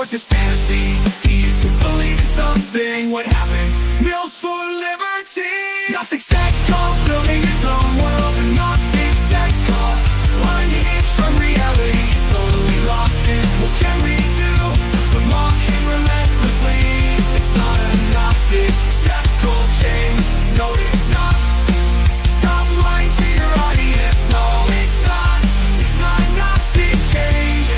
was just fantasy. He used to believe in something. What happened? Mills for liberty. Gnostic sex cult, building his own world. A Gnostic sex cult, unhinged from reality. Totally lost it. What can we do? But mocking relentlessly. It's not a Gnostic sex cult, James. No, it's not. Stop lying to your audience. No, it's not. It's not Gnostic change.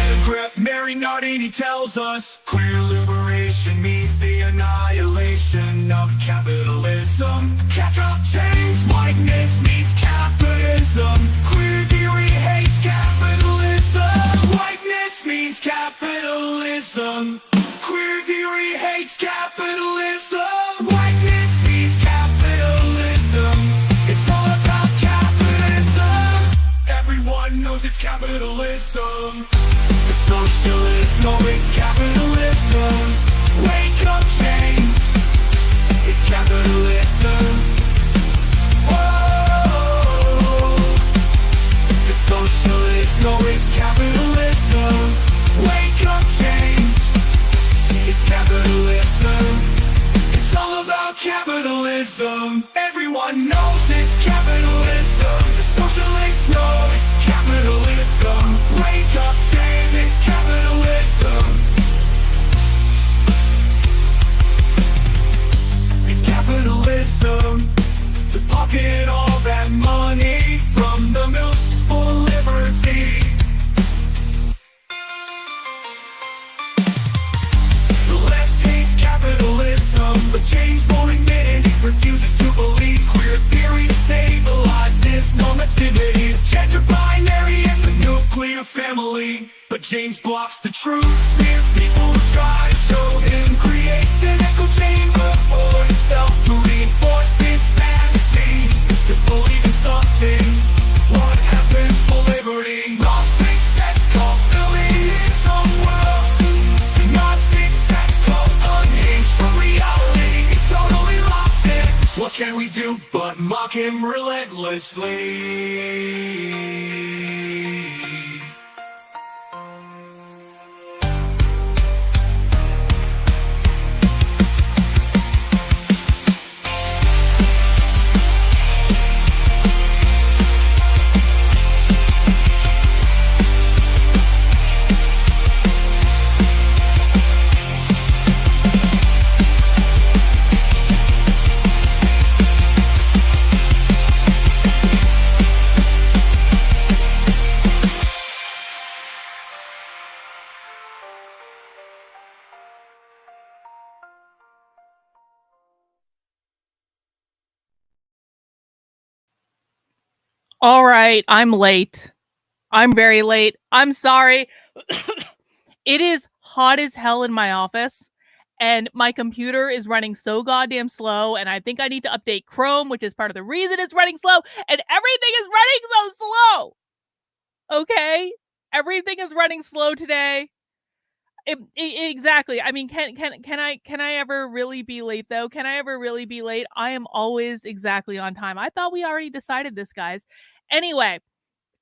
Mary Nardini tells us queer liberation means the annihilation of capitalism. Catch up, change. Whiteness means capitalism. Queer theory hates capitalism. Whiteness means capitalism. Queer theory hates capitalism. Whiteness means capitalism. It's all about capitalism. Everyone knows it's capitalism. The socialists know it's capitalism. Wake up, James. It's capitalism. Whoa. The socialists know it's capitalism. Wake up, James. It's capitalism. It's all about capitalism. Everyone knows it's capitalism. The socialists know it's capitalism. Wake up, James. It's capitalism. It's capitalism. To pocket all that money from the mills for liberty. The left hates capitalism, but James won't admit it. He refuses to believe queer theory stabilizes normativity, gender binary, and the nuclear family. But James blocks the truth, smears people who try to show him, creates an echo chamber for himself to reinforce his fantasy. Is to believe in something. What happens for liberty? Gnostic sex cult, building his own world. Gnostic sex cult, unhinged from reality. He's totally lost it. What can we do but mock him relentlessly? All right, I'm late. I'm very late. I'm sorry. It is hot as hell in my office, and my computer is running so goddamn slow, and I think I need to update Chrome, which is part of the reason it's running slow, and everything is running so slow. Okay? Everything is running slow today. Exactly. I mean, can I ever really be late though? Can I ever really be late? I am always exactly on time. I thought we already decided this, guys. Anyway,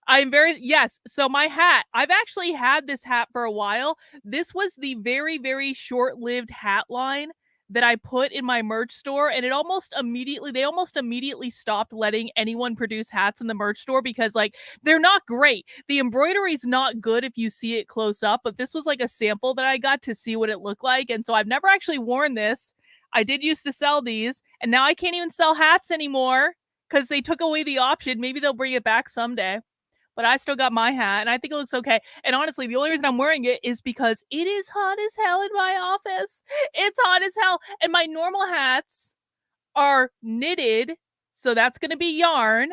yes. So my hat, I've actually had this hat for a while. This was the very, very short-lived hat line that I put in my merch store, and they almost immediately stopped letting anyone produce hats in the merch store because like they're not great. The embroidery's not good if you see it close up, but this was like a sample that I got to see what it looked like, and so I've never actually worn this. I did used to sell these, and now I can't even sell hats anymore because they took away the option. Maybe they'll bring it back someday. But I still got my hat, and I think it looks okay. And honestly, the only reason I'm wearing it is because it is hot as hell in my office. It's hot as hell. And my normal hats are knitted, so that's going to be yarn.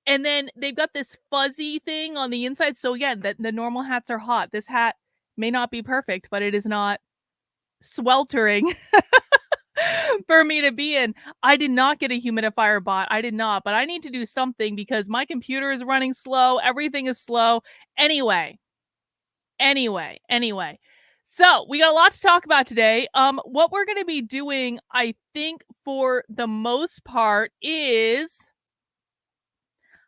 And then they've got this fuzzy thing on the inside. So again, the normal hats are hot. This hat may not be perfect, but it is not sweltering for me to be in. I did not get a humidifier bought. I did not, but I need to do something because my computer is running slow. Everything is slow. Anyway. So we got a lot to talk about today. What we're going to be doing, I think for the most part is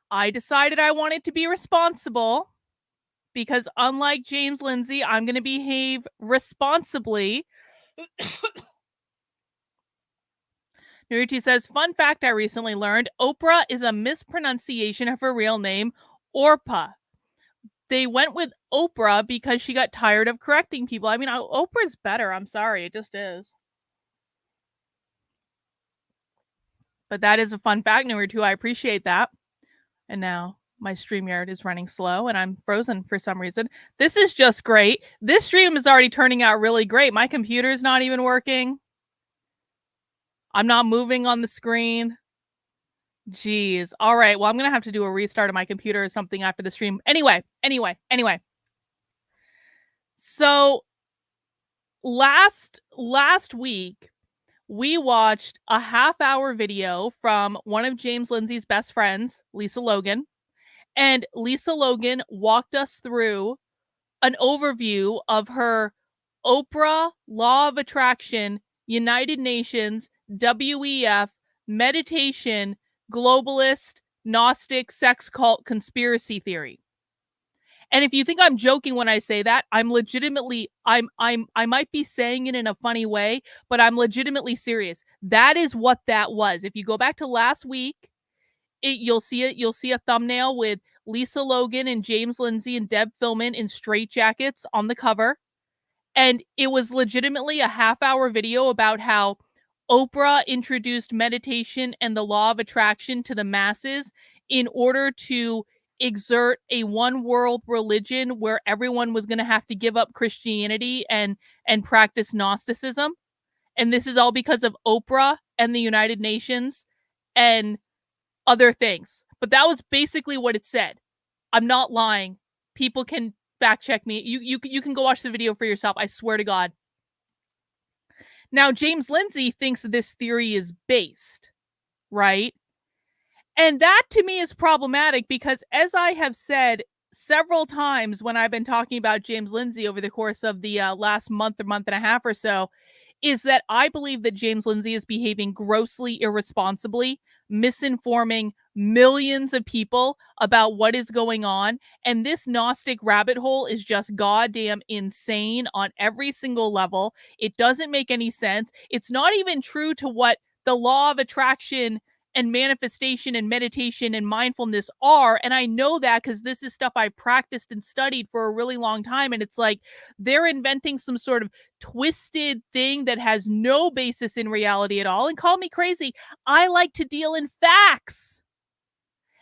I decided I wanted to be responsible because unlike James Lindsay, I'm going to behave responsibly. Naruto says, fun fact I recently learned, Oprah is a mispronunciation of her real name, Orpa. They went with Oprah because she got tired of correcting people. I mean, Oprah's better. I'm sorry. It just is. But that is a fun fact, Naruto. I appreciate that. And now my StreamYard is running slow and I'm frozen for some reason. This is just great. This stream is already turning out really great. My computer's not even working. I'm not moving on the screen. Jeez. All right. Well, I'm going to have to do a restart of my computer or something after the stream. Anyway. So last week, we watched a half-hour video from one of James Lindsay's best friends, Lisa Logan. And Lisa Logan walked us through an overview of her Oprah, Law of Attraction, United Nations, WEF, meditation, globalist, Gnostic, sex cult conspiracy theory. And if you think I'm joking when I say that, I'm legitimately, I might be saying it in a funny way, but I'm legitimately serious. That is what that was. If you go back to last week, you'll see a thumbnail with Lisa Logan and James Lindsay and Deb Fillman in straitjackets on the cover. And it was legitimately a half-hour video about how Oprah introduced meditation and the law of attraction to the masses in order to exert a one world religion where everyone was going to have to give up Christianity and practice Gnosticism. And this is all because of Oprah and the United Nations and other things. But that was basically what it said. I'm not lying. People can fact check me. You can go watch the video for yourself. I swear to God. Now, James Lindsay thinks this theory is based, right? And that to me is problematic because, as I have said several times when I've been talking about James Lindsay over the course of the last month or month and a half or so, is that I believe that James Lindsay is behaving grossly irresponsibly, misinforming millions of people about what is going on. And this Gnostic rabbit hole is just goddamn insane on every single level. It doesn't make any sense. It's not even true to what the law of attraction and manifestation and meditation and mindfulness are. And I know that because this is stuff I practiced and studied for a really long time. And it's like they're inventing some sort of twisted thing that has no basis in reality at all. And call me crazy. I like to deal in facts.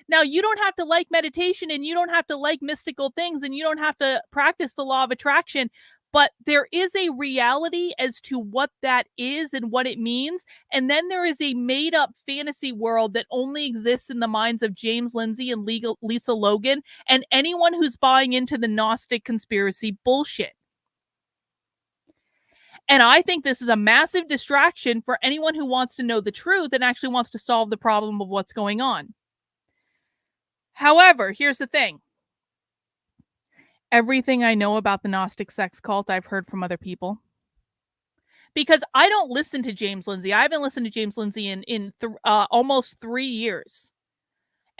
Now, you don't have to like meditation and you don't have to like mystical things and you don't have to practice the law of attraction. But there is a reality as to what that is and what it means. And then there is a made up fantasy world that only exists in the minds of James Lindsay and Lisa Logan and anyone who's buying into the Gnostic conspiracy bullshit. And I think this is a massive distraction for anyone who wants to know the truth and actually wants to solve the problem of what's going on. However, here's the thing. Everything I know about the Gnostic sex cult, I've heard from other people. Because I don't listen to James Lindsay. I haven't listened to James Lindsay in almost 3 years.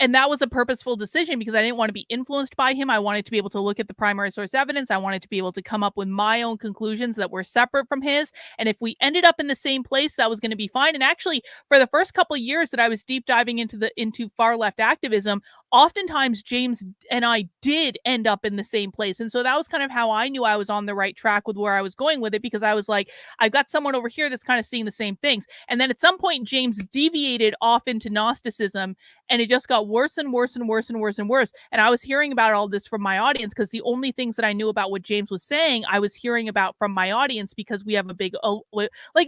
And that was a purposeful decision because I didn't want to be influenced by him. I wanted to be able to look at the primary source evidence. I wanted to be able to come up with my own conclusions that were separate from his. And if we ended up in the same place, that was going to be fine. And actually, for the first couple of years that I was deep diving into far left activism, oftentimes James and I did end up in the same place. And so that was kind of how I knew I was on the right track with where I was going with it, because I was like, I've got someone over here that's kind of seeing the same things. And then at some point, James deviated off into Gnosticism, and it just got worse and worse and worse and worse and worse. And I was hearing about all this from my audience because the only things that I knew about what James was saying, I was hearing about from my audience because we have a big,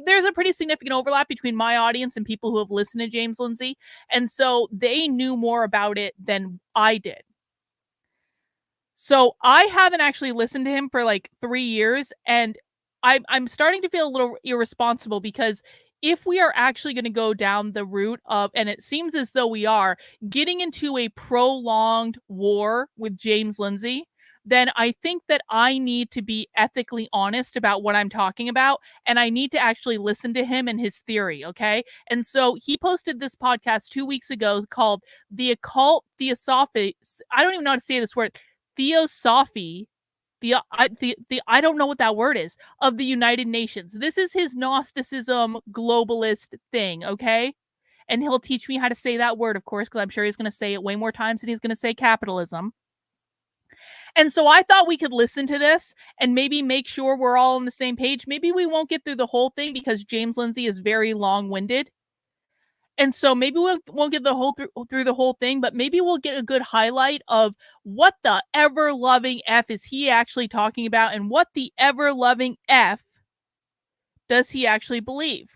there's a pretty significant overlap between my audience and people who have listened to James Lindsay. And so they knew more about it than I did. So I haven't actually listened to him for like 3 years, and I'm starting to feel a little irresponsible because if we are actually going to go down the route of, and it seems as though we are, getting into a prolonged war with James Lindsay, then I think that I need to be ethically honest about what I'm talking about, and I need to actually listen to him and his theory, okay? And so he posted this podcast 2 weeks ago called The Occult Theosophy. I don't even know how to say this word. Theosophy, I don't know what that word is, of the United Nations. This is his Gnosticism globalist thing, okay? And he'll teach me how to say that word, of course, because I'm sure he's going to say it way more times than he's going to say capitalism. And so I thought we could listen to this and maybe make sure we're all on the same page. Maybe we won't get through the whole thing because James Lindsay is very long-winded. And so maybe we won't get the whole through the whole thing, but maybe we'll get a good highlight of what the ever-loving F is he actually talking about and what the ever-loving F does he actually believe.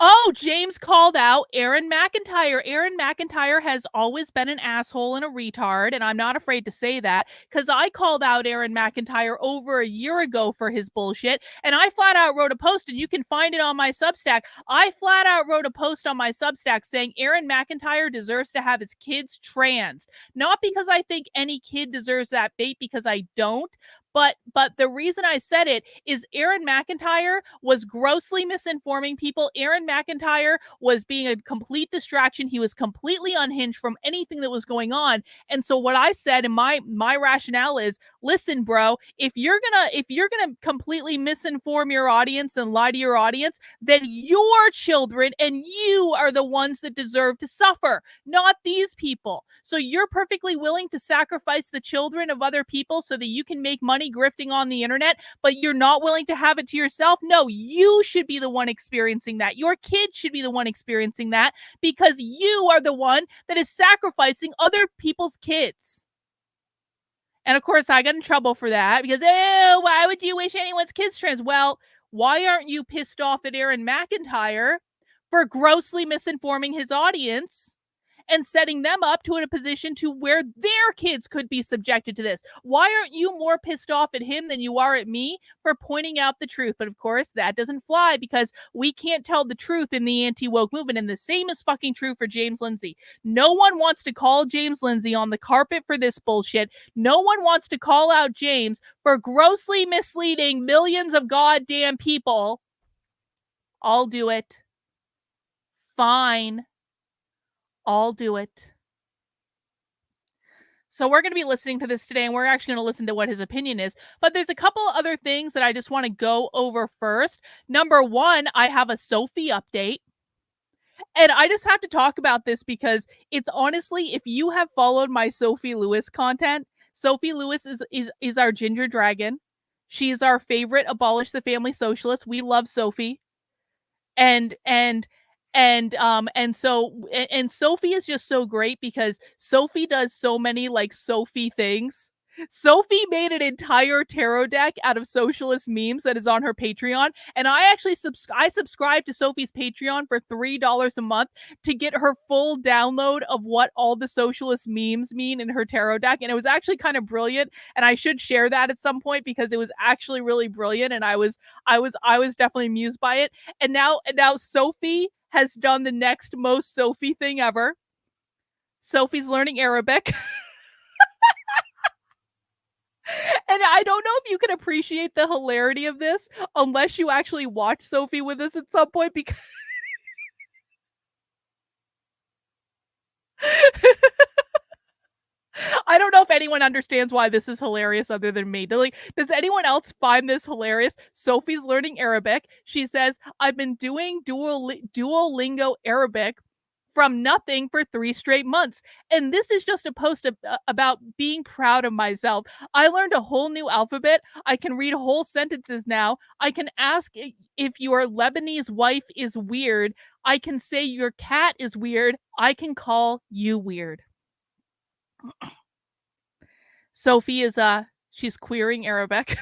Oh, James called out Aaron McIntyre. Aaron McIntyre has always been an asshole and a retard, and I'm not afraid to say that because I called out Aaron McIntyre over a year ago for his bullshit, and I flat out wrote a post, and you can find it on my Substack. I flat out wrote a post on my Substack saying Aaron McIntyre deserves to have his kids trans. Not because I think any kid deserves that fate, because I don't, but the reason I said it is Aaron McIntyre was grossly misinforming people. Aaron McIntyre was being a complete distraction. He was completely unhinged from anything that was going on. And so what I said, and my rationale is, listen, bro, if you're gonna completely misinform your audience and lie to your audience, then your children and you are the ones that deserve to suffer, not these people. So you're perfectly willing to sacrifice the children of other people so that you can make money grifting on the internet, but you're not willing to have it to yourself? No, you should be the one experiencing that. Your kids should be the one experiencing that because you are the one that is sacrificing other people's kids. And of course, I got in trouble for that because, oh, why would you wish anyone's kids trans? Well, why aren't you pissed off at Aaron McIntyre for grossly misinforming his audience and setting them up to a position to where their kids could be subjected to this? Why aren't you more pissed off at him than you are at me for pointing out the truth? But of course, that doesn't fly because we can't tell the truth in the anti-woke movement. And the same is fucking true for James Lindsay. No one wants to call James Lindsay on the carpet for this bullshit. No one wants to call out James for grossly misleading millions of goddamn people. I'll do it. Fine. I'll do it. So we're going to be listening to this today, and we're actually going to listen to what his opinion is. But there's a couple other things that I just want to go over first. Number one, I have a Sophie update. And I just have to talk about this because it's honestly, if you have followed my Sophie Lewis content, Sophie Lewis is our ginger dragon. She's our favorite abolish the family socialist. We love Sophie. And Sophie is just so great because Sophie does so many like Sophie things. Sophie made an entire tarot deck out of socialist memes that is on her Patreon, and I actually subscribe to Sophie's Patreon for $3 a month to get her full download of what all the socialist memes mean in her tarot deck, and it was actually kind of brilliant, and I should share that at some point because it was actually really brilliant, and I was definitely amused by it. And now Sophie has done the next most Sophie thing ever. Sophie's learning Arabic. And I don't know if you can appreciate the hilarity of this unless you actually watch Sophie with us at some point because I don't know if anyone understands why this is hilarious other than me. Does anyone else find this hilarious? Sophie's learning Arabic. She says, I've been doing Duolingo Arabic from nothing for 3 straight months. And this is just a post about being proud of myself. I learned a whole new alphabet. I can read whole sentences now. I can ask if your Lebanese wife is weird. I can say your cat is weird. I can call you weird. Sophie is she's queering Arabic.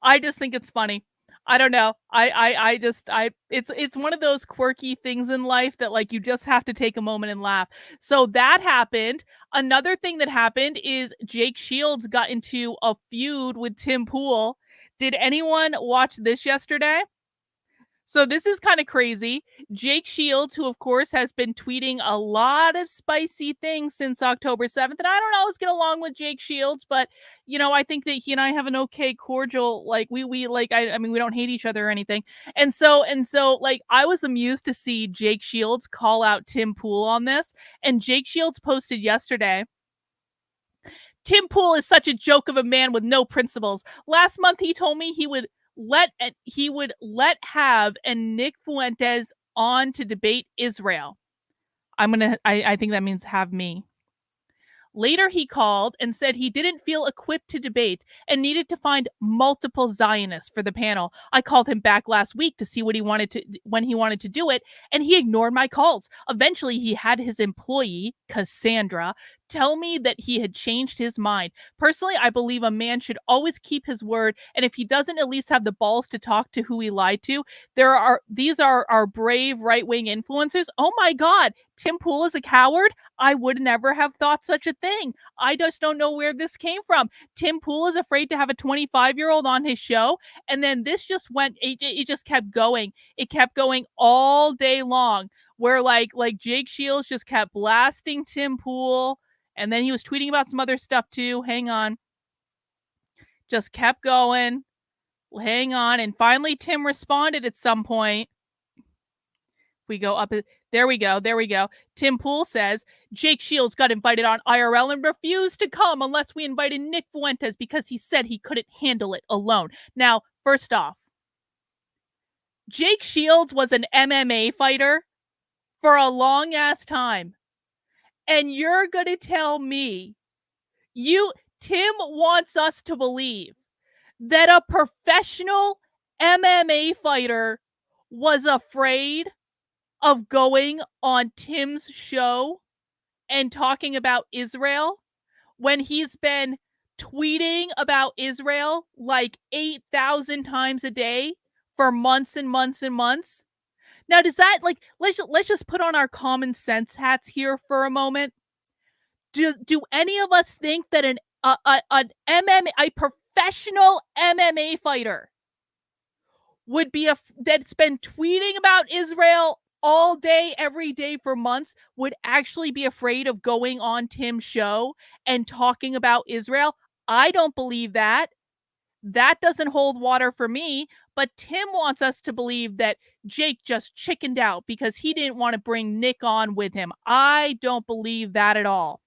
I just think it's funny. I don't know. It's one of those quirky things in life that like you just have to take a moment and laugh. So that happened. Another thing that happened is Jake Shields got into a feud with Tim Pool. Did anyone watch this yesterday? So this is kind of crazy. Jake Shields, who of course has been tweeting a lot of spicy things since October 7th, and I don't always get along with Jake Shields, but I think that he and I have an okay cordial, like we like I mean we don't hate each other or anything. And so like I was amused to see Jake Shields call out Tim Pool on this, and Jake Shields posted yesterday, Tim Pool is such a joke of a man with no principles. Last month he told me he would let Have and Nick Fuentes on to debate Israel. I think that means have me. Later, he called and said he didn't feel equipped to debate and needed to find multiple Zionists for the panel. I called him back last week to see when he wanted to do it, and he ignored my calls. Eventually, he had his employee, Cassandra, tell me that he had changed his mind. Personally, I believe a man should always keep his word, and if he doesn't at least have the balls to talk to who he lied to, these are our brave right-wing influencers. Oh my God, Tim Pool is a coward? I would never have thought such a thing. I just don't know where this came from. Tim Pool is afraid to have a 25-year-old on his show, and then this just it just kept going. It kept going all day long, where like Jake Shields just kept blasting Tim Pool, and then he was tweeting about some other stuff too. Hang on. Just kept going. Hang on. And finally, Tim responded at some point. We go up. There we go. There we go. Tim Pool says, Jake Shields got invited on IRL and refused to come unless we invited Nick Fuentes because he said he couldn't handle it alone. Now, first off, Jake Shields was an MMA fighter for a long ass time. And you're going to tell me Tim wants us to believe that a professional MMA fighter was afraid of going on Tim's show and talking about Israel when he's been tweeting about Israel like 8,000 times a day for months and months and months. Now, does that, like, let's just put on our common sense hats here for a moment. Do any of us think that an MMA, a professional MMA fighter would be that's been tweeting about Israel all day, every day for months, would actually be afraid of going on Tim's show and talking about Israel? I don't believe that. That doesn't hold water for me, but Tim wants us to believe that Jake just chickened out because he didn't want to bring Nick on with him. I don't believe that at all.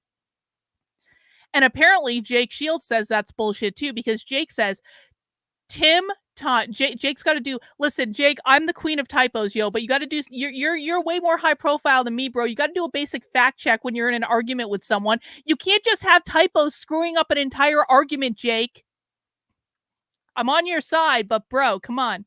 And apparently Jake Shields says that's bullshit too, because Jake says, Jake's got to do. Listen, Jake, I'm the queen of typos, yo. But you got to do. You're way more high profile than me, bro. You got to do a basic fact check when you're in an argument with someone. You can't just have typos screwing up an entire argument, Jake. I'm on your side, but bro, come on.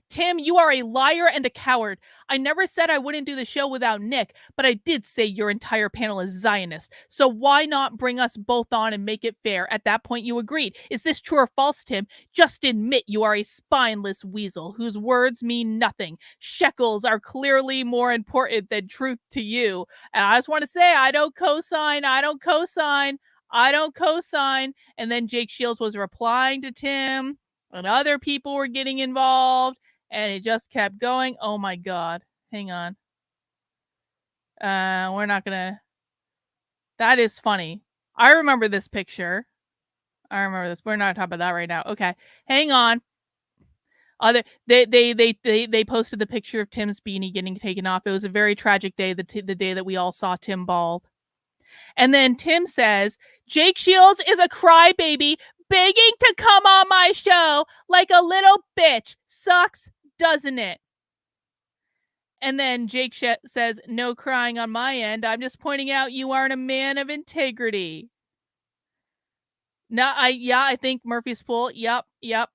Tim, you are a liar and a coward. I never said I wouldn't do the show without Nick, but I did say your entire panel is Zionist. So why not bring us both on and make it fair? At that point, you agreed. Is this true or false, Tim? Just admit you are a spineless weasel whose words mean nothing. Shekels are clearly more important than truth to you. And I just want to say, I don't co-sign. And then Jake Shields was replying to Tim, and other people were getting involved. And it just kept going. Oh my God. Hang on. We're not gonna. That is funny. I remember this picture. I remember this. We're not talking about that right now. Okay. Hang on. They posted the picture of Tim's beanie getting taken off. It was a very tragic day, the day that we all saw Tim bald. And then Tim says, Jake Shields is a crybaby begging to come on my show like a little bitch. Sucks, doesn't it? And then Jake says, no crying on my end. I'm just pointing out you aren't a man of integrity. I think Murphy's Pool. Yep. Yep.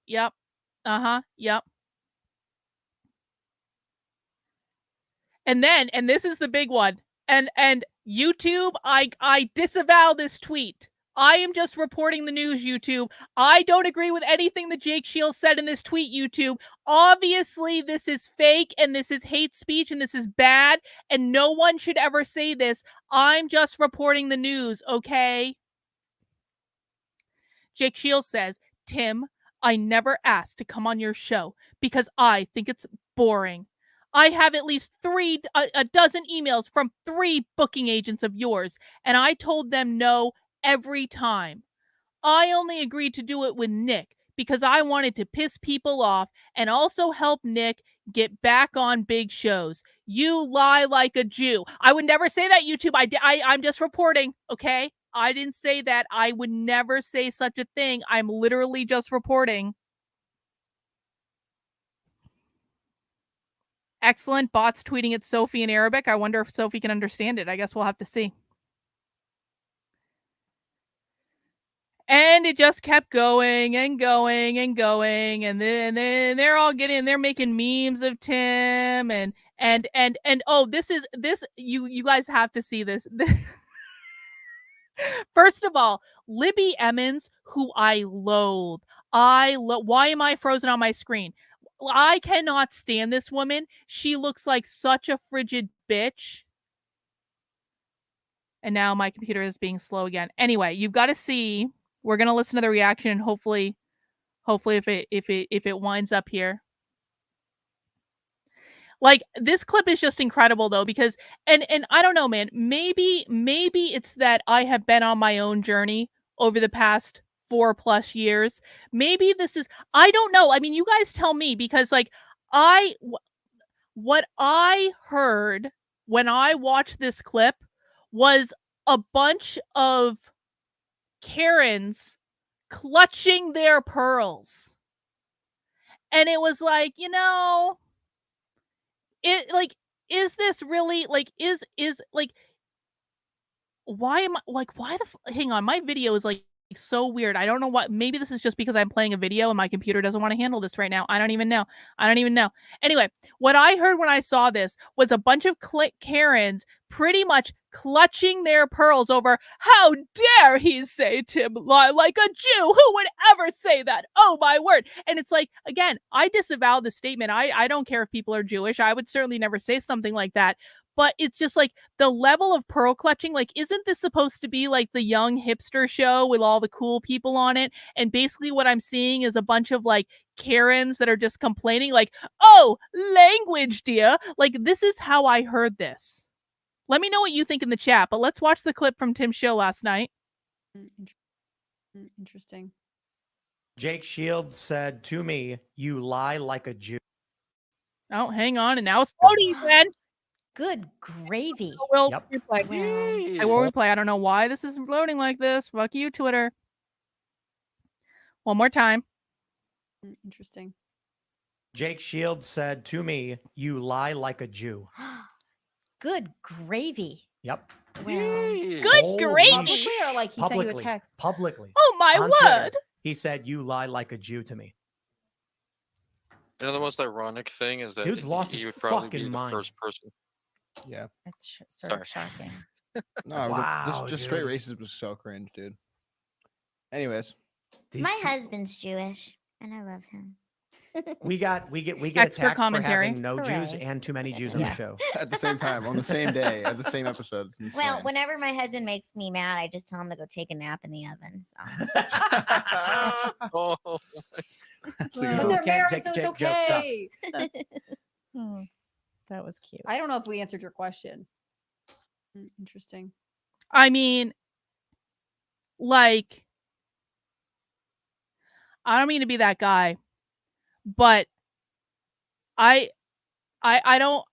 And this is the big one. And YouTube, I disavow this tweet. I am just reporting the news, YouTube. I don't agree with anything that Jake Shields said in this tweet, YouTube. Obviously, this is fake, and this is hate speech, and this is bad, and no one should ever say this. I'm just reporting the news, okay? Jake Shields says, Tim, I never asked to come on your show because I think it's boring. I have at least a dozen emails from 3 booking agents of yours, and I told them no every time. I only agreed to do it with Nick because I wanted to piss people off and also help Nick get back on big shows. You lie like a Jew. I would never say that, YouTube. I'm just reporting, okay? I didn't say that. I would never say such a thing. I'm literally just reporting. Excellent. Bots tweeting at Sophie in Arabic. I wonder if Sophie can understand it. I guess we'll have to see. And it just kept going and going and going, and then they're making memes of Tim and oh, this you guys have to see this. First of all, Libby Emmons, who I loathe. Why am I frozen on my screen? I cannot stand this woman. She looks like such a frigid bitch. And now my computer is being slow again. Anyway, you've got to see. We're gonna listen to the reaction, and hopefully if it winds up here. Like, this clip is just incredible though, because and I don't know, man. Maybe it's that I have been on my own journey over the past 4+ years. Maybe this is, I don't know. I mean, you guys tell me, because like what I heard when I watched this clip was a bunch of Karens clutching their pearls. And it was like, it like, is this really like, is like, why am I like, hang on, my video is like so weird. I don't know what, maybe this is just because I'm playing a video and my computer doesn't want to handle this right now. I don't even know. Anyway, what I heard when I saw this was a bunch of Karens pretty much clutching their pearls over, how dare he say Tim lie like a Jew? Who would ever say that? Oh my word. And it's like, again, I disavow the statement. I don't care if people are Jewish. I would certainly never say something like that. But it's just like the level of pearl clutching. Like, isn't this supposed to be like the young hipster show with all the cool people on it? And basically what I'm seeing is a bunch of like Karens that are just complaining like, oh, language, dear. Like, this is how I heard this. Let me know what you think in the chat, but let's watch the clip from Tim's show last night. Interesting. Jake Shields said to me, "You lie like a Jew." Oh, hang on. And now it's loading again. Good gravy. We'll Yep. replay. I will replay. I don't know why this is loading like this. Fuck you, Twitter. One more time. Interesting. Jake Shields said to me, "You lie like a Jew." Good gravy. Yep. Wow. Good gravy. Publicly, or like he sent you a Publicly. text? Publicly. Oh my On word. Twitter, he said, "You lie like a Jew" to me. You know, the most ironic thing is that Dude's lost his you would probably fucking be the mind. first person. Yeah. That's sort of shocking. No, Wow, just straight dude. racism was so cringe, dude. Anyways, These My pe- husband's Jewish, and I love him. we get Expert attacked commentary. for having no Jews Hooray. and too many Jews on Yeah. the show. at the same time, on the same day, at the same episode. It's insane. Well, whenever my husband makes me mad, I just tell him to go take a nap in the oven. So Oh, That's a But good But one. they're Can't married, take so it's Jake jokes up. okay. oh, that was cute. I don't know if we answered your question. Interesting. I mean, like, I don't mean to be that guy, but I don't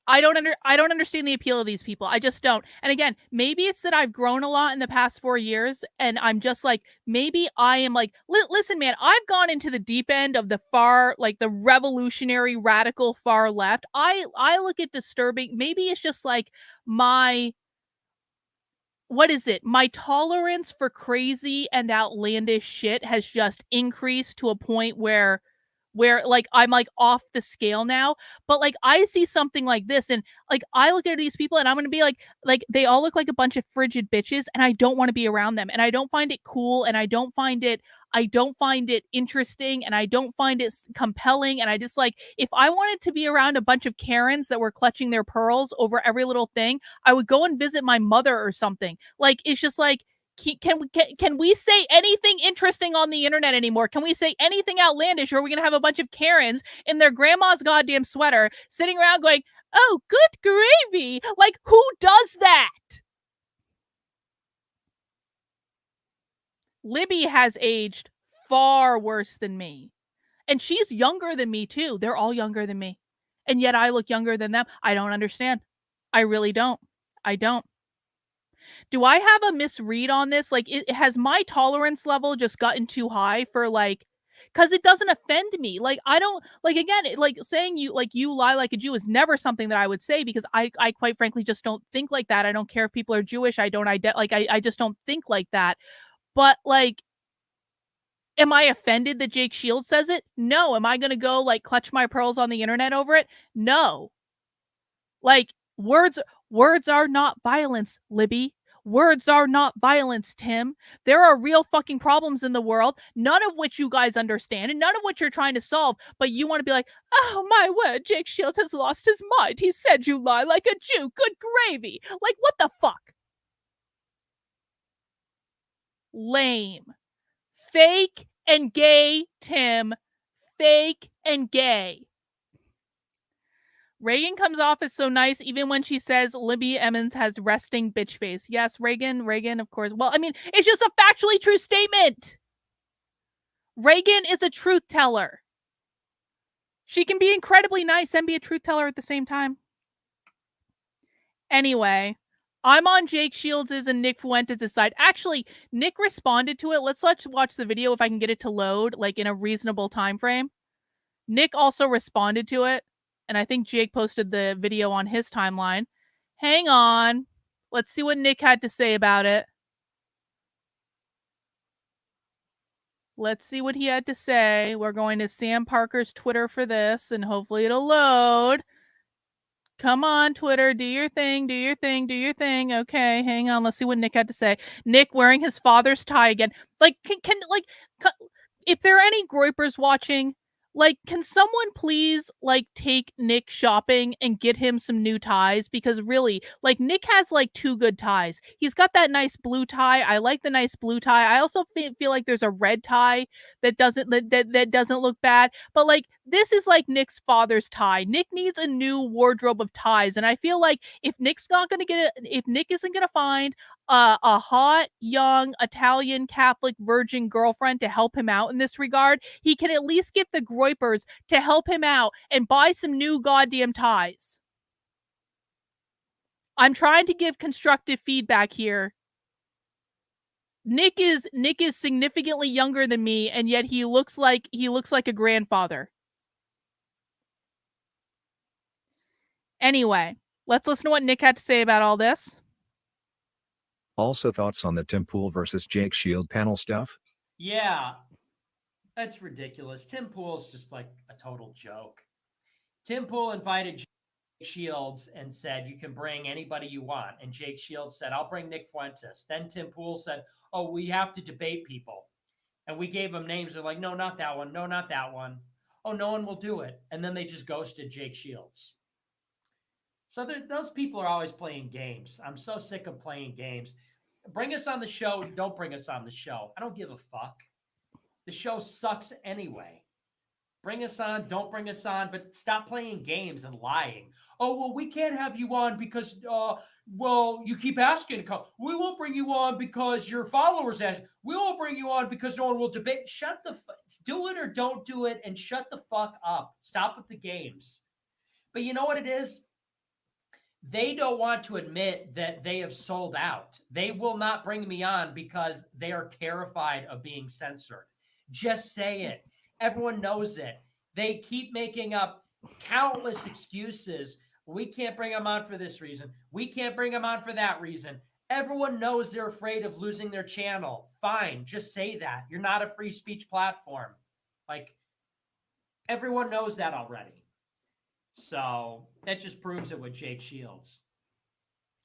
I don't understand the appeal of these people. I just don't. And again, maybe it's that I've grown a lot in the past 4 years, and I'm just like, maybe I am like, listen, man, I've gone into the deep end of the far, like the revolutionary, radical far left. I look at disturbing. Maybe it's just like my, what is it? My tolerance for crazy and outlandish shit has just increased to a point where like I'm like off the scale now. But like I see something like this, and like I look at these people and I'm gonna be like they all look like a bunch of frigid bitches, and I don't want to be around them, and I don't find it cool, and I don't find it interesting, and I don't find it compelling. And I just like, if I wanted to be around a bunch of Karens that were clutching their pearls over every little thing, I would go and visit my mother or something. Like, it's just like, Can we say anything interesting on the internet anymore? Can we say anything outlandish, or are we gonna have a bunch of Karens in their grandma's goddamn sweater sitting around going, "Oh, good gravy"? Like, who does that? Libby has aged far worse than me. And she's younger than me too. They're all younger than me. And yet I look younger than them. I don't understand. I really don't. I don't. Do I have a misread on this? Like, has my tolerance level just gotten too high for like, because it doesn't offend me. Like, I don't, like, again, like saying you lie like a Jew is never something that I would say, because I quite frankly just don't think like that. I don't care if people are Jewish. I just don't think like that. But like, am I offended that Jake Shields says it? No. Am I going to go like clutch my pearls on the internet over it? No. Like, words are not violence, Libby. Words are not violence, Tim. There are real fucking problems in the world, none of which you guys understand and none of which you're trying to solve, but you want to be like, oh my word, Jake Shields has lost his mind. He said you lie like a Jew. Good gravy. Like, what the fuck? Lame. Fake and gay, Tim. Fake and gay. Reagan comes off as so nice even when she says Libby Emmons has resting bitch face. Yes, Reagan, of course. Well, I mean, it's just a factually true statement. Reagan is a truth teller. She can be incredibly nice and be a truth teller at the same time. Anyway, I'm on Jake Shields' and Nick Fuentes' side. Actually, Nick responded to it. Let's watch the video if I can get it to load, like in a reasonable time frame. Nick also responded to it, and I think Jake posted the video on his timeline. Hang on. Let's see what Nick had to say about it. Let's see what he had to say. We're going to Sam Parker's Twitter for this, and hopefully it'll load. Come on, Twitter, do your thing, do your thing, do your thing. Okay, hang on. Let's see what Nick had to say. Nick wearing his father's tie again. Like, if there are any groypers watching, like, can someone please, like, take Nick shopping and get him some new ties? Because really, like, Nick has, like, 2 good ties. He's got that nice blue tie. I like the nice blue tie. I also feel like there's a red tie that doesn't look bad. But, like, this is, like, Nick's father's tie. Nick needs a new wardrobe of ties. And I feel like if Nick isn't gonna find a hot, young, Italian Catholic virgin girlfriend to help him out in this regard, he can at least get the groypers to help him out and buy some new goddamn ties. I'm trying to give constructive feedback here. Nick is significantly younger than me, and yet he looks like a grandfather. Anyway, let's listen to what Nick had to say about all this. Also, thoughts on the Tim Pool versus Jake Shield panel stuff? Yeah, that's ridiculous. Tim Pool's just like a total joke. Tim Pool invited Jake Shields and said, you can bring anybody you want. And Jake Shields said, I'll bring Nick Fuentes. Then Tim Pool said, oh, we have to debate people. And we gave them names. They're like, no, not that one. No, not that one. Oh, no one will do it. And then they just ghosted Jake Shields. So those people are always playing games. I'm so sick of playing games. Bring us on the show. Don't bring us on the show. I don't give a fuck. The show sucks anyway. Bring us on. Don't bring us on. But stop playing games and lying. Oh, well, we can't have you on because, well, you keep asking to come. We won't bring you on because your followers ask. We won't bring you on because no one will debate. Do it or don't do it and shut the fuck up. Stop with the games. But you know what it is? They don't want to admit that they have sold out. They will not bring me on because they are terrified of being censored. Just say it. Everyone knows it. They keep making up countless excuses. We can't bring them on for this reason. We can't bring them on for that reason. Everyone knows they're afraid of losing their channel. Fine, just say that. You're not a free speech platform. Like, everyone knows that already. So that just proves it with Jake Shields.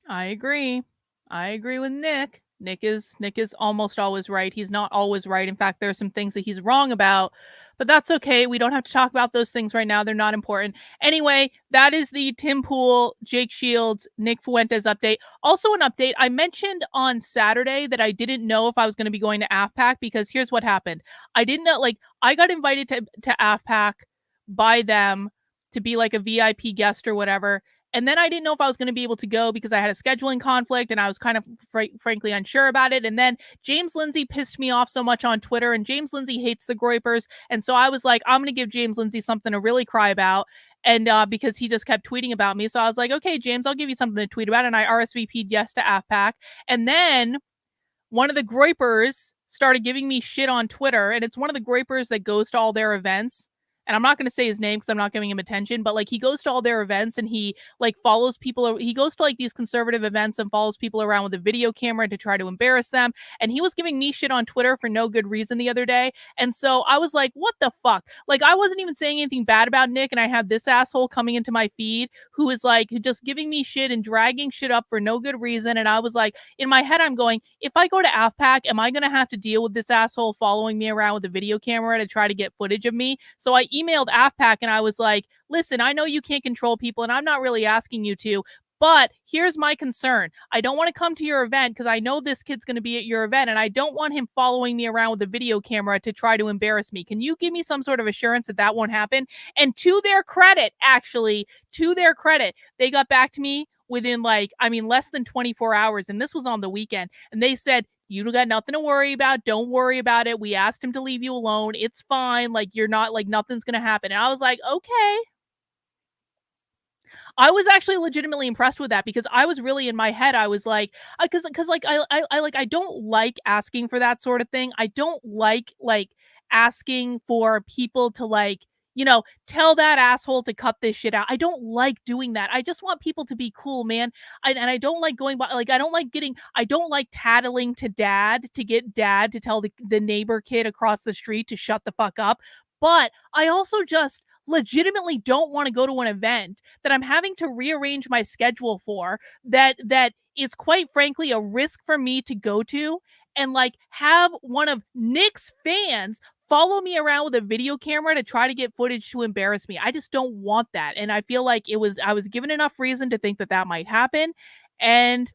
I agree. I agree with Nick. Nick is almost always right. He's not always right. In fact, there are some things that he's wrong about, but that's okay. We don't have to talk about those things right now. They're not important. Anyway, that is the Tim Pool, Jake Shields, Nick Fuentes update. Also an update. I mentioned on Saturday that I didn't know if I was going to be going to AFPAC because here's what happened. I didn't know, like, I got invited to AFPAC by them to be like a VIP guest or whatever. And then I didn't know if I was going to be able to go because I had a scheduling conflict and I was kind of frankly unsure about it. And then James Lindsay pissed me off so much on Twitter, and James Lindsay hates the Groypers. And so I was like, I'm going to give James Lindsay something to really cry about. And because he just kept tweeting about me. So I was like, okay, James, I'll give you something to tweet about. And I RSVP'd yes to AFPAC. And then one of the Groypers started giving me shit on Twitter. And it's one of the Groypers that goes to all their events. And I'm not going to say his name because I'm not giving him attention, but like he goes to all their events and he like follows people. He goes to like these conservative events and follows people around with a video camera to try to embarrass them. And he was giving me shit on Twitter for no good reason the other day. And so I was like, what the fuck? Like I wasn't even saying anything bad about Nick. And I have this asshole coming into my feed who is like just giving me shit and dragging shit up for no good reason. And I was like, in my head, I'm going, if I go to AFPAC, am I going to have to deal with this asshole following me around with a video camera to try to get footage of me? So I emailed AFPAC and I was like, listen, I know you can't control people and I'm not really asking you to, but here's my concern. I don't want to come to your event because I know this kid's going to be at your event and I don't want him following me around with a video camera to try to embarrass me. Can you give me some sort of assurance that that won't happen? And to their credit, they got back to me within less than 24 hours. And this was on the weekend. And they said, you got nothing to worry about. Don't worry about it. We asked him to leave you alone. It's fine. Like, you're not, like, nothing's going to happen. And I was like, okay. I was actually legitimately impressed with that because I was really in my head. I was like, because I don't like asking for that sort of thing. I don't like asking for people to tell that asshole to cut this shit out. I don't like doing that. I just want people to be cool, man. And I don't like going by, I don't like tattling to dad to get dad to tell the neighbor kid across the street to shut the fuck up. But I also just legitimately don't want to go to an event that I'm having to rearrange my schedule for that is quite frankly a risk for me to go to and have one of Nick's fans follow me around with a video camera to try to get footage to embarrass me. I just don't want that. And I feel like I was given enough reason to think that might happen. And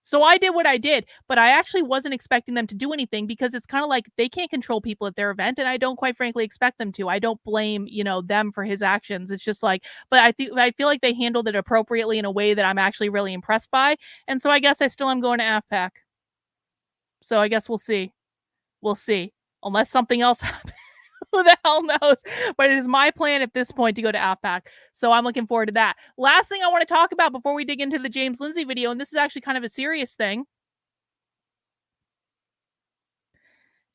so I did what I did, but I actually wasn't expecting them to do anything because it's kind of like they can't control people at their event. And I don't quite frankly expect them to. I don't blame, them for his actions. It's just but I feel like they handled it appropriately in a way that I'm actually really impressed by. And so I guess I still am going to AFPAC. So I guess we'll see. We'll see. Unless something else happens. Who the hell knows? But it is my plan at this point to go to AFPAC. So I'm looking forward to that. Last thing I want to talk about before we dig into the James Lindsay video, and this is actually kind of a serious thing.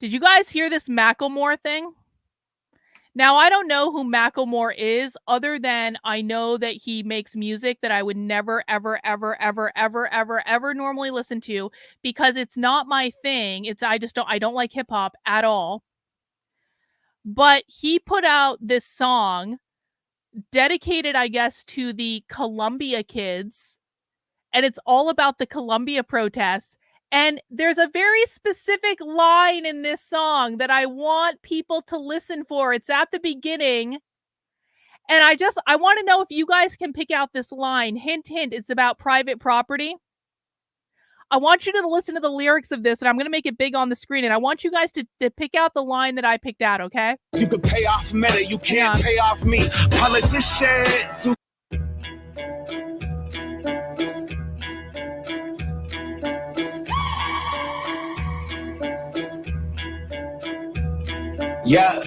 Did you guys hear this Macklemore thing? Now, I don't know who Macklemore is other than I know that he makes music that I would never, ever, ever, ever, ever, ever, ever normally listen to because it's not my thing. I don't like hip hop at all. But he put out this song dedicated, I guess, to the Columbia kids. And it's all about the Columbia protests. And there's a very specific line in this song that I want people to listen for. It's at the beginning. And I want to know if you guys can pick out this line. Hint, hint, it's about private property. I want you to listen to the lyrics of this, and I'm going to make it big on the screen, and I want you guys to pick out the line that I picked out, okay? You can pay off Meta, you can't pay off me. Politicians. Yeah.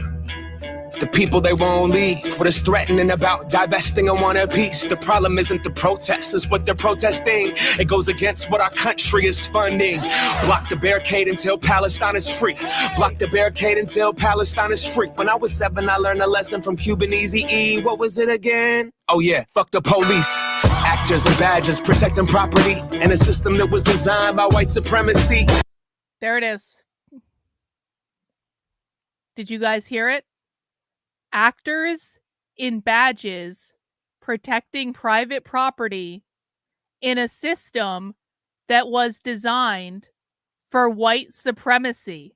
The people, they won't leave. What is threatening about divesting and want a piece? The problem isn't the protests, it's what they're protesting. It goes against what our country is funding. Block the barricade until Palestine is free. Block the barricade until Palestine is free. When I was 7, I learned a lesson from Cuban Eazy-E. What was it again? Oh yeah, fuck the police. Actors and badges protecting property in a system that was designed by white supremacy. There it is. Did you guys hear it? Actors in badges protecting private property in a system that was designed for white supremacy.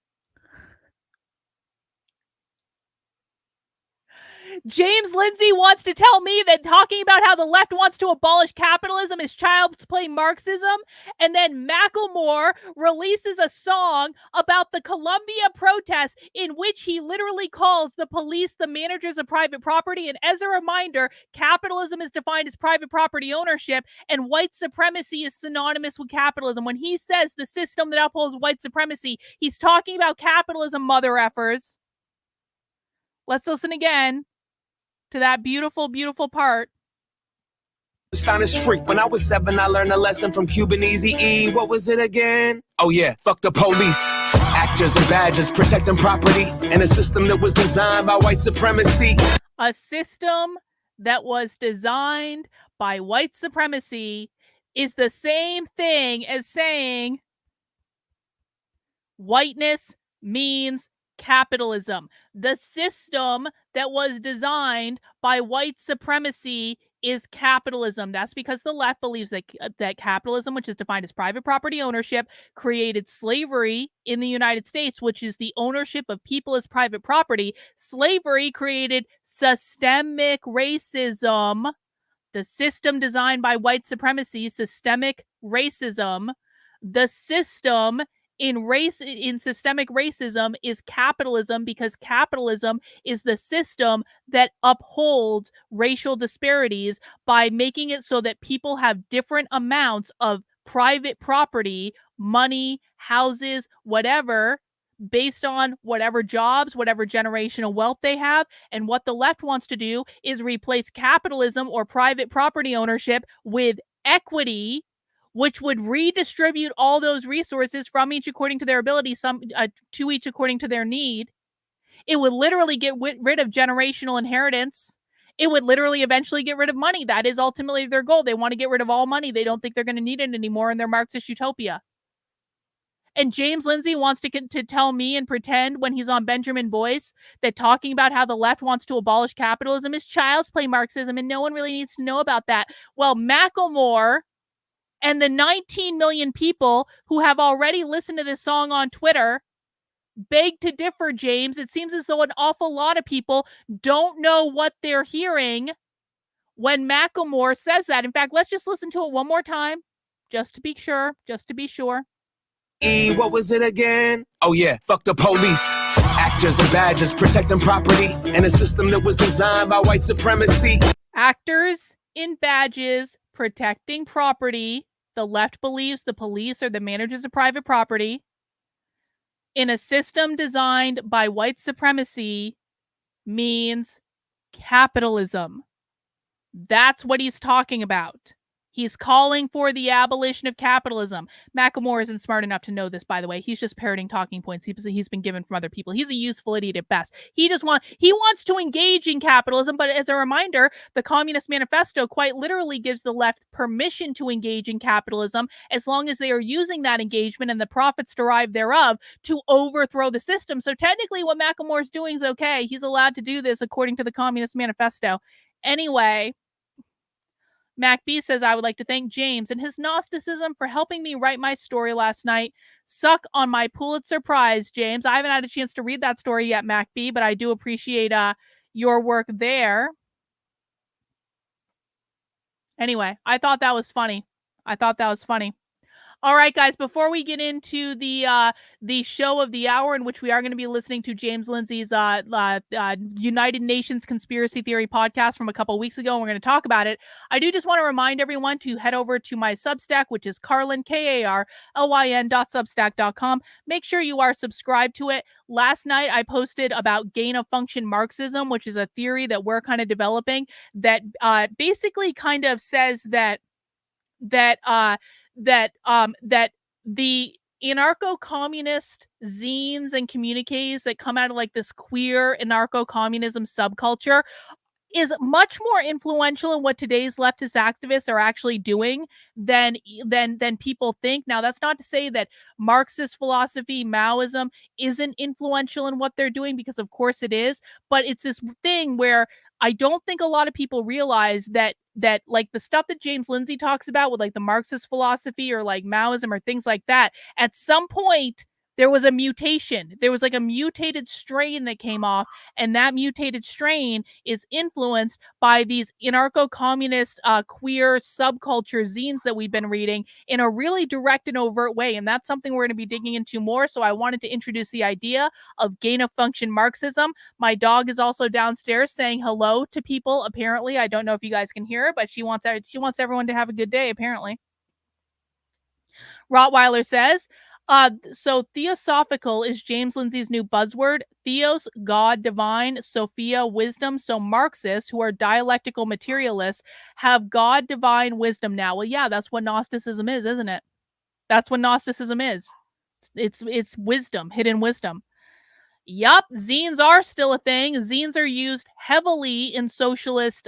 James Lindsay wants to tell me that talking about how the left wants to abolish capitalism is child's play Marxism, and then Macklemore releases a song about the Columbia protests in which he literally calls the police the managers of private property. And as a reminder, capitalism is defined as private property ownership, and white supremacy is synonymous with capitalism. When he says the system that upholds white supremacy, he's talking about capitalism, mother effers. Let's listen again to that beautiful, beautiful part. Astonished freak. When I was 7, I learned a lesson from Cuban Easy E. What was it again? Oh yeah, fuck the police. Actors and badges protecting property in a system that was designed by white supremacy. A system that was designed by white supremacy is the same thing as saying whiteness means capitalism. The system that was designed by white supremacy is capitalism. That's because the left believes that capitalism, which is defined as private property ownership, created slavery in the United States, which is the ownership of people as private property. Slavery created systemic racism. The system designed by white supremacy, systemic racism. The system in systemic racism is capitalism, because capitalism is the system that upholds racial disparities by making it so that people have different amounts of private property, money, houses, whatever, based on whatever jobs, whatever generational wealth they have. And what the left wants to do is replace capitalism or private property ownership with equity, which would redistribute all those resources from each according to their ability, to each according to their need. It would literally get rid of generational inheritance. It would literally eventually get rid of money. That is ultimately their goal. They want to get rid of all money. They don't think they're going to need it anymore in their Marxist utopia. And James Lindsay wants to tell me and pretend when he's on Benjamin Boyce that talking about how the left wants to abolish capitalism is child's play Marxism, and no one really needs to know about that. Well, Macklemore and the 19 million people who have already listened to this song on Twitter beg to differ, James. It seems as though an awful lot of people don't know what they're hearing when Macklemore says that. In fact, let's just listen to it one more time, just to be sure. What was it again? Oh yeah, fuck the police. Actors and badges protecting property in a system that was designed by white supremacy. Actors in badges protecting property. The left believes the police are the managers of private property in a system designed by white supremacy means capitalism. That's what he's talking about. He's calling for the abolition of capitalism. Macklemore isn't smart enough to know this, by the way. He's just parroting talking points he's been given from other people. He's a useful idiot at best. He wants to engage in capitalism, but as a reminder, the Communist Manifesto quite literally gives the left permission to engage in capitalism as long as they are using that engagement and the profits derived thereof to overthrow the system. So technically what Macklemore's doing is okay. He's allowed to do this according to the Communist Manifesto. Anyway, Mac B says, I would like to thank James and his Gnosticism for helping me write my story last night. Suck on my Pulitzer Prize, James. I haven't had a chance to read that story yet, Mac B, but I do appreciate your work there. Anyway, I thought that was funny. All right, guys, before we get into the show of the hour, in which we are going to be listening to James Lindsay's United Nations Conspiracy Theory podcast from a couple weeks ago, and we're going to talk about it, I do just want to remind everyone to head over to my Substack, which is Carlin, KARLYN.substack.com. Make sure you are subscribed to it. Last night, I posted about gain-of-function Marxism, which is a theory that we're kind of developing that basically kind of says that the anarcho-communist zines and communiques that come out of like this queer anarcho-communism subculture is much more influential in what today's leftist activists are actually doing than people think. Now, that's not to say that Marxist philosophy, Maoism, isn't influential in what they're doing, because of course it is, but it's this thing where I don't think a lot of people realize that like the stuff that James Lindsay talks about with like the Marxist philosophy or like Maoism or things like that, at some point there was a mutation. There was like a mutated strain that came off, and that mutated strain is influenced by these anarcho-communist queer subculture zines that we've been reading in a really direct and overt way. And that's something we're going to be digging into more. So I wanted to introduce the idea of gain-of-function Marxism. My dog is also downstairs saying hello to people, apparently. I don't know if you guys can hear her, but she wants everyone to have a good day, apparently. Rottweiler says, so theosophical is James Lindsay's new buzzword. Theos, God, divine, Sophia, wisdom. So Marxists, who are dialectical materialists, have God, divine, wisdom now. Well, yeah, that's what Gnosticism is, isn't it? That's what Gnosticism is. It's wisdom, hidden wisdom. Yup, zines are still a thing. Zines are used heavily in socialist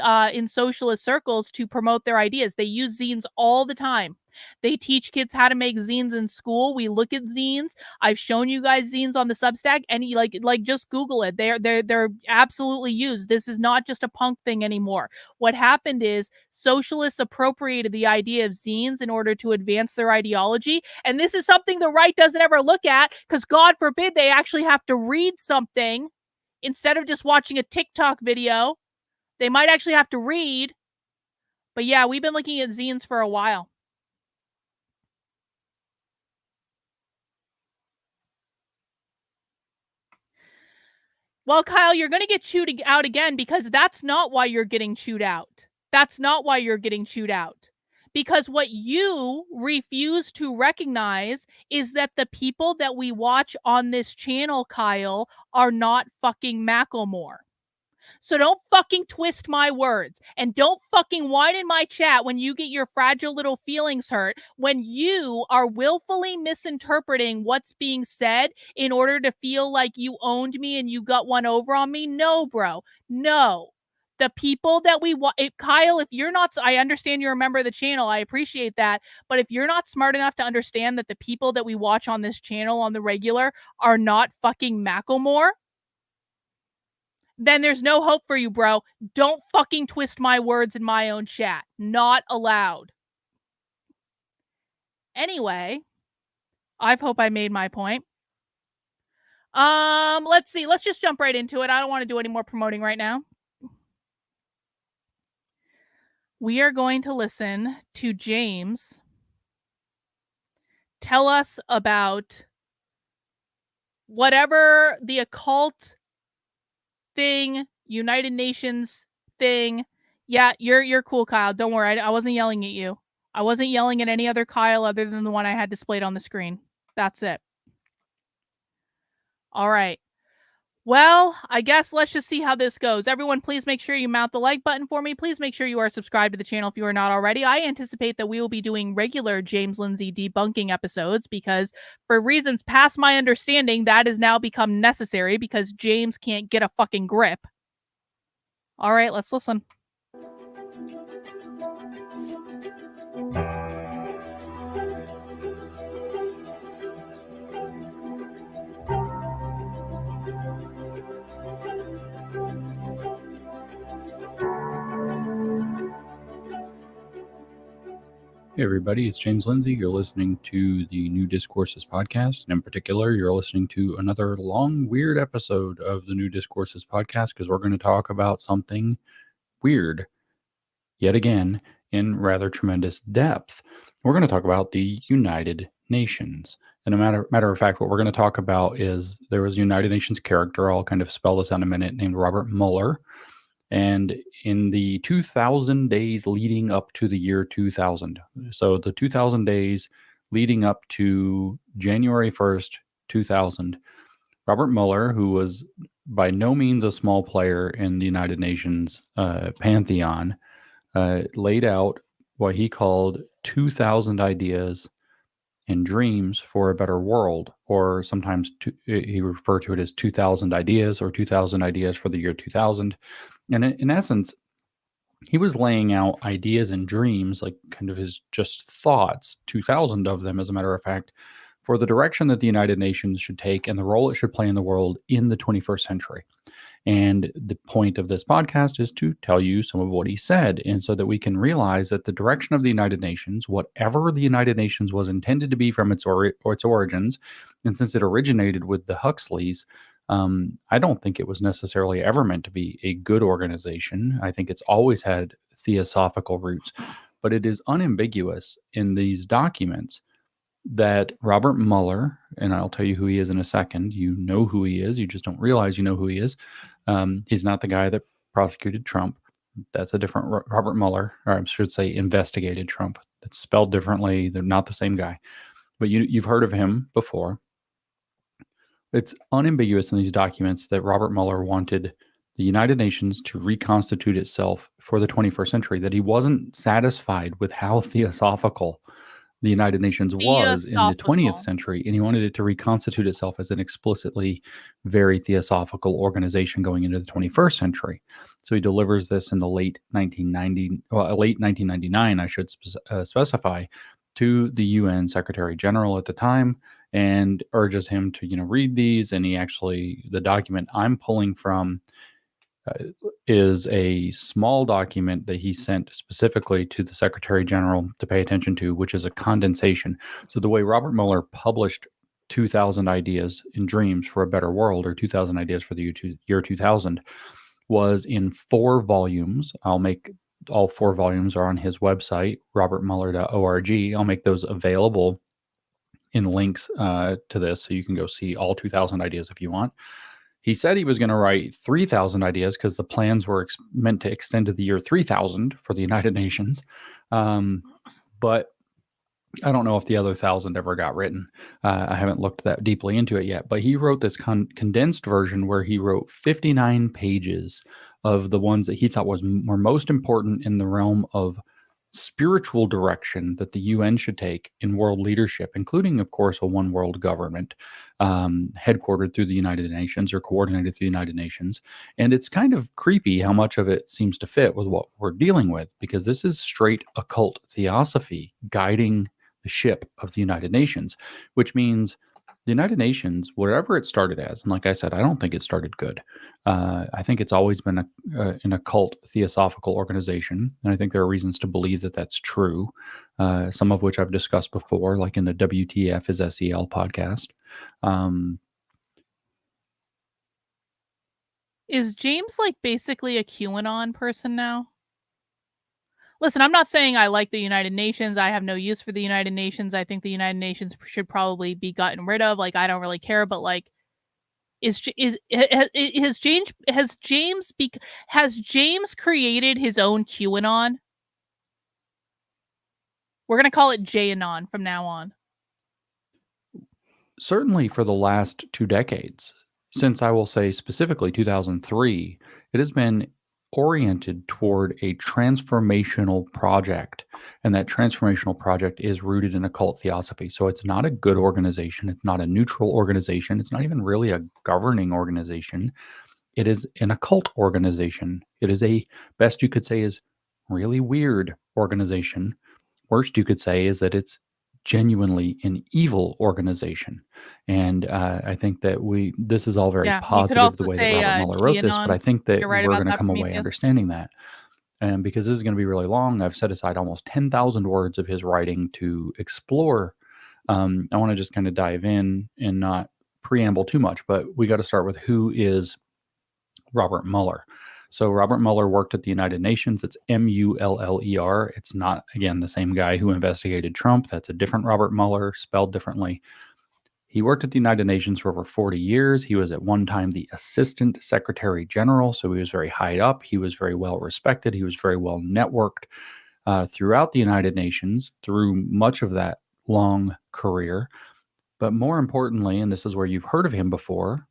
circles to promote their ideas. They use zines all the time. They teach kids how to make zines in school. We look at zines. I've shown you guys zines on the Substack. Any like just Google it. They're absolutely used. This is not just a punk thing anymore. What happened is socialists appropriated the idea of zines in order to advance their ideology. And this is something the right doesn't ever look at, because God forbid they actually have to read something instead of just watching a TikTok video. They might actually have to read. But yeah, we've been looking at zines for a while. Well, Kyle, you're going to get chewed out again, because that's not why you're getting chewed out. That's not why you're getting chewed out. Because what you refuse to recognize is that the people that we watch on this channel, Kyle, are not fucking Macklemore. So don't fucking twist my words, and don't fucking whine in my chat when you get your fragile little feelings hurt, when you are willfully misinterpreting what's being said in order to feel like you owned me and you got one over on me. No, bro. No. The people that we watch, Kyle, if you're not, I understand you're a member of the channel. I appreciate that. But if you're not smart enough to understand that the people that we watch on this channel on the regular are not fucking Macklemore, then there's no hope for you, bro. Don't fucking twist my words in my own chat. Not allowed. Anyway, I hope I made my point. Let's see. Let's just jump right into it. I don't want to do any more promoting right now. We are going to listen to James tell us about whatever the occult thing, United Nations thing. Yeah, you're cool, Kyle. Don't worry. I wasn't yelling at you. I wasn't yelling at any other Kyle other than the one I had displayed on the screen. That's it. All right. Well, I guess let's just see how this goes. Everyone, please make sure you mount the like button for me. Please make sure you are subscribed to the channel if you are not already. I anticipate that we will be doing regular James Lindsay debunking episodes, because for reasons past my understanding, that has now become necessary because James can't get a fucking grip. All right, let's listen. Hey everybody, it's James Lindsay. You're listening to the New Discourses podcast, and in particular, you're listening to another long, weird episode of the New Discourses podcast, because we're going to talk about something weird, yet again, in rather tremendous depth. We're going to talk about the United Nations. And a matter of fact, what we're going to talk about is there was a United Nations character, I'll kind of spell this out in a minute, named Robert Mueller. And in the 2000 days leading up to the year 2000, so the 2000 days leading up to January 1st, 2000, Robert Mueller, who was by no means a small player in the United Nations pantheon, laid out what he called 2,000 ideas and dreams for a better world, or sometimes he referred to it as 2,000 ideas or 2,000 ideas for the year 2000. And in essence, he was laying out ideas and dreams, like kind of his just thoughts, 2,000 of them, as a matter of fact, for the direction that the United Nations should take and the role it should play in the world in the 21st century. And the point of this podcast is to tell you some of what he said, and so that we can realize that the direction of the United Nations, whatever the United Nations was intended to be from its origins, and since it originated with the Huxleys, I don't think it was necessarily ever meant to be a good organization. I think it's always had theosophical roots, but it is unambiguous in these documents that Robert Mueller, and I'll tell you who he is in a second. You know who he is. You just don't realize you know who he is. He's not the guy that prosecuted Trump. That's a different Robert Mueller, or I should say investigated Trump. It's spelled differently. They're not the same guy. But you've heard of him before. It's unambiguous in these documents that Robert Mueller wanted the United Nations to reconstitute itself for the 21st century, that he wasn't satisfied with how theosophical the United Nations was in the 20th century, and he wanted it to reconstitute itself as an explicitly very theosophical organization going into the 21st century. So he delivers this in the late 1999, I should specify, to the UN Secretary General at the time, and urges him to read these. And he actually, the document I'm pulling from is a small document that he sent specifically to the Secretary General to pay attention to, which is a condensation. So the way Robert Mueller published 2,000 Ideas in Dreams for a Better World, or 2,000 Ideas for the year 2000, was in 4 volumes. I'll make all 4 volumes are on his website, robertmueller.org. I'll make those available in links to this, so you can go see all 2,000 ideas if you want. He said he was going to write 3,000 ideas because the plans were meant to extend to the year 3000 for the United Nations. But I don't know if the other 1,000 ever got written. I haven't looked that deeply into it yet. But he wrote this condensed version where he wrote 59 pages of the ones that he thought were most important in the realm of spiritual direction that the UN should take in world leadership, including, of course, a one world government headquartered through the United Nations or coordinated through the United Nations. And it's kind of creepy how much of it seems to fit with what we're dealing with, because this is straight occult theosophy guiding the ship of the United Nations, which means the United Nations, whatever it started as, and like I said, I don't think it started good. I think it's always been an occult theosophical organization, and I think there are reasons to believe that that's true, some of which I've discussed before, like in the WTF is SEL podcast. Is James like basically a QAnon person now? Listen, I'm not saying I like the United Nations. I have no use for the United Nations. I think the United Nations should probably be gotten rid of. Like, I don't really care, but like, has James created his own QAnon? We're gonna call it JAnon from now on. Certainly for the last 2 decades, since I will say specifically 2003, it has been oriented toward a transformational project, and that transformational project is rooted in occult theosophy. So it's not a good organization, it's not a neutral organization, it's not even really a governing organization. It is an occult organization. It is a, best you could say, is really weird organization. Worst you could say is that it's genuinely an evil organization. And I think that this is all very positive, the way that Robert Mueller wrote this, but I think that we're going to come away understanding that. And because this is going to be really long, I've set aside almost 10,000 words of his writing to explore. I want to just kind of dive in and not preamble too much, but we got to start with who is Robert Mueller. So Robert Mueller worked at the United Nations. It's Mueller. It's not, again, the same guy who investigated Trump. That's a different Robert Mueller, spelled differently. He worked at the United Nations for over 40 years. He was at one time the Assistant Secretary General, so he was very high up. He was very well respected. He was very well networked throughout the United Nations through much of that long career. But more importantly, and this is where you've heard of him before,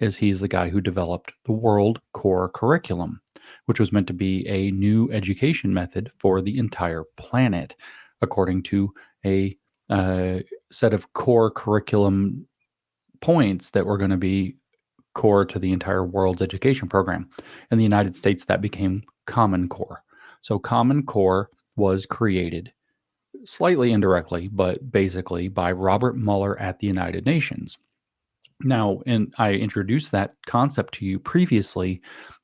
is he's the guy who developed the World Core Curriculum, which was meant to be a new education method for the entire planet, according to a set of core curriculum points that were going to be core to the entire world's education program. In the United States, that became Common Core. So Common Core was created slightly indirectly, but basically by Robert Mueller at the United Nations. Now, and I introduced that concept to you previously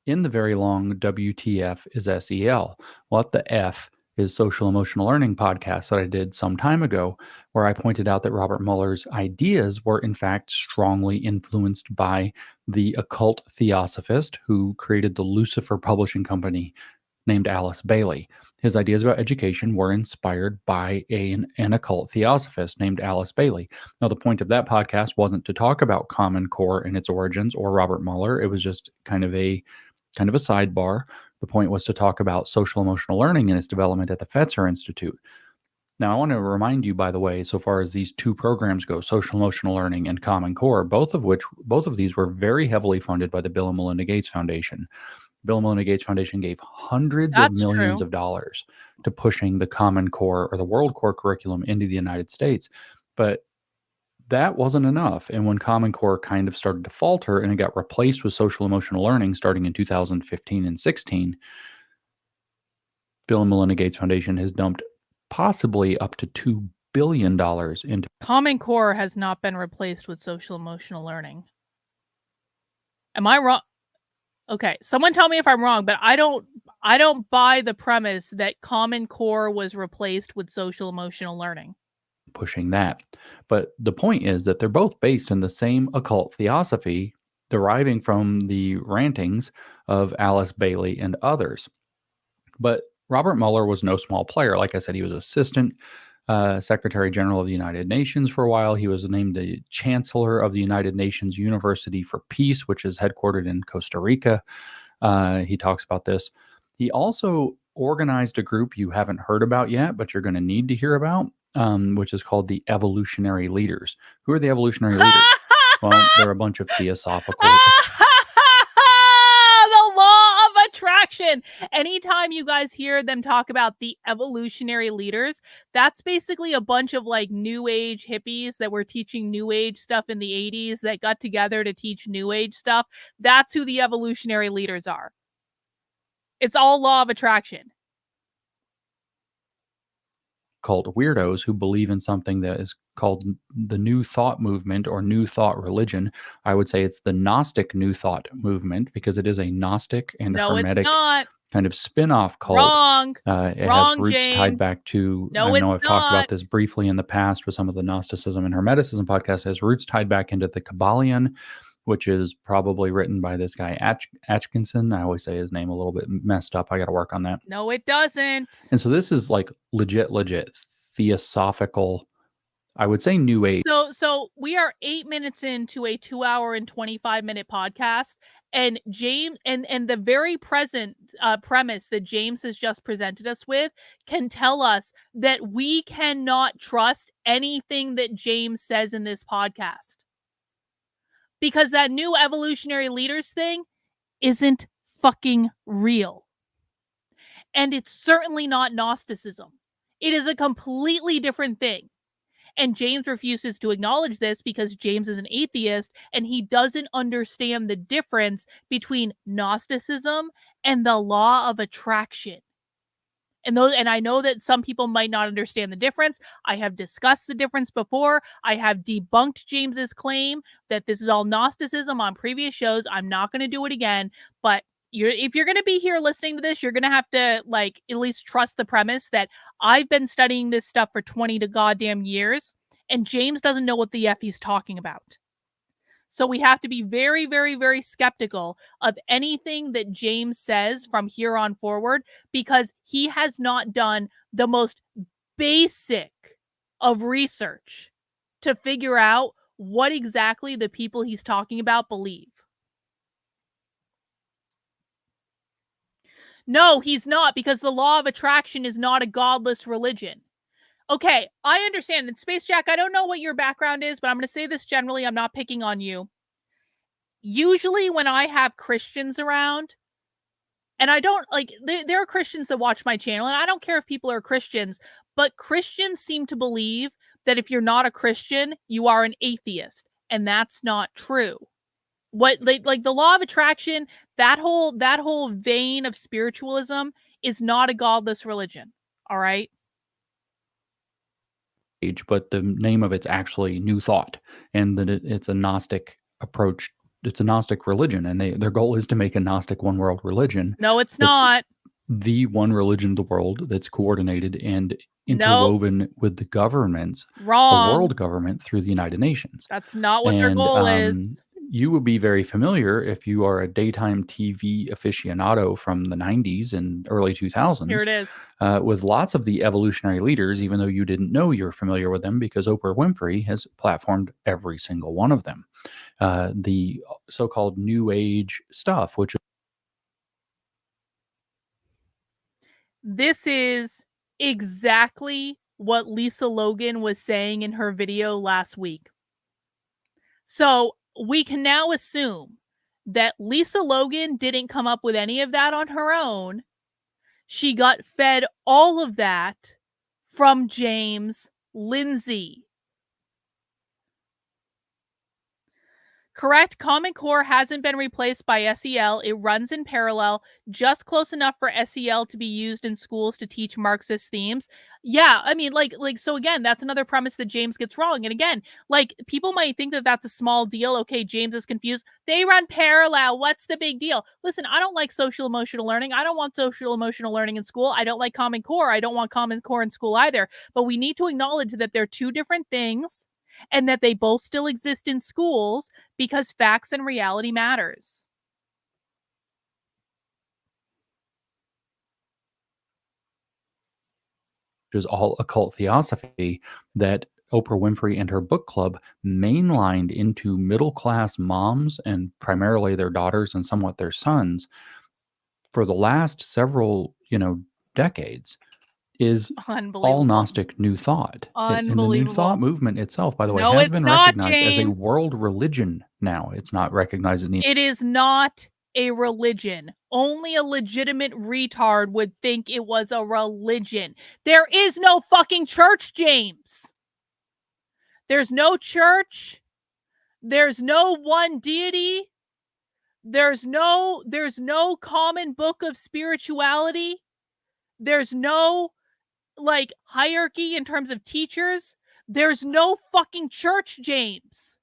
in the very long WTF is SEL. What the F is Social Emotional Learning podcast that I did some time ago, where I pointed out that Robert Muller's ideas were in fact strongly influenced by the occult theosophist who created the Lucifer Publishing Company named Alice Bailey. His ideas about education were inspired by an occult theosophist named Alice Bailey. Now, the point of that podcast wasn't to talk about Common Core and its origins or Robert Mueller. It was just kind of a sidebar. The point was to talk about social emotional learning and its development at the Fetzer Institute. Now, I want to remind you, by the way, so far as these two programs go, social emotional learning and Common Core, both of these were very heavily funded by the Bill and Melinda Gates Foundation. Bill and Melinda Gates Foundation gave hundreds of millions of dollars to pushing the Common Core or the World Core curriculum into the United States. But that wasn't enough. And when Common Core kind of started to falter and it got replaced with social emotional learning starting in 2015 and 16, Bill and Melinda Gates Foundation has dumped possibly up to $2 billion into Common Core has not been replaced with social emotional learning. Am I wrong? Okay, someone tell me if I'm wrong, but I don't buy the premise that Common Core was replaced with social emotional learning. pushing that. But the point is that they're both based in the same occult theosophy deriving from the rantings of Alice Bailey and others. But Robert Mueller was no small player. Like I said, he was assistant Secretary General of the United Nations for a while. He was named the Chancellor of the United Nations University for Peace, which is headquartered in Costa Rica. He talks about this. He also organized a group you haven't heard about yet, but you're going to need to hear about, which is called the Evolutionary Leaders. Who are the Evolutionary Leaders? Well, they're a bunch of theosophical. The law of attraction. Anytime you guys hear them talk about the evolutionary leaders, that's basically a bunch of like new age hippies that were teaching new age stuff in the 80s that got together to teach new age stuff. That's who the evolutionary leaders are. It's all law of attraction. Called weirdos who believe in something that is called the New Thought movement or New Thought religion. I would say it's the Gnostic New Thought movement because it is a Gnostic and Hermetic kind of spin-off cult. Wrong. It Wrong, has roots James. tied back to, No, I know it's I've talked not. about this briefly in the past with some of the Gnosticism and Hermeticism podcasts. It has roots tied back into the Kabbalion, which is probably written by this guy Atkinson. I always say his name a little bit messed up. I got to work on that. No, it doesn't. And so this is like legit theosophical, I would say new age. So we are 8 minutes into a 2 hour and 25-minute podcast, and James and the very present premise that James has just presented us with can tell us that we cannot trust anything that James says in this podcast. Because that new evolutionary leaders thing isn't fucking real. And it's certainly not Gnosticism. It is a completely different thing. And James refuses to acknowledge this because James is an atheist and he doesn't understand the difference between Gnosticism and the law of attraction. And I know that some people might not understand the difference. I have discussed the difference before. I have debunked James's claim that this is all Gnosticism on previous shows. I'm not going to do it again, but if you're going to be here listening to this, you're going to have to like at least trust the premise that I've been studying this stuff for 20 to goddamn years, and James doesn't know what the F he's talking about. So we have to be very, very, very skeptical of anything that James says from here on forward, because he has not done the most basic of research to figure out what exactly the people he's talking about believe. No, he's not, because the law of attraction is not a godless religion. Okay, I understand. And Space Jack, I don't know what your background is, but I'm going to say this generally. I'm not picking on you. Usually when I have Christians around, and I don't, like, there are Christians that watch my channel, and I don't care if people are Christians, but Christians seem to believe that if you're not a Christian, you are an atheist, and that's not true. What, like the law of attraction, that whole vein of spiritualism is not a godless religion. All right. But the name of it's actually New Thought, and that it's a Gnostic approach. It's a Gnostic religion, and their goal is to make a Gnostic one world religion. No, it's It's not. the one religion of the world that's coordinated and Nope. interwoven with the governments, the Wrong. world government through the United Nations. That's not what their And goal is. you would be very familiar if you are a daytime TV aficionado from the 90s and early 2000s. Here it is. With lots of the evolutionary leaders, even though you didn't know you're familiar with them, because Oprah Winfrey has platformed every single one of them. The so-called New Age stuff, which This is exactly what Lisa Logan was saying in her video last week. So we can now assume that Lisa Logan didn't come up with any of that on her own. She got fed all of that from James Lindsay. Correct, Common Core hasn't been replaced by SEL. It runs in parallel, just close enough for SEL to be used in schools to teach Marxist themes. Yeah, I mean, so again, that's another premise that James gets wrong. And again, people might think that that's a small deal. Okay, James is confused. They run parallel. What's the big deal? Listen, I don't like social emotional learning. I don't want social emotional learning in school. I don't like Common Core. I don't want Common Core in school either. But we need to acknowledge that they're two different things, and that they both still exist in schools because facts and reality matters. is all occult theosophy that Oprah Winfrey and her book club mainlined into middle-class moms and primarily their daughters and somewhat their sons for the last several, decades, is all Unbelievable. Gnostic New Thought. And the New Unbelievable. Thought movement itself, by the way, No, has it's been not, recognized as a James. world religion now. It's not recognized in the It is not a religion. Only a legitimate retard would think it was a religion. There is no fucking church, James. There's no church. There's no one deity. There's no common book of spirituality. There's no hierarchy in terms of teachers. There's no fucking church, James.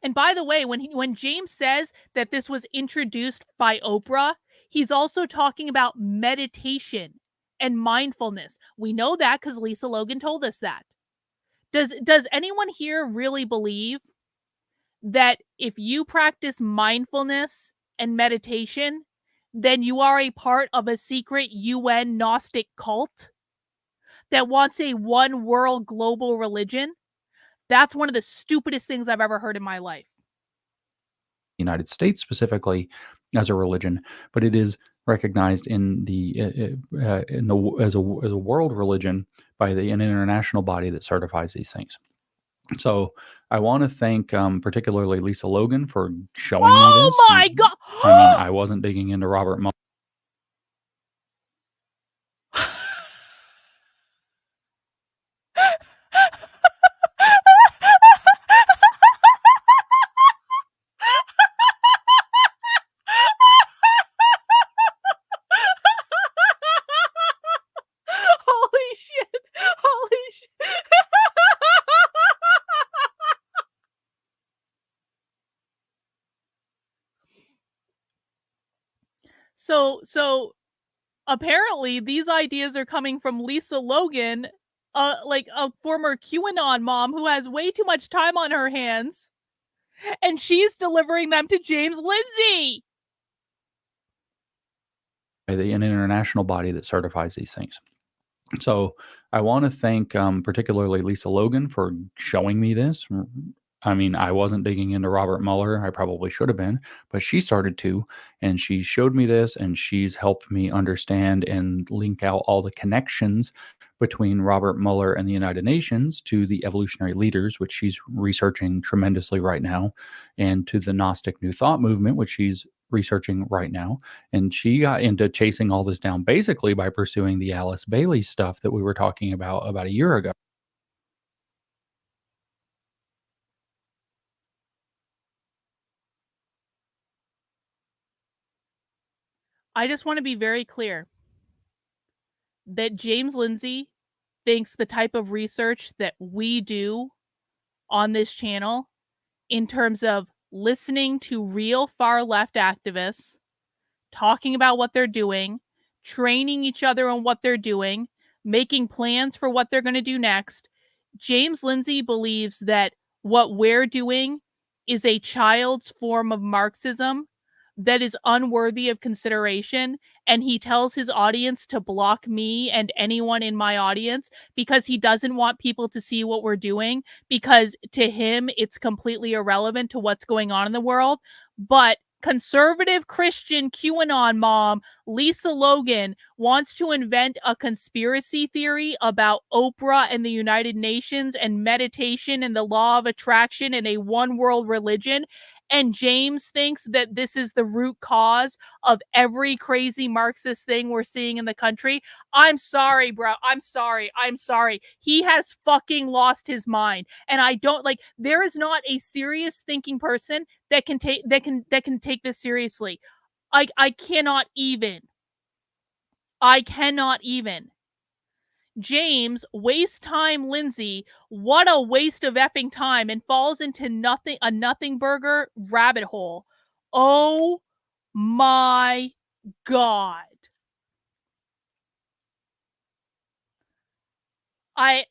And by the way, when James says that this was introduced by Oprah, he's also talking about meditation and mindfulness. We know that because Lisa Logan told us that. Does anyone here really believe that if you practice mindfulness and meditation, then you are a part of a secret UN Gnostic cult that wants a one world global religion? That's one of the stupidest things I've ever heard in my life. United States specifically as a religion, but it is recognized in as a world religion by an international body that certifies these things. So I want to thank particularly Lisa Logan for showing me this. Oh my God! I mean, I wasn't digging into Robert Mueller. Holy shit! Holy shit! So apparently these ideas are coming from Lisa Logan, like a former QAnon mom who has way too much time on her hands, and she's delivering them to James Lindsay. By an international body that certifies these things. So I want to thank particularly Lisa Logan for showing me this. I mean, I wasn't digging into Robert Mueller. I probably should have been, but she started to, and she showed me this, and she's helped me understand and link out all the connections between Robert Mueller and the United Nations to the evolutionary leaders, which she's researching tremendously right now, and to the Gnostic New Thought movement, which she's researching right now. And she got into chasing all this down basically by pursuing the Alice Bailey stuff that we were talking about a year ago. I just want to be very clear that James Lindsay thinks the type of research that we do on this channel in terms of listening to real far left activists, talking about what they're doing, training each other on what they're doing, making plans for what they're going to do next. James Lindsay believes that what we're doing is a child's form of Marxism that is unworthy of consideration, and he tells his audience to block me and anyone in my audience because he doesn't want people to see what we're doing, because to him it's completely irrelevant to what's going on in the world. But conservative Christian QAnon mom Lisa Logan wants to invent a conspiracy theory about Oprah and the United Nations and meditation and the law of attraction and a one world religion. And James thinks that this is the root cause of every crazy Marxist thing we're seeing in the country. I'm sorry, bro. I'm sorry. He has fucking lost his mind. And I don't like, there is not a serious thinking person that can take this seriously. I cannot even. James, waste time Lindsay, what a waste of effing time, and falls into a nothing burger rabbit hole. Oh my God. I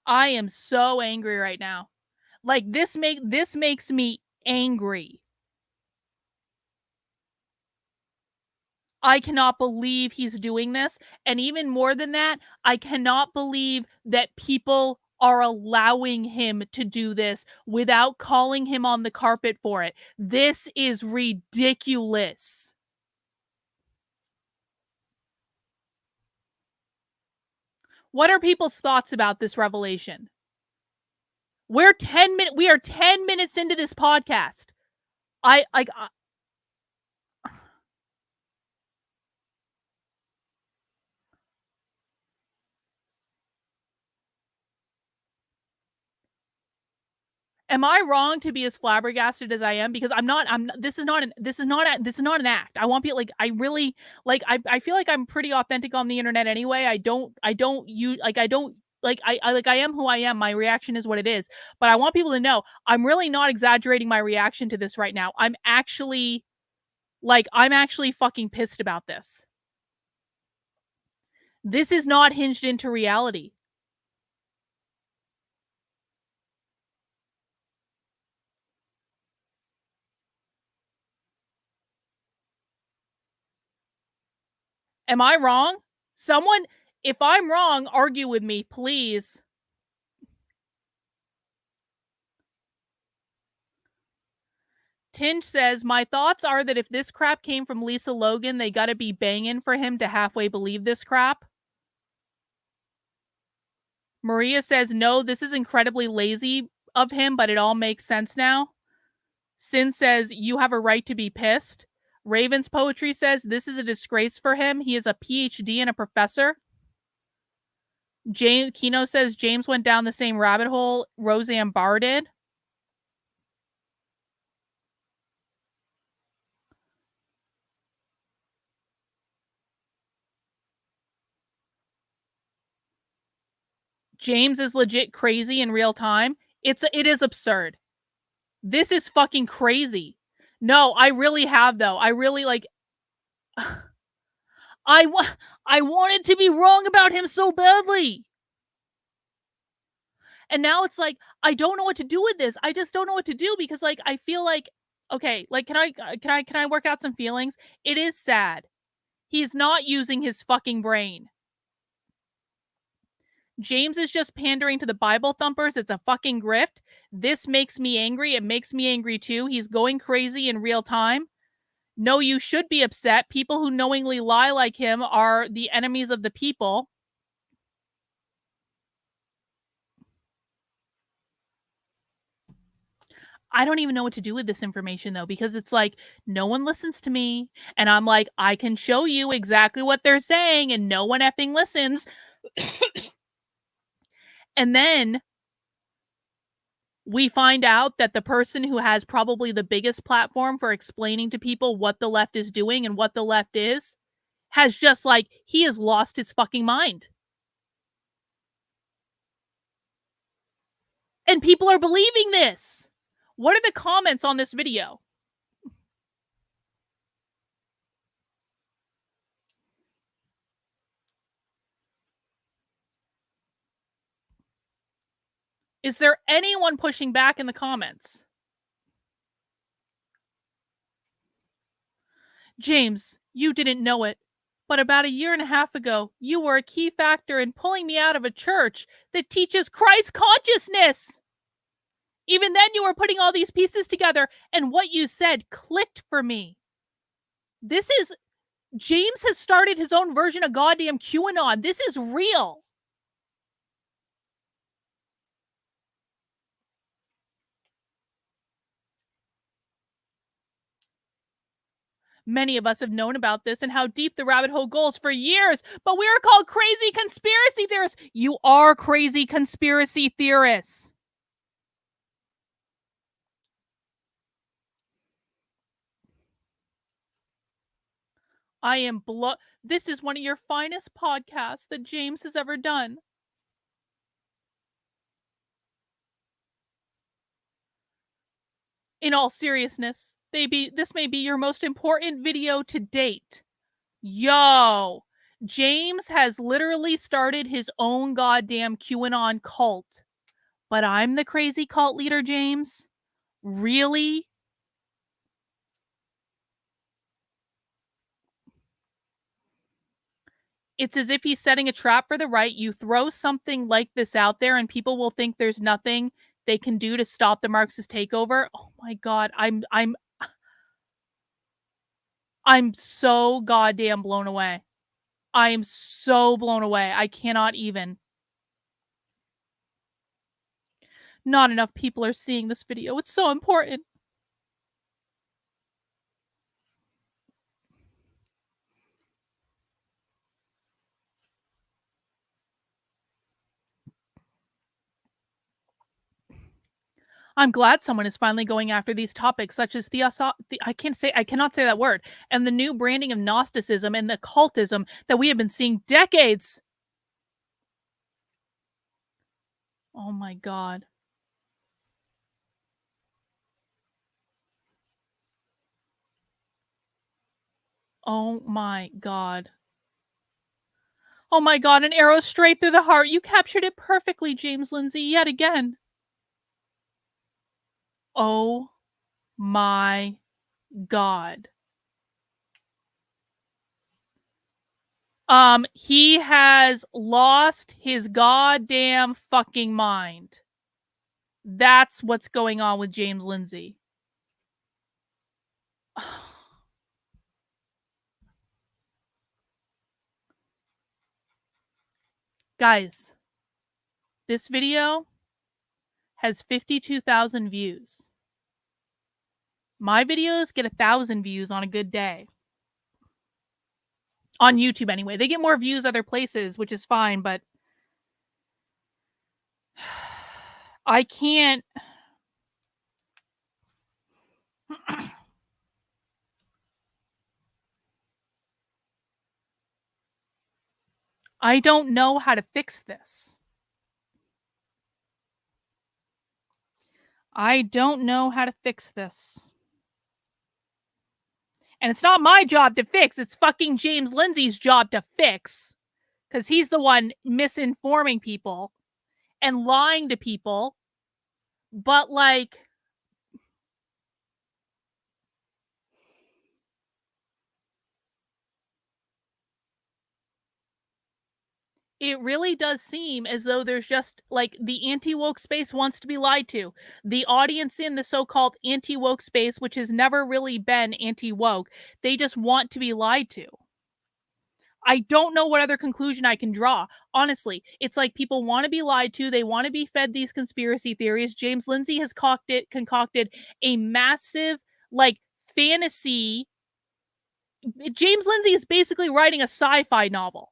am so angry right now. Like this makes me angry. I cannot believe he's doing this. And even more than that, I cannot believe that people are allowing him to do this without calling him on the carpet for it. This is ridiculous. What are people's thoughts about this revelation? We are 10 minutes into this podcast. Am I wrong to be as flabbergasted as I am? Because this is not an act. I want people like, I really like, I feel like I'm pretty authentic on the internet anyway. I am who I am. My reaction is what it is. But I want people to know I'm really not exaggerating my reaction to this right now. I'm actually fucking pissed about this. This is not hinged into reality. Am I wrong? Someone, if I'm wrong, argue with me, please. Tinge says, my thoughts are that if this crap came from Lisa Logan, they gotta be banging for him to halfway believe this crap. Maria says, no, this is incredibly lazy of him, but it all makes sense now. Sin says, you have a right to be pissed. Raven's Poetry says, this is a disgrace for him. He is a PhD and a professor. Kino says, James went down the same rabbit hole Roseanne Barr did. James is legit crazy in real time. It is absurd. This is fucking crazy. No, I really have though. I really like. I wanted to be wrong about him so badly. And now it's like, I don't know what to do with this. I just don't know what to do because like, I feel like, okay, like, can I work out some feelings? It is sad. He's not using his fucking brain. James is just pandering to the Bible thumpers. It's a fucking grift. This makes me angry. It makes me angry too. He's going crazy in real time. No, you should be upset. People who knowingly lie like him are the enemies of the people. I don't even know what to do with this information though, because it's like, no one listens to me. And I'm like, I can show you exactly what they're saying and no one effing listens. And then we find out that the person who has probably the biggest platform for explaining to people what the left is doing and what the left is has just like, he has lost his fucking mind. And people are believing this. What are the comments on this video? Is there anyone pushing back in the comments? James, you didn't know it, but about a year and a half ago, you were a key factor in pulling me out of a church that teaches Christ consciousness. Even then, you were putting all these pieces together, and what you said clicked for me. This is... James has started his own version of goddamn QAnon. This is real. Many of us have known about this and how deep the rabbit hole goes for years, but we are called crazy conspiracy theorists. You are crazy conspiracy theorists. I am This is one of your finest podcasts that James has ever done. In all seriousness, this may be your most important video to date. Yo, James has literally started his own goddamn QAnon cult. But I'm the crazy cult leader, James? Really? It's as if he's setting a trap for the right. You throw something like this out there and people will think there's nothing they can do to stop the Marxist takeover. Oh my God, I'm so goddamn blown away. I am so blown away. I cannot even. Not enough people are seeing this video. It's so important. I'm glad someone is finally going after these topics such as Theosophy. I cannot say that word. And the new branding of Gnosticism and the occultism that we have been seeing decades. Oh my God. Oh my God. Oh my God, an arrow straight through the heart. You captured it perfectly, James Lindsay, yet again. Oh my God. He has lost his goddamn fucking mind. That's what's going on with James Lindsay. Guys, this video has 52,000 views. My videos get 1,000 views on a good day. On YouTube anyway. They get more views other places, which is fine, but I can't. I don't know how to fix this. I don't know how to fix this. And it's not my job to fix. It's fucking James Lindsay's job to fix. Because he's the one misinforming people and lying to people. But like... it really does seem as though there's just, like, the anti-woke space wants to be lied to. The audience in the so-called anti-woke space, which has never really been anti-woke, they just want to be lied to. I don't know what other conclusion I can draw. Honestly, it's like people want to be lied to. They want to be fed these conspiracy theories. James Lindsay has concocted a massive, like, fantasy. James Lindsay is basically writing a sci-fi novel.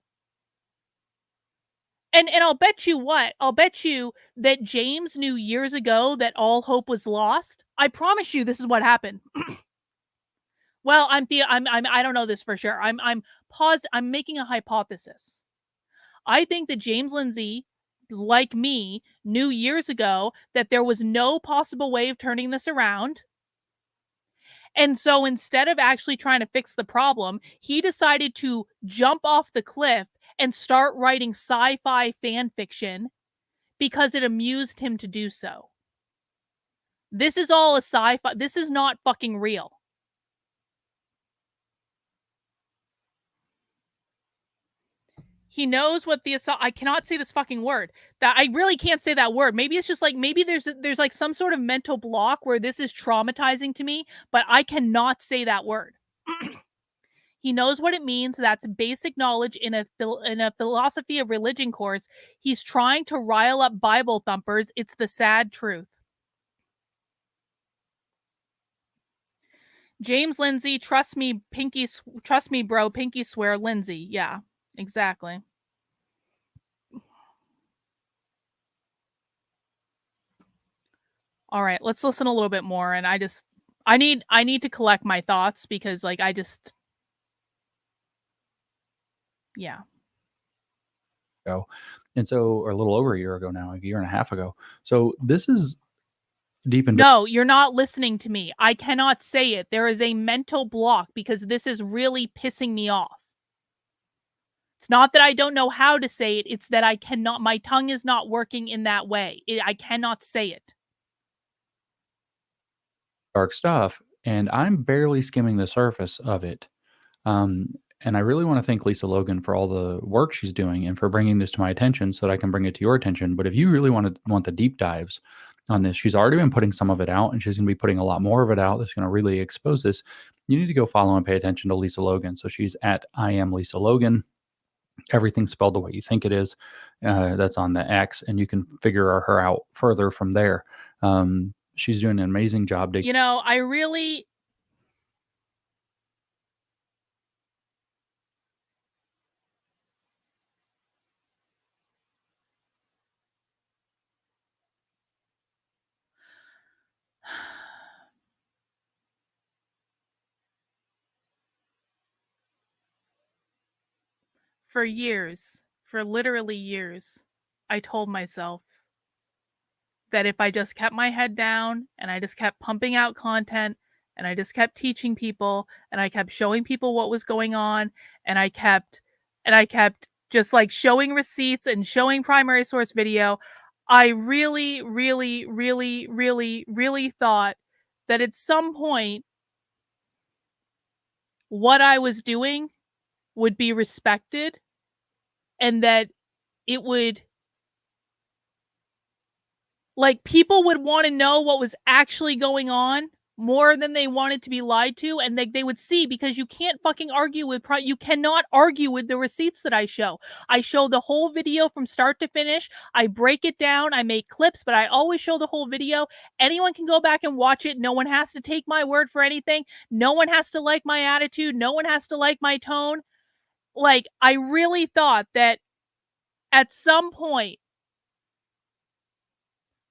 And I'll bet you what? I'll bet you that James knew years ago that all hope was lost. I promise you this is what happened. Well, I don't know this for sure. I'm making a hypothesis. I think that James Lindsay, like me, knew years ago that there was no possible way of turning this around. And so instead of actually trying to fix the problem, he decided to jump off the cliff and start writing sci-fi fan fiction because it amused him to do so. This is all a sci-fi. This is not fucking real. He knows what the I cannot say this fucking word. That I really can't say that word. Maybe it's just like maybe there's like some sort of mental block where this is traumatizing to me, but I cannot say that word. He knows what it means. That's basic knowledge in a philosophy of religion course. He's trying to rile up Bible thumpers. It's the sad truth. James Lindsay, trust me, trust me, bro, pinky swear, Lindsay. Yeah, exactly. All right, let's listen a little bit more. And I need to collect my thoughts because like yeah. And so, or a little over a year ago now, a year and a half ago. So this is deep and No, you're not listening to me. I cannot say it. There is a mental block because this is really pissing me off. It's not that I don't know how to say it. It's that I cannot, my tongue is not working in that way. I cannot say it. dark stuff, and I'm barely skimming the surface of it. And I really want to thank Lisa Logan for all the work she's doing and for bringing this to my attention so that I can bring it to your attention. But if you really want the deep dives on this, she's already been putting some of it out, and she's going to be putting a lot more of it out that's going to really expose this. You need to go follow and pay attention to Lisa Logan. So she's at I am Lisa Logan. Everything's spelled the way you think it is. That's on the X, and you can figure her out further from there. She's doing an amazing job. You know, I really... For years, for literally years, I told myself that if I just kept my head down and I just kept pumping out content and I just kept teaching people and I kept showing people what was going on and I kept just like showing receipts and showing primary source video, I really, really, really, really, really thought that at some point what I was doing would be respected and that it would, like, people would want to know what was actually going on more than they wanted to be lied to, and they would see, because you can't fucking argue with you cannot argue with the receipts that I show. I show the whole video from start to finish. I break it down. I make clips, but I always show the whole video. Anyone can go back and watch it. No one has to take my word for anything. No one has to like my attitude. No one has to like my tone. Like, I really thought that at some point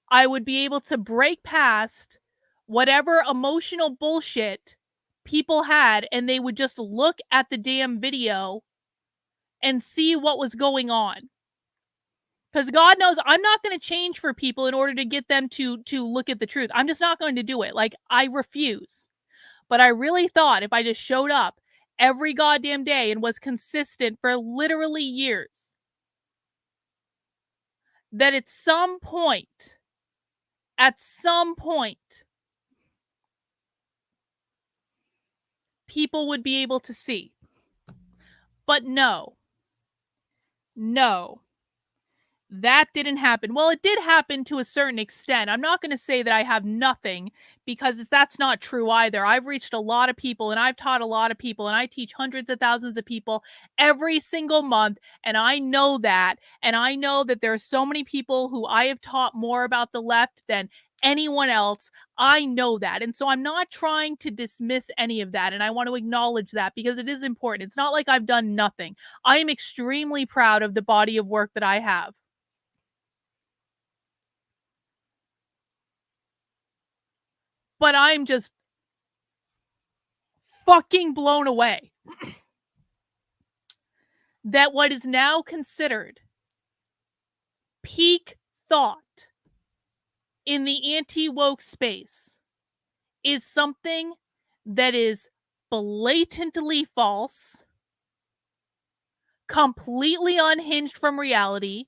I would be able to break past whatever emotional bullshit people had, and they would just look at the damn video and see what was going on. Because God knows I'm not going to change for people in order to get them to look at the truth. I'm just not going to do it. Like, I refuse. But I really thought if I just showed up every goddamn day and was consistent for literally years, that at some point, people would be able to see. But no, that didn't happen. Well, it did happen to a certain extent. I'm not going to say that I have nothing, because that's not true either. I've reached a lot of people and I've taught a lot of people and I teach hundreds of thousands of people every single month. And I know that. And I know that there are so many people who I have taught more about the left than anyone else. I know that. And so I'm not trying to dismiss any of that. And I want to acknowledge that because it is important. It's not like I've done nothing. I am extremely proud of the body of work that I have. But I'm just fucking blown away that what is now considered peak thought in the anti-woke space is something that is blatantly false, completely unhinged from reality,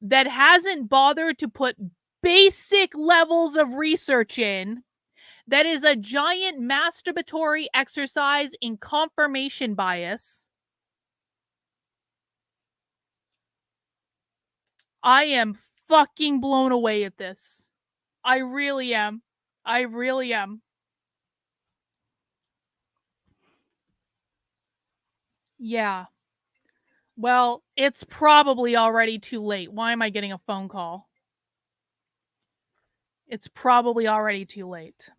that hasn't bothered to put basic levels of research in, that is a giant masturbatory exercise in confirmation bias. I am fucking blown away at this. I really am. I really am. Yeah. Well, it's probably already too late. Why am I getting a phone call? It's probably already too late.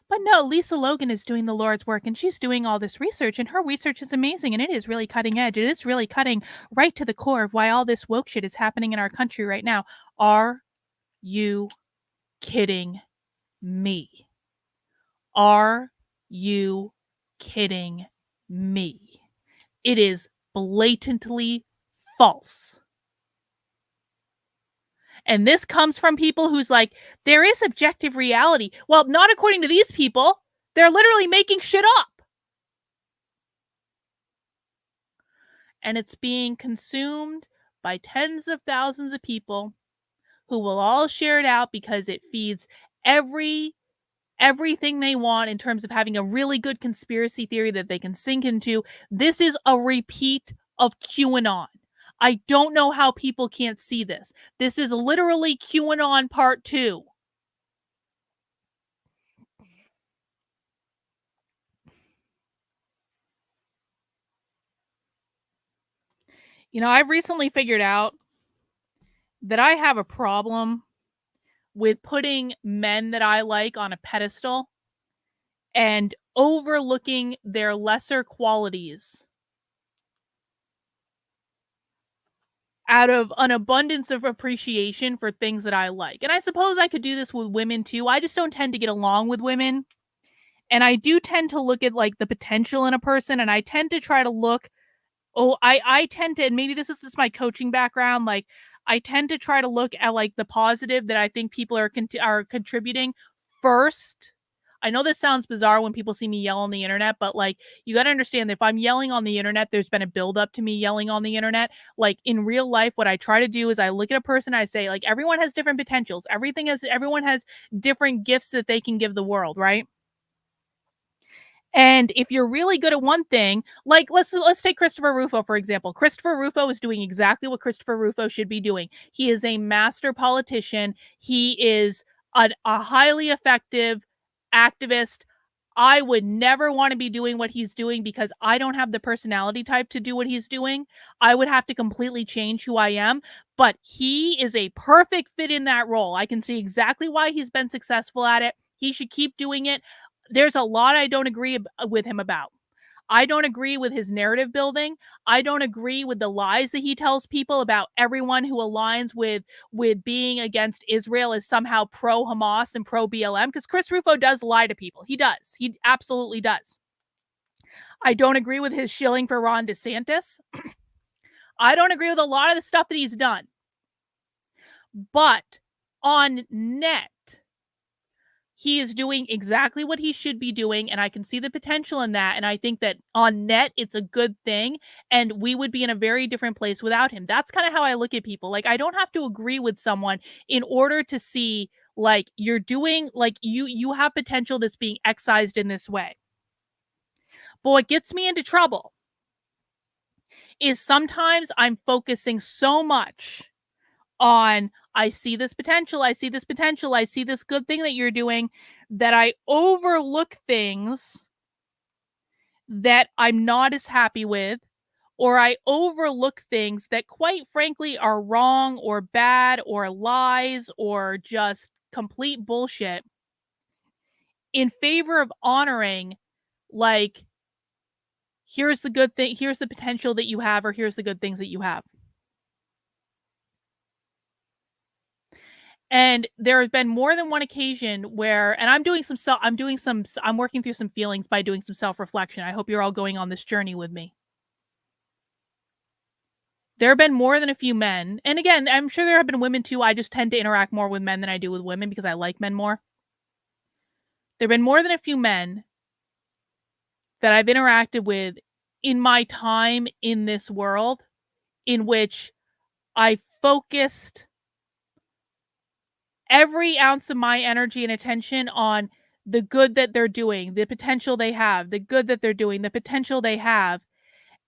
But no, Lisa Logan is doing the Lord's work, and she's doing all this research, and her research is amazing, and it is really cutting edge. It is really cutting right to the core of why all this woke shit is happening in our country right now. Are you kidding me? Are you kidding me? It is blatantly false. And this comes from people who's like, there is objective reality. Well, not according to these people. They're literally making shit up. And it's being consumed by tens of thousands of people who will all share it out because it feeds everything they want in terms of having a really good conspiracy theory that they can sink into. This is a repeat of QAnon. I don't know how people can't see this. This is literally QAnon part 2. You know, I've recently figured out that I have a problem with putting men that I like on a pedestal and overlooking their lesser qualities out of an abundance of appreciation for things that I like. And I suppose I could do this with women too. I just don't tend to get along with women. And I do tend to look at like the potential in a person, and I tend to try to look, I tend to, and maybe this is just my coaching background, like I tend to try to look at like the positive that I think people are contributing first. I know this sounds bizarre when people see me yell on the internet, but like you got to understand that if I'm yelling on the internet, there's been a build up to me yelling on the internet. Like in real life, what I try to do is I look at a person, I say like everyone has different potentials. Everyone has different gifts that they can give the world, right? And if you're really good at one thing, like let's take Christopher Rufo, for example. Christopher Rufo is doing exactly what Christopher Rufo should be doing. He is a master politician. He is a highly effective activist. I would never want to be doing what he's doing because I don't have the personality type to do what he's doing. I would have to completely change who I am. But he is a perfect fit in that role. I can see exactly why he's been successful at it. He should keep doing it. There's a lot I don't agree with him about. I don't agree with his narrative building. I don't agree with the lies that he tells people about everyone who aligns with being against Israel is somehow pro-Hamas and pro-BLM, because Chris Rufo does lie to people. He does. He absolutely does. I don't agree with his shilling for Ron DeSantis. I don't agree with a lot of the stuff that he's done. But on net, he is doing exactly what he should be doing, and I can see the potential in that, and I think that on net, it's a good thing, and we would be in a very different place without him. That's kind of how I look at people. Like, I don't have to agree with someone in order to see, like, you're doing, like, you have potential that's being excised in this way. But what gets me into trouble is sometimes I'm focusing so much on I see this potential, I see this potential, I see this good thing that you're doing, that I overlook things that I'm not as happy with, or I overlook things that quite frankly are wrong or bad or lies or just complete bullshit in favor of honoring, like, here's the good thing, here's the potential that you have, or here's the good things that you have. And there has been more than one occasion where, and I'm working through some feelings by doing some self-reflection. I hope you're all going on this journey with me. There have been more than a few men, and again, I'm sure there have been women too. I just tend to interact more with men than I do with women because I like men more. There have been more than a few men that I've interacted with in my time in this world in which I focused every ounce of my energy and attention on the good that they're doing, the potential they have, the good that they're doing, the potential they have.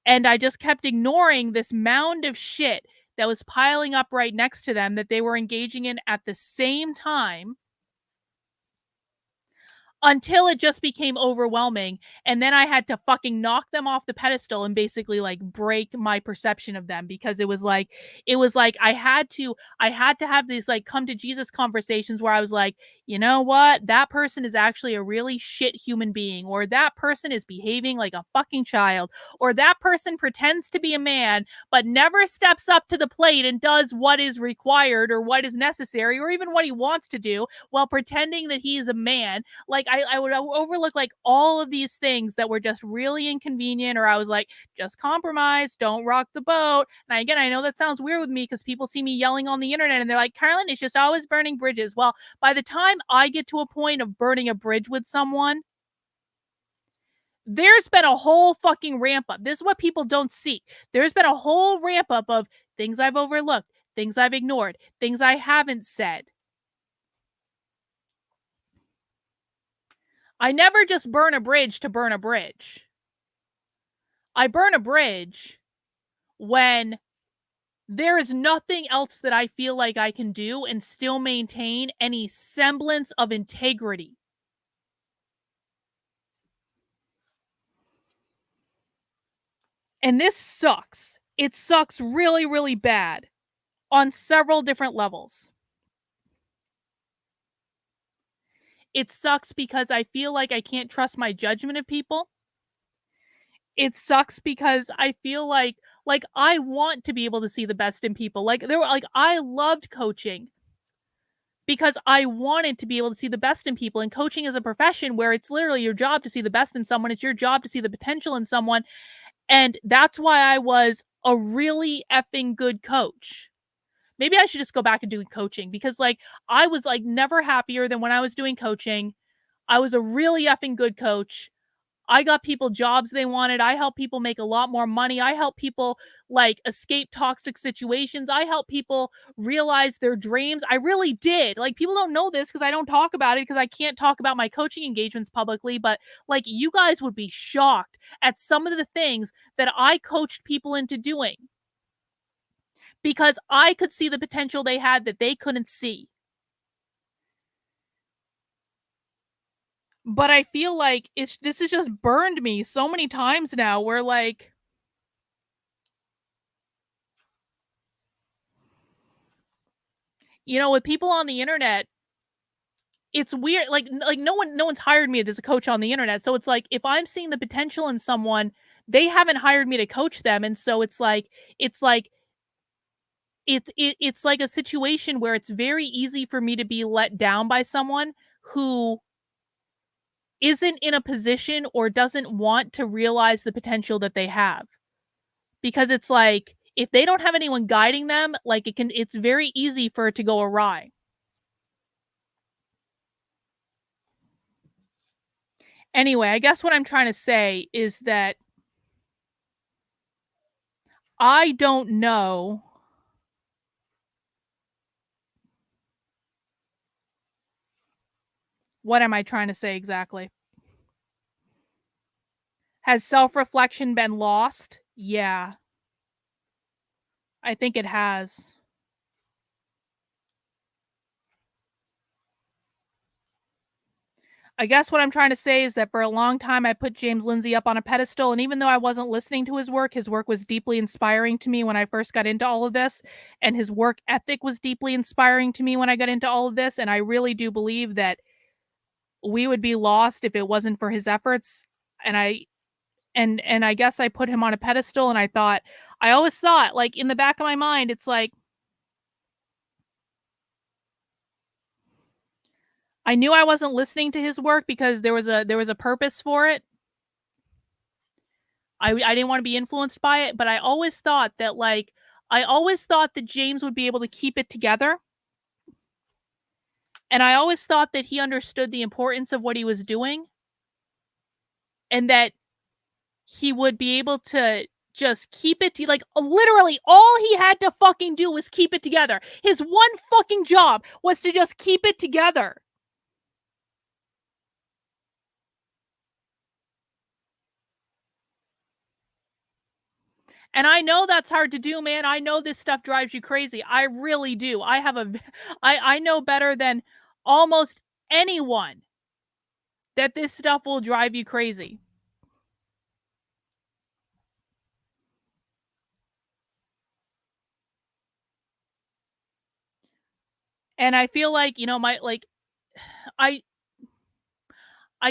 And I just kept ignoring this mound of shit that was piling up right next to them that they were engaging in at the same time, until it just became overwhelming. And then I had to fucking knock them off the pedestal and basically like break my perception of them, because it was like I had to have these like come to Jesus conversations where I was like, you know what? That person is actually a really shit human being, or that person is behaving like a fucking child, or that person pretends to be a man but never steps up to the plate and does what is required or what is necessary or even what he wants to do while pretending that he is a man. Like I would overlook like all of these things that were just really inconvenient, or I was like, just compromise, don't rock the boat. And again, I know that sounds weird with me because people see me yelling on the internet and they're like, Carolyn, it's just always burning bridges. Well, by the time I get to a point of burning a bridge with someone, there's been a whole fucking ramp up. This is what people don't see. There's been a whole ramp up of things I've overlooked, things I've ignored, things I haven't said. I never just burn a bridge to burn a bridge. I burn a bridge when there is nothing else that I feel like I can do and still maintain any semblance of integrity. And this sucks. It sucks really, really bad on several different levels. It sucks because I feel like I can't trust my judgment of people. It sucks because I feel like I want to be able to see the best in people. I loved coaching because I wanted to be able to see the best in people. And coaching is a profession where it's literally your job to see the best in someone. It's your job to see the potential in someone. And that's why I was a really effing good coach. Maybe I should just go back and do coaching, because like I was like never happier than when I was doing coaching. I was a really effing good coach. I got people jobs they wanted. I helped people make a lot more money. I helped people like escape toxic situations. I helped people realize their dreams. I really did. Like, people don't know this because I don't talk about it, because I can't talk about my coaching engagements publicly, but like you guys would be shocked at some of the things that I coached people into doing, because I could see the potential they had that they couldn't see. But I feel like this has just burned me so many times now, where like, you know, with people on the internet, it's weird. Like no one's hired me as a coach on the internet. So it's like, if I'm seeing the potential in someone, they haven't hired me to coach them. And so it's like a situation where it's very easy for me to be let down by someone who isn't in a position or doesn't want to realize the potential that they have. Because it's like, if they don't have anyone guiding them, like it's very easy for it to go awry. Anyway, I guess what I'm trying to say is that I don't know what am I trying to say exactly. Has self-reflection been lost? Yeah. I think it has. I guess what I'm trying to say is that for a long time, I put James Lindsay up on a pedestal. And even though I wasn't listening to his work was deeply inspiring to me when I first got into all of this. And his work ethic was deeply inspiring to me when I got into all of this. And I really do believe that we would be lost if it wasn't for his efforts. And I guess I put him on a pedestal, and I always thought, like, in the back of my mind, it's like, I knew I wasn't listening to his work because there was a purpose for it. I didn't want to be influenced by it, but I always thought that James would be able to keep it together. And I always thought that he understood the importance of what he was doing and that he would be able to just keep it like literally all he had to fucking do was keep it together. His one fucking job was to just keep it together. And I know that's hard to do, man. I know this stuff drives you crazy. I really do. I know better than almost anyone that this stuff will drive you crazy. And I feel like, I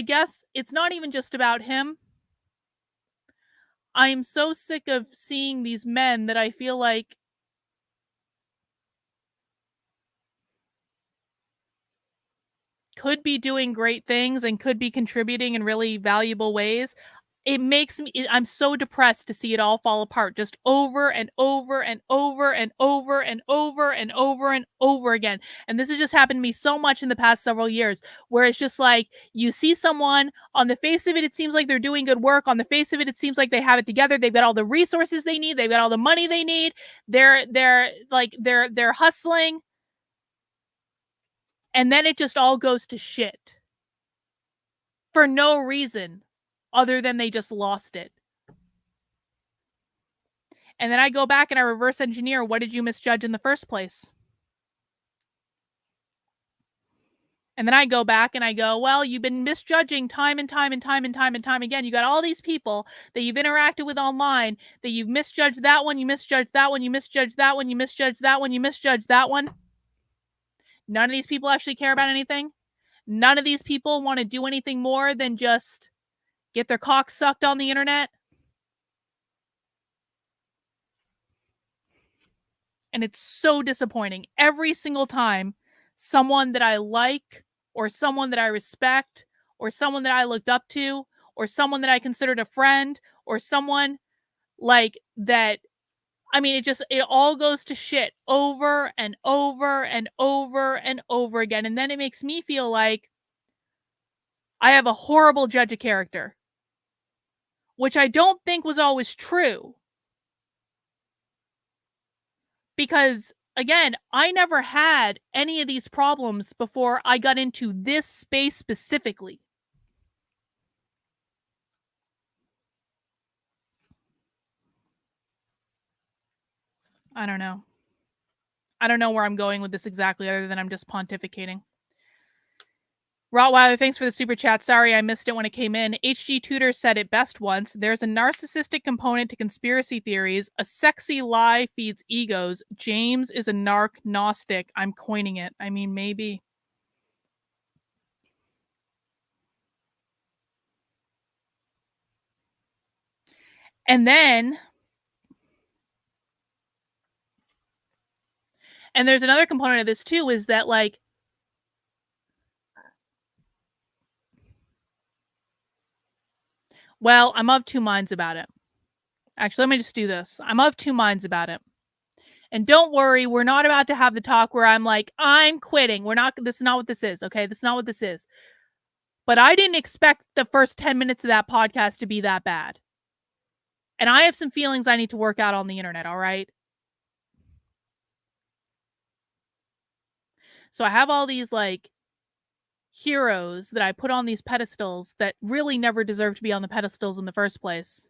guess it's not even just about him. I am so sick of seeing these men that I feel like could be doing great things and could be contributing in really valuable ways. I'm so depressed to see it all fall apart just over and over and over and over and over and over and over again. And this has just happened to me so much in the past several years, where it's just like you see someone on the face of it, it seems like they're doing good work. On the face of it, it seems like they have it together. They've got all the resources they need. They've got all the money they need. They're hustling. And then it just all goes to shit for no reason other than they just lost it. And then I go back and I reverse engineer, what did you misjudge in the first place? And then I go back and I go, well, you've been misjudging time and time and time and time and time again. You got all these people that you've interacted with online that you've misjudged that one, you misjudged that one, you misjudged that one, you misjudged that one, you misjudged that one. None of these people actually care about anything. None of these people want to do anything more than just get their cock sucked on the internet. And it's so disappointing. Every single time someone that I like or someone that I respect or someone that I looked up to or someone that I considered a friend or someone like that, I mean, it all goes to shit over and over and over and over again. And then it makes me feel like I have a horrible judge of character, which I don't think was always true. Because, again, I never had any of these problems before I got into this space specifically. I don't know. I don't know where I'm going with this exactly, other than I'm just pontificating. Rottweiler, thanks for the super chat. Sorry I missed it when it came in. HG Tudor said it best once. There's a narcissistic component to conspiracy theories. A sexy lie feeds egos. James is a narc Gnostic. I'm coining it. I mean, maybe. And then... And there's another component of this too, is that like, well, I'm of two minds about it. Actually, let me just do this. I'm of two minds about it. And don't worry, we're not about to have the talk where I'm like, I'm quitting. This is not what this is, okay? This is not what this is. But I didn't expect the first 10 minutes of that podcast to be that bad. And I have some feelings I need to work out on the internet, all right? So I have all these like heroes that I put on these pedestals that really never deserve to be on the pedestals in the first place.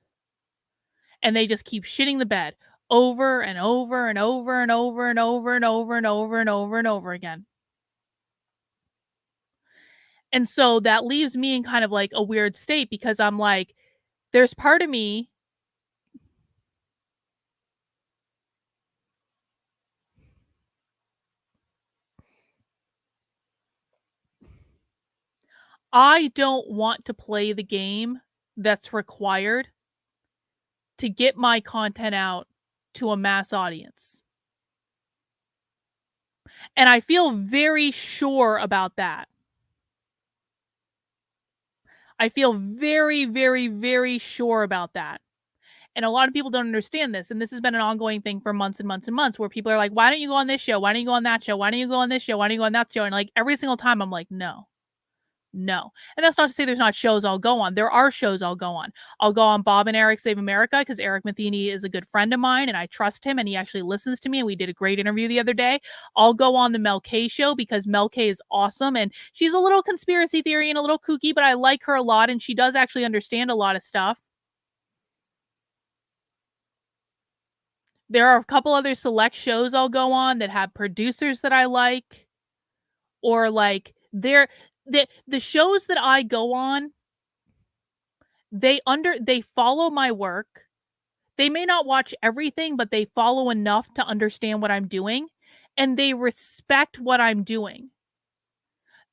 And they just keep shitting the bed over and over and over and over and over and over and over and over and over again. And so that leaves me in kind of like a weird state, because I'm like, there's part of me I don't want to play the game that's required to get my content out to a mass audience. And I feel very sure about that. I feel very, very, very sure about that. And a lot of people don't understand this. And this has been an ongoing thing for months and months and months where people are like, why don't you go on this show? Why don't you go on that show? Why don't you go on this show? Why don't you go on that show? And like every single time I'm like, no. And that's not to say there's not shows I'll go on. There are shows I'll go on. I'll go on Bob and Eric Save America because Eric Matheny is a good friend of mine and I trust him and he actually listens to me. And we did a great interview the other day. I'll go on the Mel K show because Mel K is awesome. And she's a little conspiracy theory and a little kooky, but I like her a lot. And she does actually understand a lot of stuff. There are a couple other select shows I'll go on that have producers that I like. Or like the shows that I go on, they follow my work. They may not watch everything, but they follow enough to understand what I'm doing and they respect what I'm doing.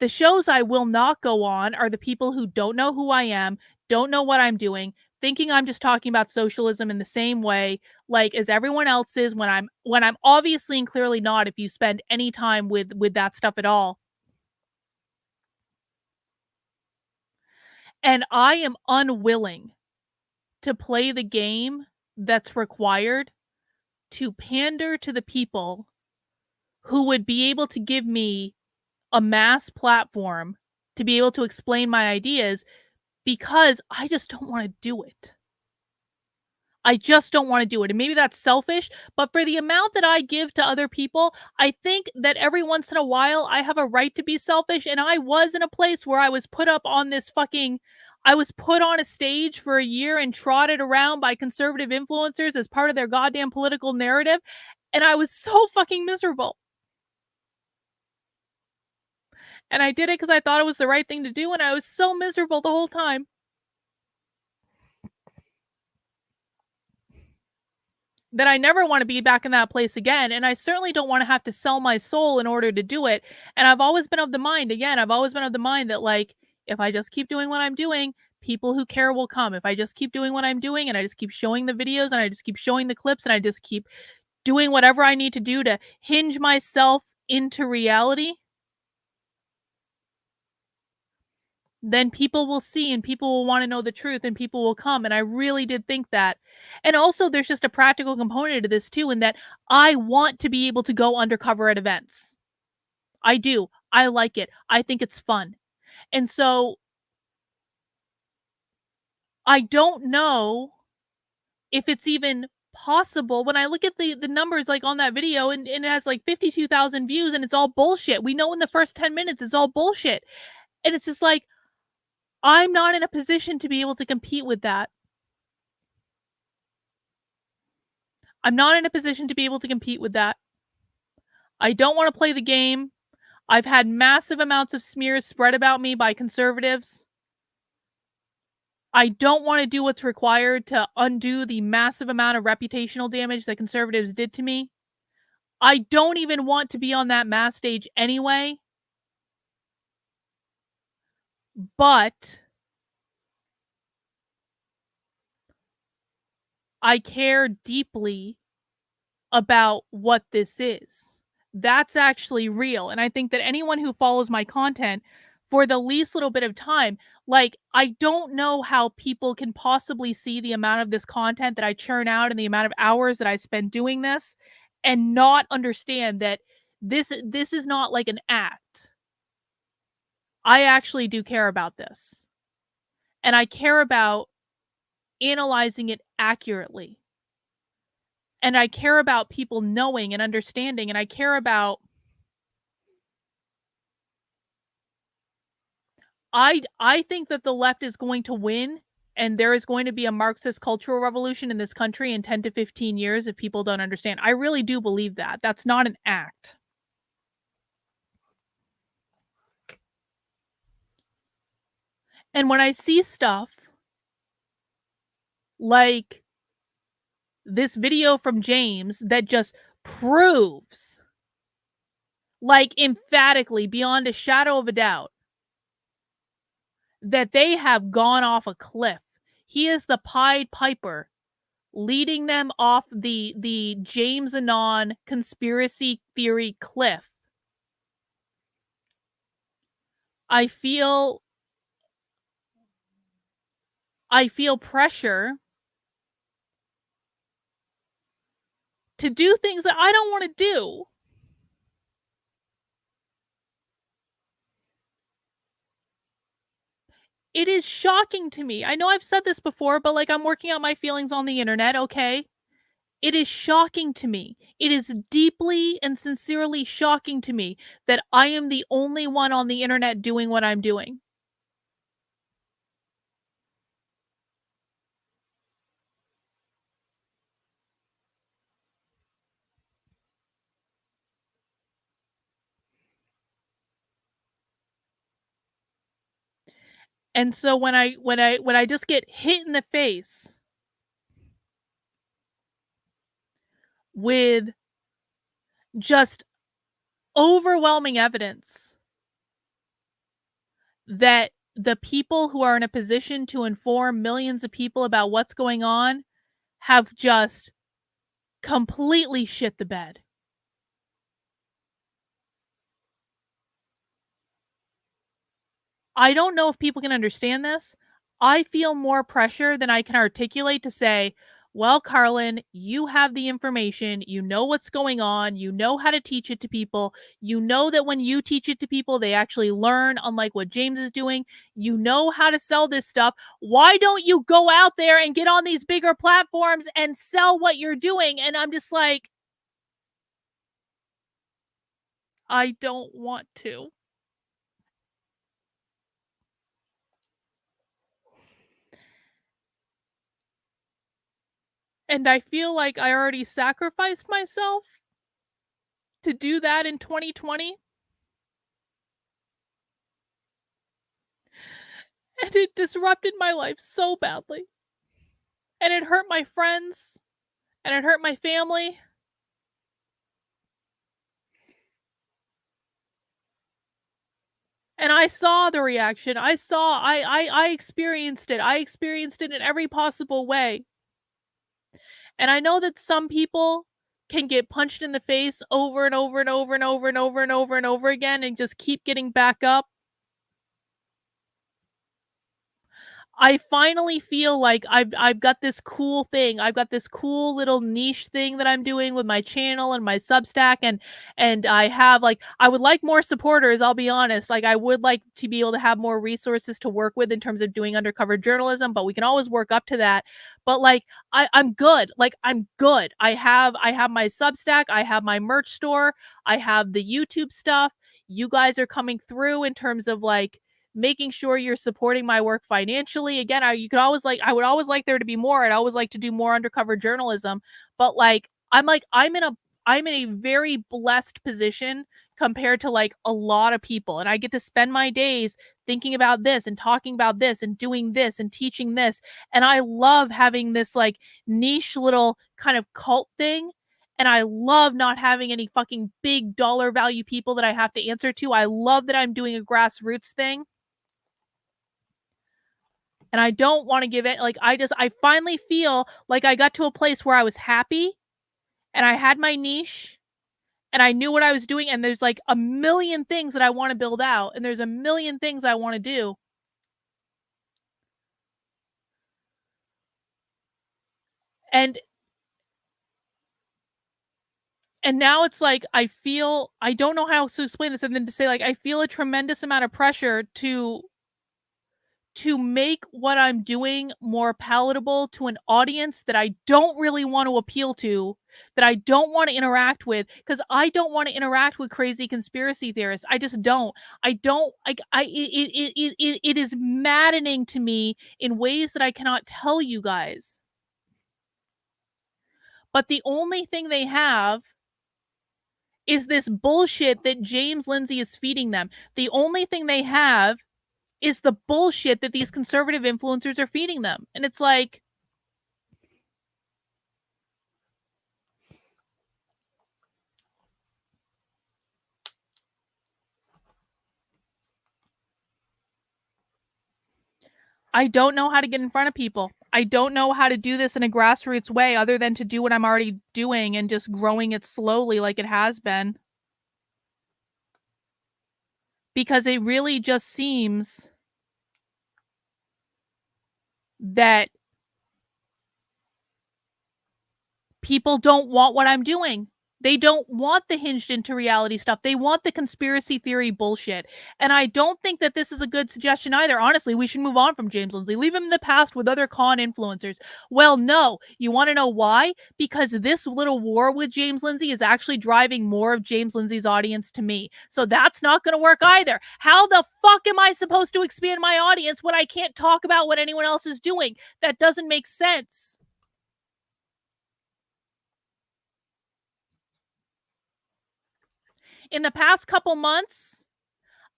The shows I will not go on are the people who don't know who I am, don't know what I'm doing, thinking I'm just talking about socialism in the same way like as everyone else is when I'm obviously and clearly not if you spend any time with that stuff at all. And I am unwilling to play the game that's required to pander to the people who would be able to give me a mass platform to be able to explain my ideas because I just don't want to do it. I just don't want to do it. And maybe that's selfish, but for the amount that I give to other people, I think that every once in a while I have a right to be selfish. And I was in a place where I was put up on this I was put on a stage for a year and trotted around by conservative influencers as part of their goddamn political narrative. And I was so fucking miserable. And I did it because I thought it was the right thing to do. And I was so miserable the whole time. That I never want to be back in that place again. And I certainly don't want to have to sell my soul in order to do it. And I've always been of the mind, that like, if I just keep doing what I'm doing, people who care will come. If I just keep doing what I'm doing and I just keep showing the videos and I just keep showing the clips and I just keep doing whatever I need to do to hinge myself into reality, then people will see and people will want to know the truth and people will come. And I really did think that. And also there's just a practical component to this too, in that I want to be able to go undercover at events. I do. I like it. I think it's fun. And so I don't know if it's even possible when I look at the numbers like on that video and it has like 52,000 views and it's all bullshit. We know in the first 10 minutes it's all bullshit. And it's just like, I'm not in a position to be able to compete with that. I'm not in a position to be able to compete with that. I don't want to play the game. I've had massive amounts of smears spread about me by conservatives. I don't want to do what's required to undo the massive amount of reputational damage that conservatives did to me. I don't even want to be on that mass stage anyway. But I care deeply about what this is. That's actually real. And I think that anyone who follows my content for the least little bit of time, like, I don't know how people can possibly see the amount of this content that I churn out and the amount of hours that I spend doing this and not understand that this is not like an act. I actually do care about this. And I care about analyzing it accurately. And I care about people knowing and understanding, and I care about I think that the left is going to win and there is going to be a Marxist cultural revolution in this country in 10 to 15 years if people don't understand. I really do believe that. That's not an act. And when I see stuff like this video from James that just proves, like emphatically, beyond a shadow of a doubt, that they have gone off a cliff. He is the Pied Piper leading them off the James Anon conspiracy theory cliff. I feel I feel pressure to do things that I don't want to do. It is shocking to me. I know I've said this before, but like I'm working out my feelings on the internet, okay? It is shocking to me. It is deeply and sincerely shocking to me that I am the only one on the internet doing what I'm doing. And so when I just get hit in the face with just overwhelming evidence that the people who are in a position to inform millions of people about what's going on have just completely shit the bed. I don't know if people can understand this. I feel more pressure than I can articulate to say, well, Carlin, you have the information. You know what's going on. You know how to teach it to people. You know that when you teach it to people, they actually learn, unlike what James is doing. You know how to sell this stuff. Why don't you go out there and get on these bigger platforms and sell what you're doing? And I'm just like, I don't want to. And I feel like I already sacrificed myself to do that in 2020. And it disrupted my life so badly. And it hurt my friends. And it hurt my family. And I saw the reaction. I experienced it. I experienced it in every possible way. And I know that some people can get punched in the face over and over and over and over and over and over and over again and just keep getting back up. I finally feel like I've got this cool thing. I've got this cool little niche thing that I'm doing with my channel and my Substack, and I have like I would like more supporters, I'll be honest. Like I would like to be able to have more resources to work with in terms of doing undercover journalism, but we can always work up to that. But like I'm good. Like I'm good. I have my Substack, I have my merch store, I have the YouTube stuff. You guys are coming through in terms of like making sure you're supporting my work financially. Again, I would always like there to be more. I'd always like to do more undercover journalism, but like I'm in a very blessed position compared to like a lot of people, and I get to spend my days thinking about this and talking about this and doing this and teaching this, and I love having this like niche little kind of cult thing. And I love not having any fucking big dollar value people that I have to answer to. I love that I'm doing a grassroots thing. And I don't want to give it, like, I finally feel like I got to a place where I was happy and I had my niche and I knew what I was doing. And there's like a million things that I want to build out, and there's a million things I want to do. And now it's like, I don't know how to explain this, and then to say, like, I feel a tremendous amount of pressure to make what I'm doing more palatable to an audience that I don't really want to appeal to, that I don't want to interact with, because I don't want to interact with crazy conspiracy theorists. I just don't. I don't like it is maddening to me in ways that I cannot tell you guys. But the only thing they have is this bullshit that James Lindsay is feeding them. The only thing they have is the bullshit that these conservative influencers are feeding them. And it's like, I don't know how to get in front of people. I don't know how to do this in a grassroots way other than to do what I'm already doing and just growing it slowly like it has been. Because it really just seems that people don't want what I'm doing. They don't want the hinged into reality stuff. They want the conspiracy theory bullshit. And I don't think that this is a good suggestion either. Honestly, we should move on from James Lindsay. Leave him in the past with other con influencers. Well, no. You want to know why? Because this little war with James Lindsay is actually driving more of James Lindsay's audience to me. So that's not going to work either. How the fuck am I supposed to expand my audience when I can't talk about what anyone else is doing? That doesn't make sense. In the past couple months,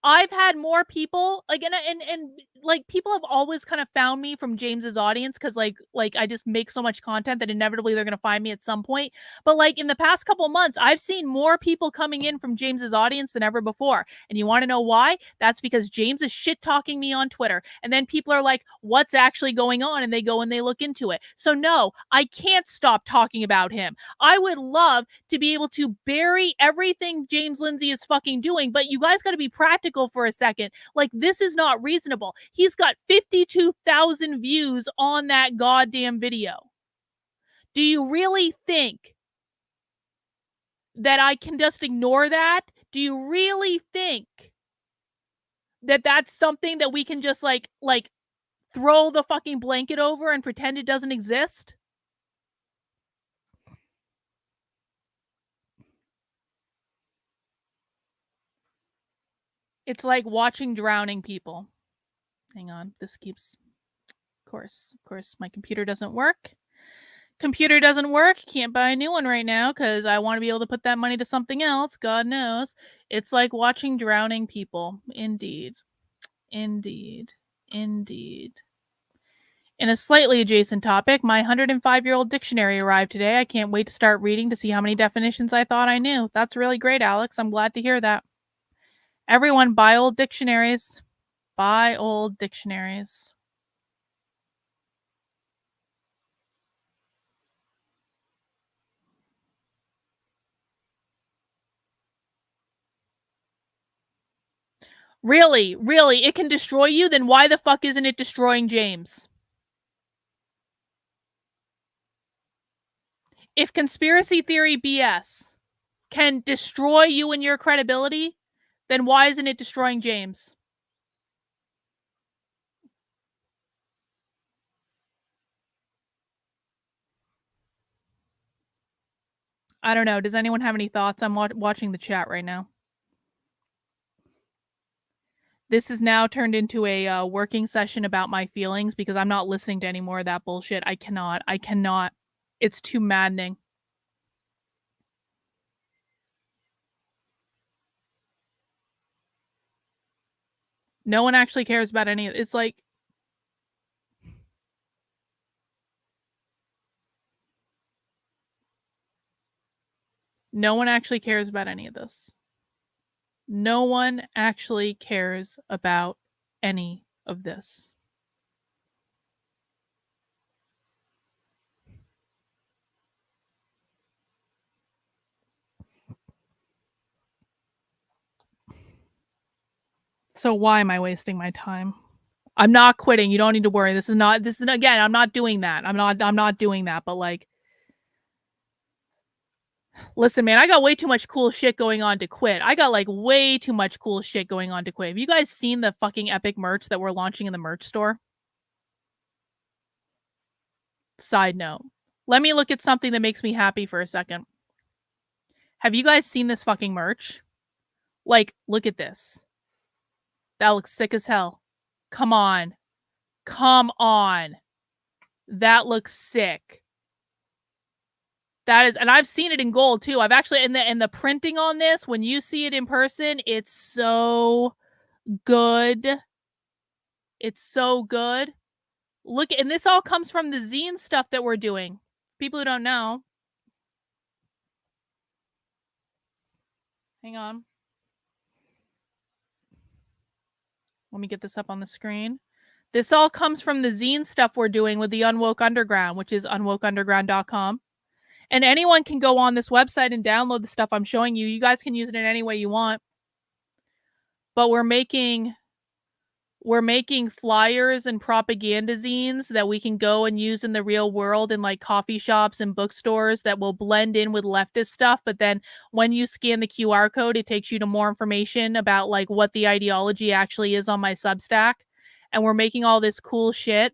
I've had more people like, and like, people have always kind of found me from James's audience because like I just make so much content that inevitably they're gonna find me at some point. But like in the past couple months, I've seen more people coming in from James's audience than ever before. And you want to know why? That's because James is shit talking me on Twitter, and then people are like, "What's actually going on?" And they go and they look into it. So no, I can't stop talking about him. I would love to be able to bury everything James Lindsay is fucking doing, but you guys got to be practical for a second. Like, this is not reasonable. He's got 52,000 views on that goddamn video. Do you really think that I can just ignore that? Do you really think that that's something that we can just like throw the fucking blanket over and pretend it doesn't exist? It's like watching drowning people. Hang on, this keeps... Of course, my computer doesn't work. Computer doesn't work. Can't buy a new one right now because I want to be able to put that money to something else. God knows. It's like watching drowning people. Indeed. Indeed. Indeed. In a slightly adjacent topic, my 105-year-old dictionary arrived today. I can't wait to start reading to see how many definitions I thought I knew. That's really great, Alex. I'm glad to hear that. Everyone, buy old dictionaries. Buy old dictionaries. Really? Really? It can destroy you? Then why the fuck isn't it destroying James? If conspiracy theory BS can destroy you and your credibility, then why isn't it destroying James? I don't know. Does anyone have any thoughts? I'm watching the chat right now. This is now turned into a working session about my feelings because I'm not listening to any more of that bullshit. I cannot. It's too maddening. No one actually cares about any of it. It's like... No one actually cares about any of this. No one actually cares about any of this. So why am I wasting my time? I'm not quitting. You don't need to worry. This is again, I'm not doing that. I'm not doing that, but like, listen, man, I got way too much cool shit going on to quit. I got like way too much cool shit going on to quit. Have you guys seen the fucking epic merch that we're launching in the merch store? Side note. Let me look at something that makes me happy for a second. Have you guys seen this fucking merch? Like, look at this. That looks sick as hell. Come on. Come on. That looks sick. That is, and I've seen it in gold too. I've actually, in the printing on this, when you see it in person, it's so good. It's so good. Look, and this all comes from the zine stuff that we're doing. People who don't know. Hang on. Let me get this up on the screen. This all comes from the zine stuff we're doing with the Unwoke Underground, which is unwokeunderground.com. And anyone can go on this website and download the stuff I'm showing you. You guys can use it in any way you want. But we're making we're making flyers and propaganda zines that we can go and use in the real world in like coffee shops and bookstores that will blend in with leftist stuff. But then when you scan the QR code, it takes you to more information about like what the ideology actually is on my Substack. And we're making all this cool shit.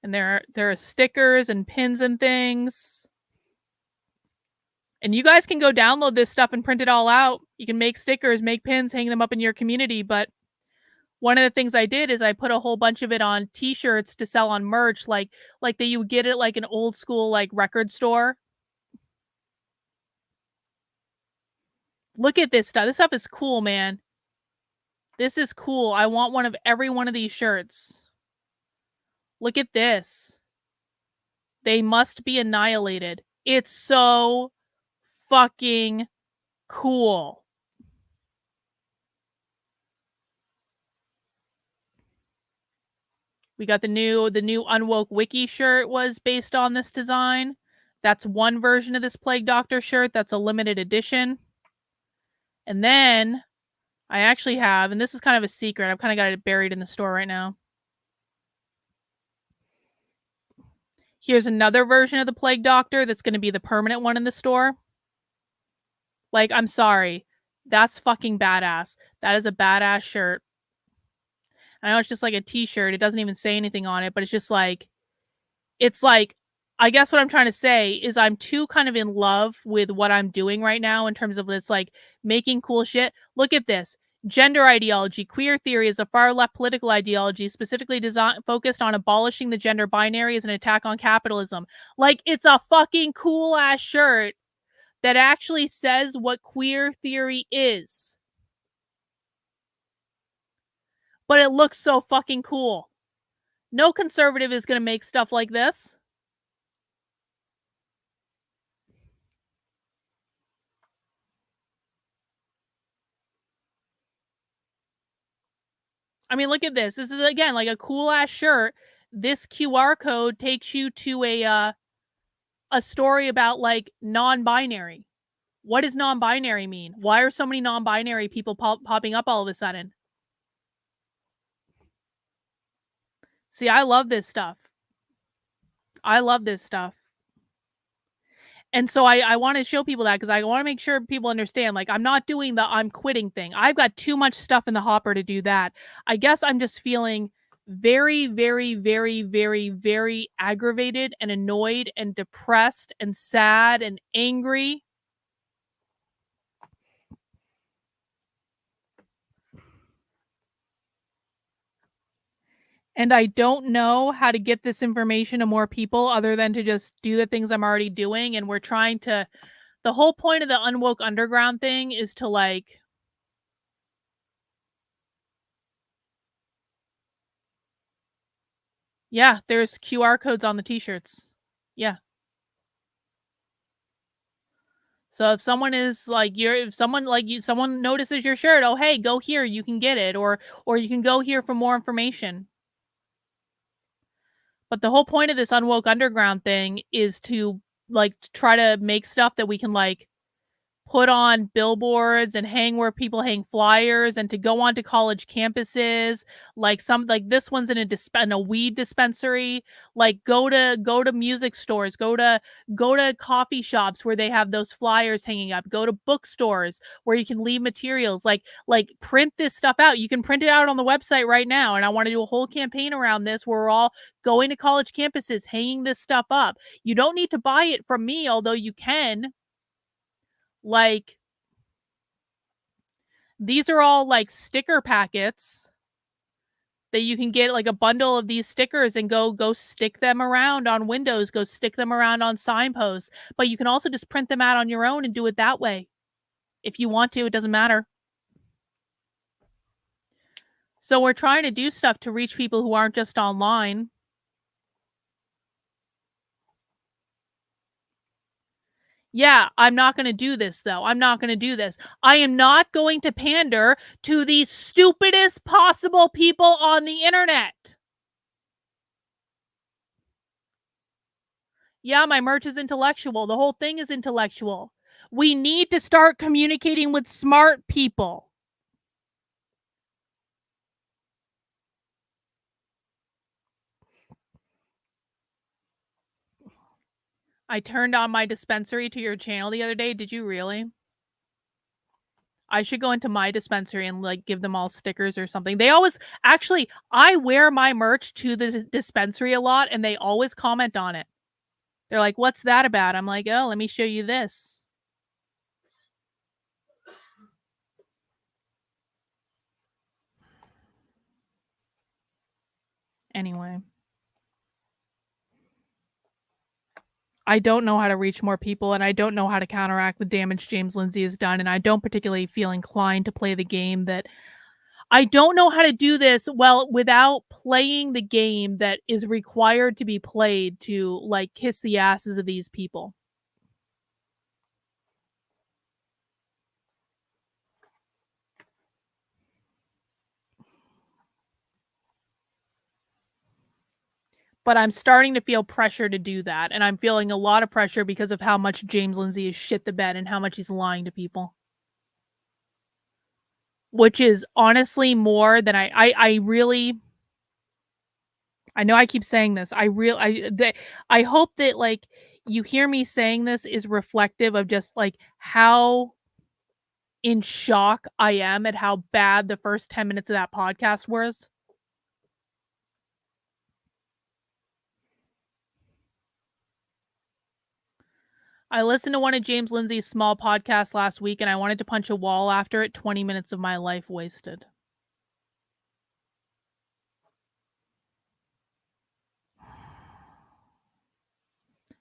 And there are stickers and pins and things. And you guys can go download this stuff and print it all out. You can make stickers, make pins, hang them up in your community. But one of the things I did is I put a whole bunch of it on t-shirts to sell on merch, like that you would get it like an old school like record store. Look at this stuff. This stuff is cool, man. This is cool. I want one of every one of these shirts. Look at this. They must be annihilated. It's so fucking cool. We got the new Unwoke Wiki shirt was based on this design. That's one version of this Plague Doctor shirt. That's a limited edition. And then I actually have, and this is kind of a secret, I've kind of got it buried in the store right now. Here's another version of the Plague Doctor that's going to be the permanent one in the store. Like, I'm sorry. That's fucking badass. That is a badass shirt. I know it's just like a t-shirt. It doesn't even say anything on it, but it's just like, it's like, I guess what I'm trying to say is I'm too kind of in love with what I'm doing right now in terms of this, like, making cool shit. Look at this. Gender ideology. Queer theory is a far-left political ideology specifically focused on abolishing the gender binary as an attack on capitalism. Like, it's a fucking cool-ass shirt that actually says what queer theory is. But it looks so fucking cool. No conservative is going to make stuff like this. I mean, look at this. This is, again, like a cool-ass shirt. This QR code takes you to a story about, like, non-binary. What does non-binary mean? Why are so many non-binary people popping up all of a sudden? See, I love this stuff. I love this stuff. And so I want to show people that because I want to make sure people understand, like, I'm not doing the I'm quitting thing. I've got too much stuff in the hopper to do that. I guess I'm just feeling very, very, very, very, very aggravated and annoyed and depressed and sad and angry. And I don't know how to get this information to more people other than to just do the things I'm already doing. And we're trying to, the whole point of the Unwoke Underground thing is to, like, yeah, there's QR codes on the t-shirts. Yeah. So if someone is like, someone notices your shirt, oh, hey, go here, you can get it. Or you can go here for more information. But the whole point of this Unwoke Underground thing is to, like, try to make stuff that we can, like, put on billboards and hang where people hang flyers, and to go onto college campuses, like this one's in a weed dispensary. Like, go to music stores, go to coffee shops where they have those flyers hanging up, go to bookstores where you can leave materials, like print this stuff out. You can print it out on the website right now. And I want to do a whole campaign around this where we're all going to college campuses, hanging this stuff up. You don't need to buy it from me, although you can. Like, these are all like sticker packets that you can get, like a bundle of these stickers, and go stick them around on windows, go stick them around on signposts. But you can also just print them out on your own and do it that way. If you want to, it doesn't matter. So we're trying to do stuff to reach people who aren't just online. Yeah, I'm not going to do this, though. I'm not going to do this. I am not going to pander to the stupidest possible people on the internet. Yeah, my merch is intellectual. The whole thing is intellectual. We need to start communicating with smart people. I turned on my dispensary to your channel the other day. Did you really? I should go into my dispensary and like give them all stickers or something. They always actually I wear my merch to the dispensary a lot and they always comment on it. They're like, "What's that about?" I'm like, "Oh, let me show you this." Anyway, I don't know how to reach more people and I don't know how to counteract the damage James Lindsay has done, and I don't particularly feel inclined to play the game that I don't know how to do this well without playing the game that is required to be played to like kiss the asses of these people. But I'm starting to feel pressure to do that, and I'm feeling a lot of pressure because of how much James Lindsay has shit the bed and how much he's lying to people. Which is honestly more than I really I know I keep saying this. I hope that like you hear me saying this is reflective of just like how in shock I am at how bad the first 10 minutes of that podcast was. I listened to one of James Lindsay's small podcasts last week and I wanted to punch a wall after it. 20 minutes of my life wasted.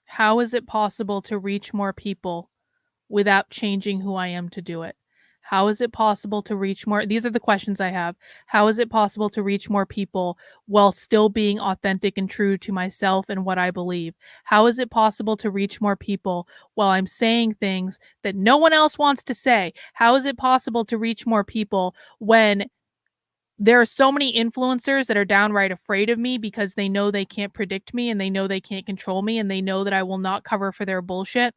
How is it possible to reach more people without changing who I am to do it? How is it possible to reach more? These are the questions I have. How is it possible to reach more people while still being authentic and true to myself and what I believe? How is it possible to reach more people while I'm saying things that no one else wants to say? How is it possible to reach more people when there are so many influencers that are downright afraid of me because they know they can't predict me and they know they can't control me and they know that I will not cover for their bullshit?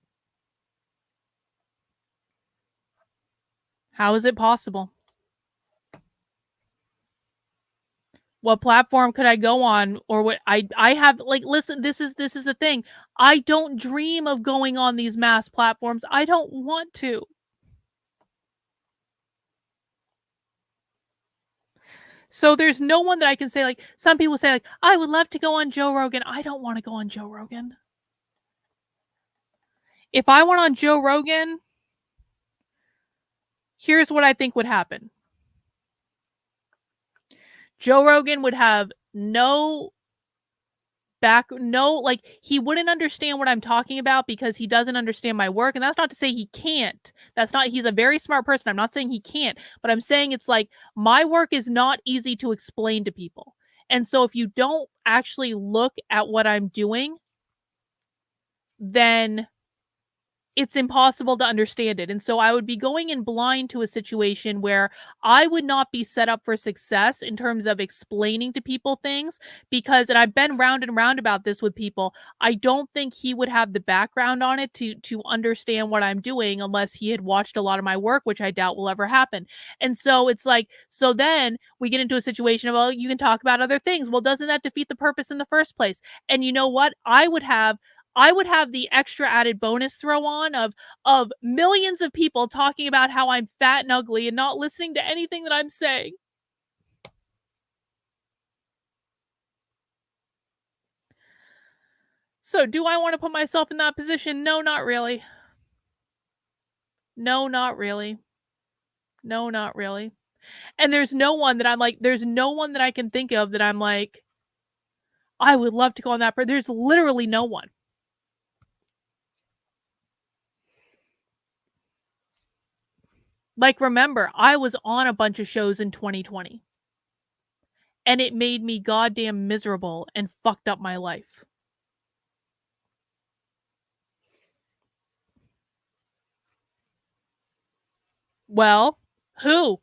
How is it possible? What platform could I go on, or what I have like listen, this is the thing. I don't dream of going on these mass platforms. I don't want to. So there's no one that I can say like some people say like I would love to go on Joe Rogan. I don't want to go on Joe Rogan. If I went on Joe Rogan, here's what I think would happen. Joe Rogan would have no like he wouldn't understand what I'm talking about because he doesn't understand my work, and that's not to say he can't. That's not He's a very smart person. I'm not saying he can't, but I'm saying it's like my work is not easy to explain to people. And so if you don't actually look at what I'm doing, then it's impossible to understand it. And so I would be going in blind to a situation where I would not be set up for success in terms of explaining to people things because, and I've been round and round about this with people, I don't think he would have the background on it to understand what I'm doing unless he had watched a lot of my work, which I doubt will ever happen. And so it's like, so then we get into a situation of, well, you can talk about other things. Well, doesn't that defeat the purpose in the first place? And you know what? I would have the extra added bonus throw on of millions of people talking about how I'm fat and ugly and not listening to anything that I'm saying. So do I want to put myself in that position? No, not really. No, not really. No, not really. And there's no one that I can think of that I'm like, I would love to go on that. There's literally no one. Like, remember, I was on a bunch of shows in 2020. And it made me goddamn miserable and fucked up my life. Well, who?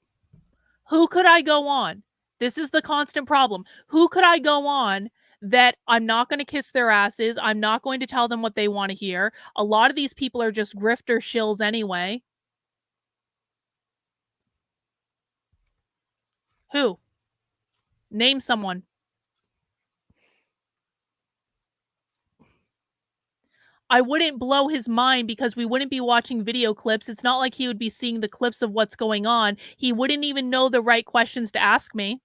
Who could I go on? This is the constant problem. Who could I go on that I'm not going to kiss their asses? I'm not going to tell them what they want to hear. A lot of these people are just grifter shills anyway. Who? Name someone. I wouldn't blow his mind because we wouldn't be watching video clips. It's not like he would be seeing the clips of what's going on. He wouldn't even know the right questions to ask me.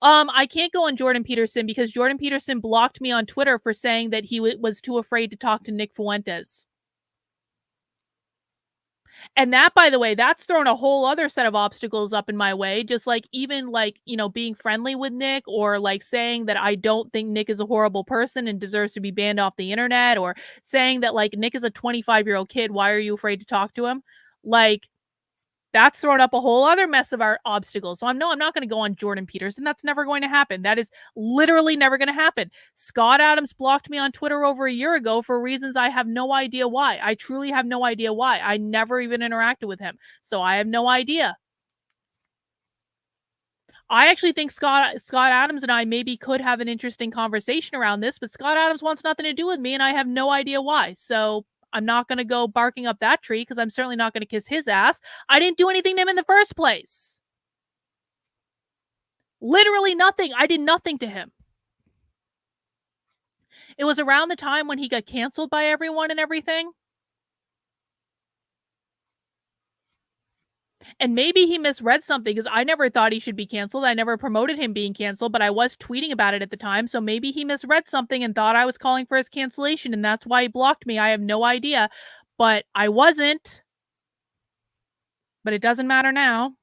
I can't go on Jordan Peterson because Jordan Peterson blocked me on Twitter for saying that he was too afraid to talk to Nick Fuentes. And that, by the way, that's thrown a whole other set of obstacles up in my way. Just like even like, you know, being friendly with Nick or like saying that I don't think Nick is a horrible person and deserves to be banned off the internet, or saying that like Nick is a 25-year-old kid. Why are you afraid to talk to him? Like, that's thrown up a whole other mess of our obstacles. So I'm not going to go on Jordan Peterson. That's never going to happen. That is literally never going to happen. Scott Adams blocked me on Twitter over a year ago for reasons I have no idea why. I truly have no idea why. I never even interacted with him. So I have no idea. I actually think Scott Adams and I maybe could have an interesting conversation around this, but Scott Adams wants nothing to do with me and I have no idea why. So I'm not going to go barking up that tree because I'm certainly not going to kiss his ass. I didn't do anything to him in the first place. Literally nothing. I did nothing to him. It was around the time when he got canceled by everyone and everything. And maybe he misread something because I never thought he should be canceled. I never promoted him being canceled, but I was tweeting about it at the time. So maybe he misread something and thought I was calling for his cancellation, and that's why he blocked me. I have no idea, but I wasn't. But it doesn't matter now.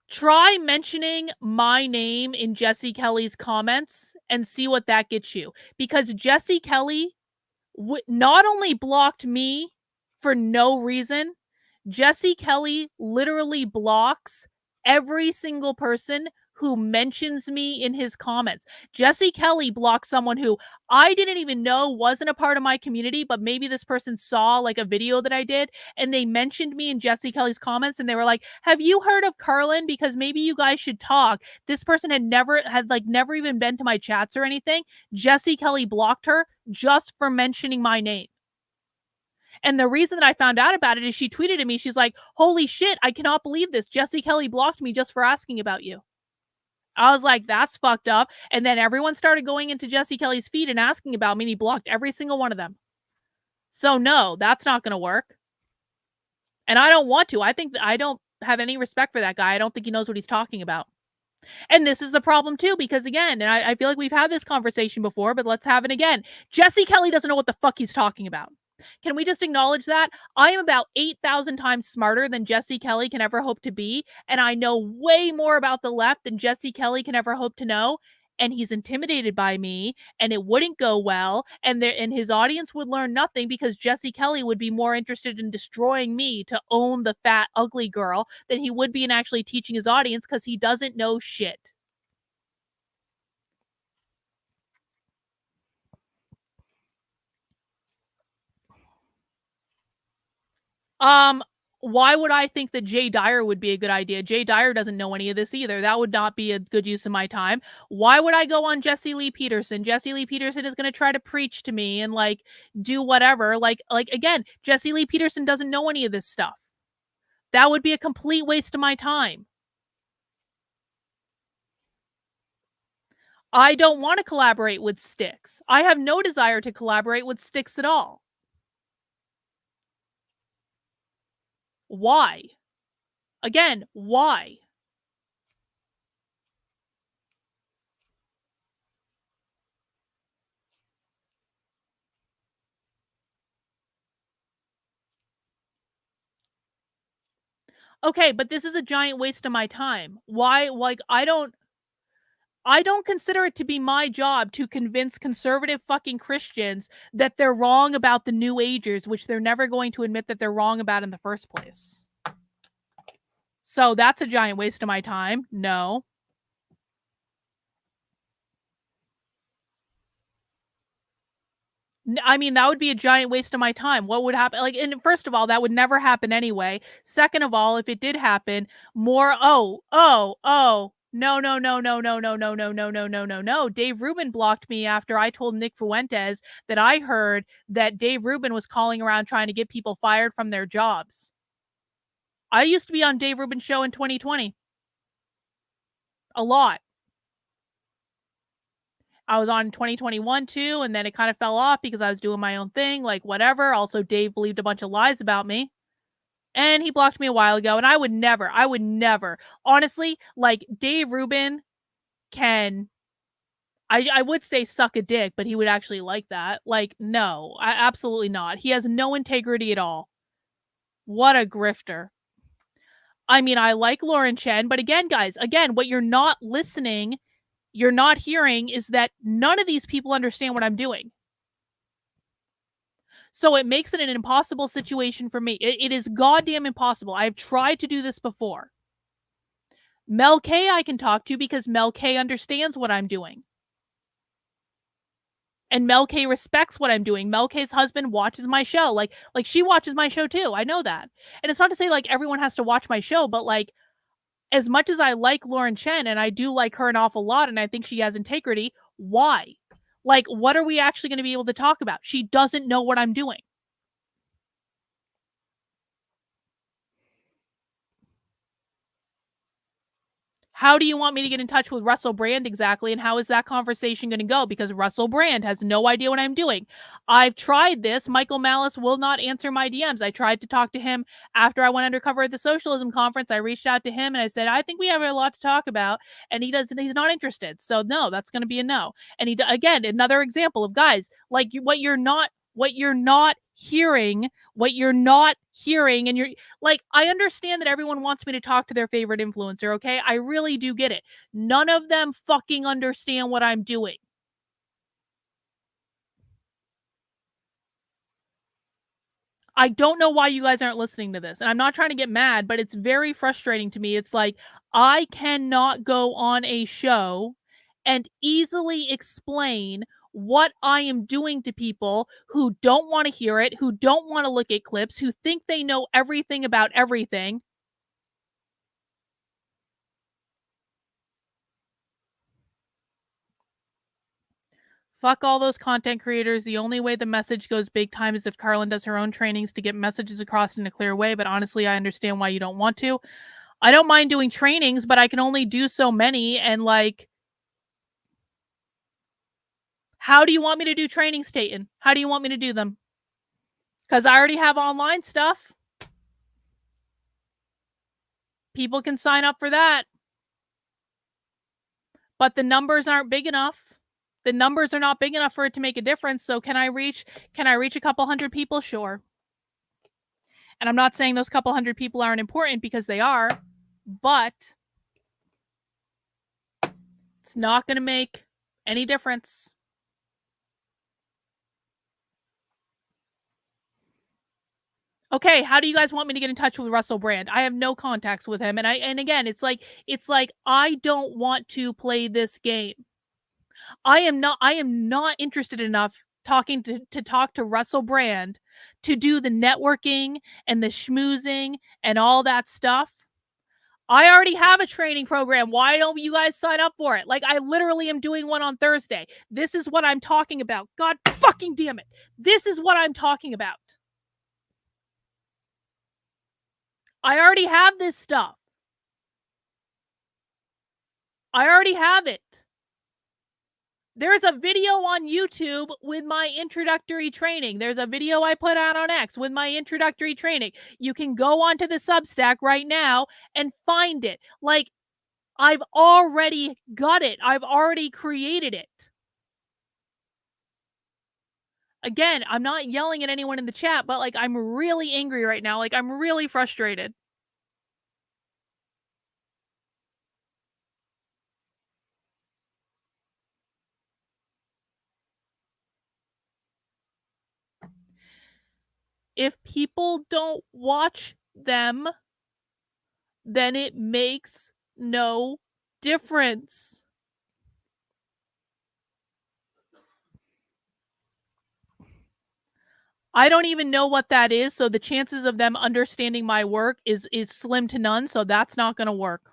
Try mentioning my name in Jesse Kelly's comments and see what that gets you. Because Jesse Kelly not only blocked me for no reason, Jesse Kelly literally blocks every single person who mentions me in his comments. Jesse Kelly blocked someone who I didn't even know wasn't a part of my community, but maybe this person saw like a video that I did and they mentioned me in Jesse Kelly's comments and they were like, have you heard of Carlin? Because maybe you guys should talk. This person had never even been to my chats or anything. Jesse Kelly blocked her just for mentioning my name. And the reason that I found out about it is she tweeted at me. She's like, holy shit, I cannot believe this. Jesse Kelly blocked me just for asking about you. I was like, that's fucked up. And then everyone started going into Jesse Kelly's feed and asking about me, and he blocked every single one of them. So no, that's not going to work. And I don't want to. I think that I don't have any respect for that guy. I don't think he knows what he's talking about. And this is the problem too, because again, and I feel like we've had this conversation before, but let's have it again. Jesse Kelly doesn't know what the fuck he's talking about. Can we just acknowledge that? I am about 8,000 times smarter than Jesse Kelly can ever hope to be, and I know way more about the left than Jesse Kelly can ever hope to know, and he's intimidated by me, and it wouldn't go well, and his audience would learn nothing because Jesse Kelly would be more interested in destroying me to own the fat, ugly girl than he would be in actually teaching his audience because he doesn't know shit. Why would I think that Jay Dyer would be a good idea? Jay Dyer doesn't know any of this either. That would not be a good use of my time. Why would I go on Jesse Lee Peterson? Jesse Lee Peterson is going to try to preach to me and like do whatever. Like again, Jesse Lee Peterson doesn't know any of this stuff. That would be a complete waste of my time. I don't want to collaborate with Styx. I have no desire to collaborate with Styx at all. Why? Again, why? Okay, but this is a giant waste of my time. Why? Like, I don't consider it to be my job to convince conservative fucking Christians that they're wrong about the New Agers, which they're never going to admit that they're wrong about in the first place. So that's a giant waste of my time. No. I mean, that would be a giant waste of my time. What would happen? Like, and first of all, that would never happen anyway. Second of all, if it did happen, no. Dave Rubin blocked me after I told Nick Fuentes that I heard that Dave Rubin was calling around trying to get people fired from their jobs. I used to be on Dave Rubin's show in 2020. a lot. I was on in 2021 too, and then it kind of fell off because I was doing my own thing, like whatever. Also, Dave believed a bunch of lies about me. And he blocked me a while ago, and I would never, honestly, like Dave Rubin can, I would say suck a dick, but he would actually like that. Like, no, absolutely not. He has no integrity at all. What a grifter. I mean, I like Lauren Chen, but again, guys, what you're not listening, you're not hearing is that none of these people understand what I'm doing. So it makes it an impossible situation for me. It is goddamn impossible. I've tried to do this before. Mel K I can talk to because Mel K understands what I'm doing. And Mel K respects what I'm doing. Mel K's husband watches my show. Like she watches my show too. I know that. And it's not to say like everyone has to watch my show, but like as much as I like Lauren Chen and I do like her an awful lot and I think she has integrity, why? Like, what are we actually going to be able to talk about? She doesn't know what I'm doing. How do you want me to get in touch with Russell Brand exactly? And how is that conversation going to go? Because Russell Brand has no idea what I'm doing. I've tried this. Michael Malice will not answer my DMs. I tried to talk to him after I went undercover at the Socialism Conference. I reached out to him and I said, I think we have a lot to talk about. And he's not interested. So no, that's going to be a no. And again, another example of guys, like what you're not hearing, and you're like, I understand that everyone wants me to talk to their favorite influencer, okay? I really do get it. None of them fucking understand what I'm doing. I don't know why you guys aren't listening to this. And I'm not trying to get mad, but it's very frustrating to me. It's like, I cannot go on a show and easily explain what I am doing to people who don't want to hear it, who don't want to look at clips, who think they know everything about everything. Fuck all those content creators. The only way the message goes big time is if Carlin does her own trainings to get messages across in a clear way. But honestly, I understand why you don't want to. I don't mind doing trainings, but I can only do so many. And like, how do you want me to do trainings, Tayton? How do you want me to do them? Because I already have online stuff. People can sign up for that. But the numbers aren't big enough. The numbers are not big enough for it to make a difference. So can I reach a couple hundred people? Sure. And I'm not saying those couple hundred people aren't important because they are, but it's not going to make any difference. Okay, how do you guys want me to get in touch with Russell Brand? I have no contacts with him. And again, it's like I don't want to play this game. I am not interested enough to talk to Russell Brand to do the networking and the schmoozing and all that stuff. I already have a training program. Why don't you guys sign up for it? Like, I literally am doing one on Thursday. This is what I'm talking about. God fucking damn it. This is what I'm talking about. I already have this stuff. I already have it. There's a video on YouTube with my introductory training. There's a video I put out on X with my introductory training. You can go onto the Substack right now and find it. Like, I've already got it. I've already created it. Again, I'm not yelling at anyone in the chat, but like, I'm really angry right now. Like, I'm really frustrated. If people don't watch them, then it makes no difference. I don't even know what that is, so the chances of them understanding my work is slim to none, so that's not going to work.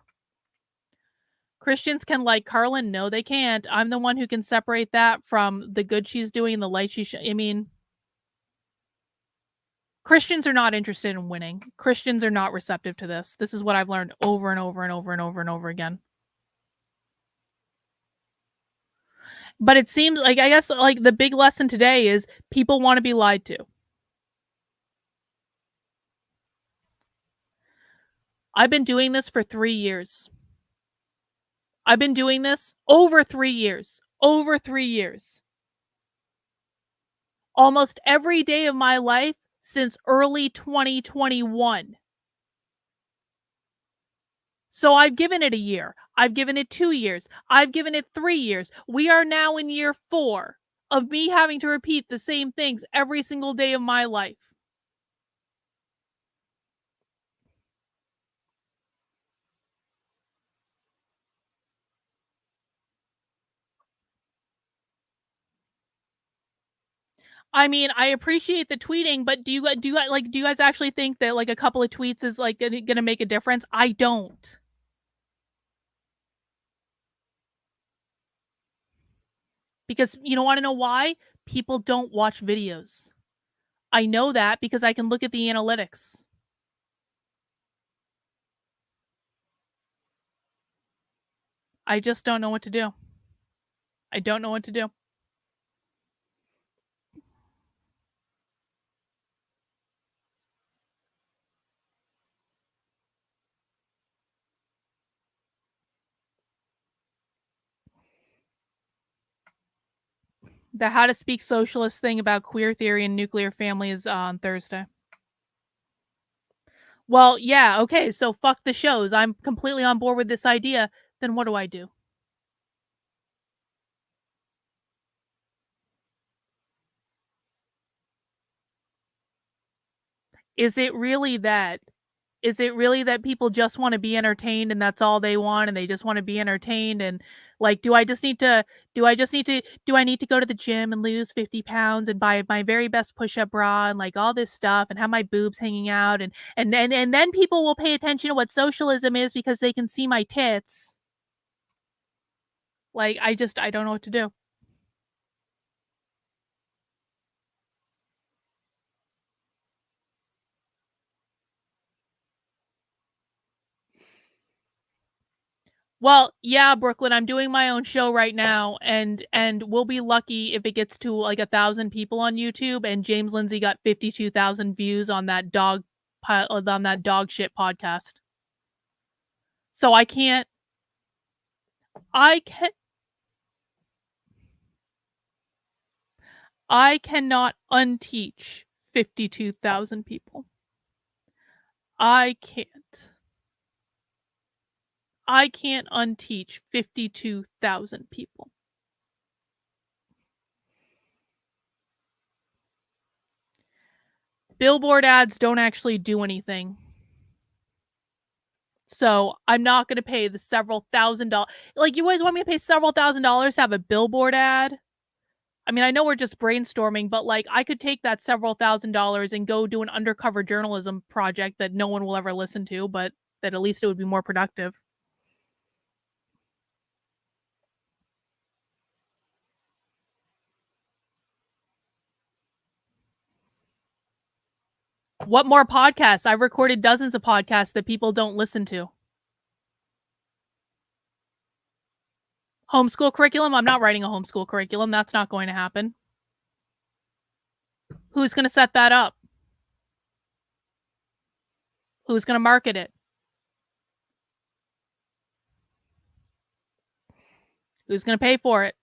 Christians can like Carlin? No, they can't. I'm the one who can separate that from the good she's doing and the light I mean, Christians are not interested in winning. Christians are not receptive to this. This is what I've learned over and over and over and over and over again. But it seems like, I guess, like, the big lesson today is people want to be lied to. I've been doing this for 3 years. I've been doing this over 3 years. Over 3 years. Almost every day of my life since early 2021. So I've given it a year. I've given it 2 years. I've given it 3 years. We are now in year 4 of me having to repeat the same things every single day of my life. I mean, I appreciate the tweeting, but do you guys actually think that like a couple of tweets is like gonna make a difference? I don't. Because you don't want to know why? People don't watch videos. I know that because I can look at the analytics. I just don't know what to do. I don't know what to do. The How to Speak Socialist thing about queer theory and nuclear family is on Thursday. Well, yeah, okay, so fuck the shows. I'm completely on board with this idea. Then what do I do? Is it really that? Is it really that people just want to be entertained and that's all they want and they just want to be entertained and like do I need to go to the gym and lose 50 pounds and buy my very best push-up bra and like all this stuff and have my boobs hanging out and then people will pay attention to what socialism is because they can see my tits. Like I don't know what to do. Well, yeah, Brooklyn, I'm doing my own show right now, and we'll be lucky if it gets to like 1,000 people on YouTube. And James Lindsay got 52,000 views on that dog shit podcast. So I cannot unteach 52,000 people. I can't unteach 52,000 people. Billboard ads don't actually do anything. So I'm not going to pay the several $1,000. Like, you always want me to pay several $1,000s to have a billboard ad? I mean, I know we're just brainstorming, but like, I could take that several $1,000s and go do an undercover journalism project that no one will ever listen to, but that at least it would be more productive. What more podcasts? I've recorded dozens of podcasts that people don't listen to. Homeschool curriculum? I'm not writing a homeschool curriculum. That's not going to happen. Who's going to set that up? Who's going to market it? Who's going to pay for it?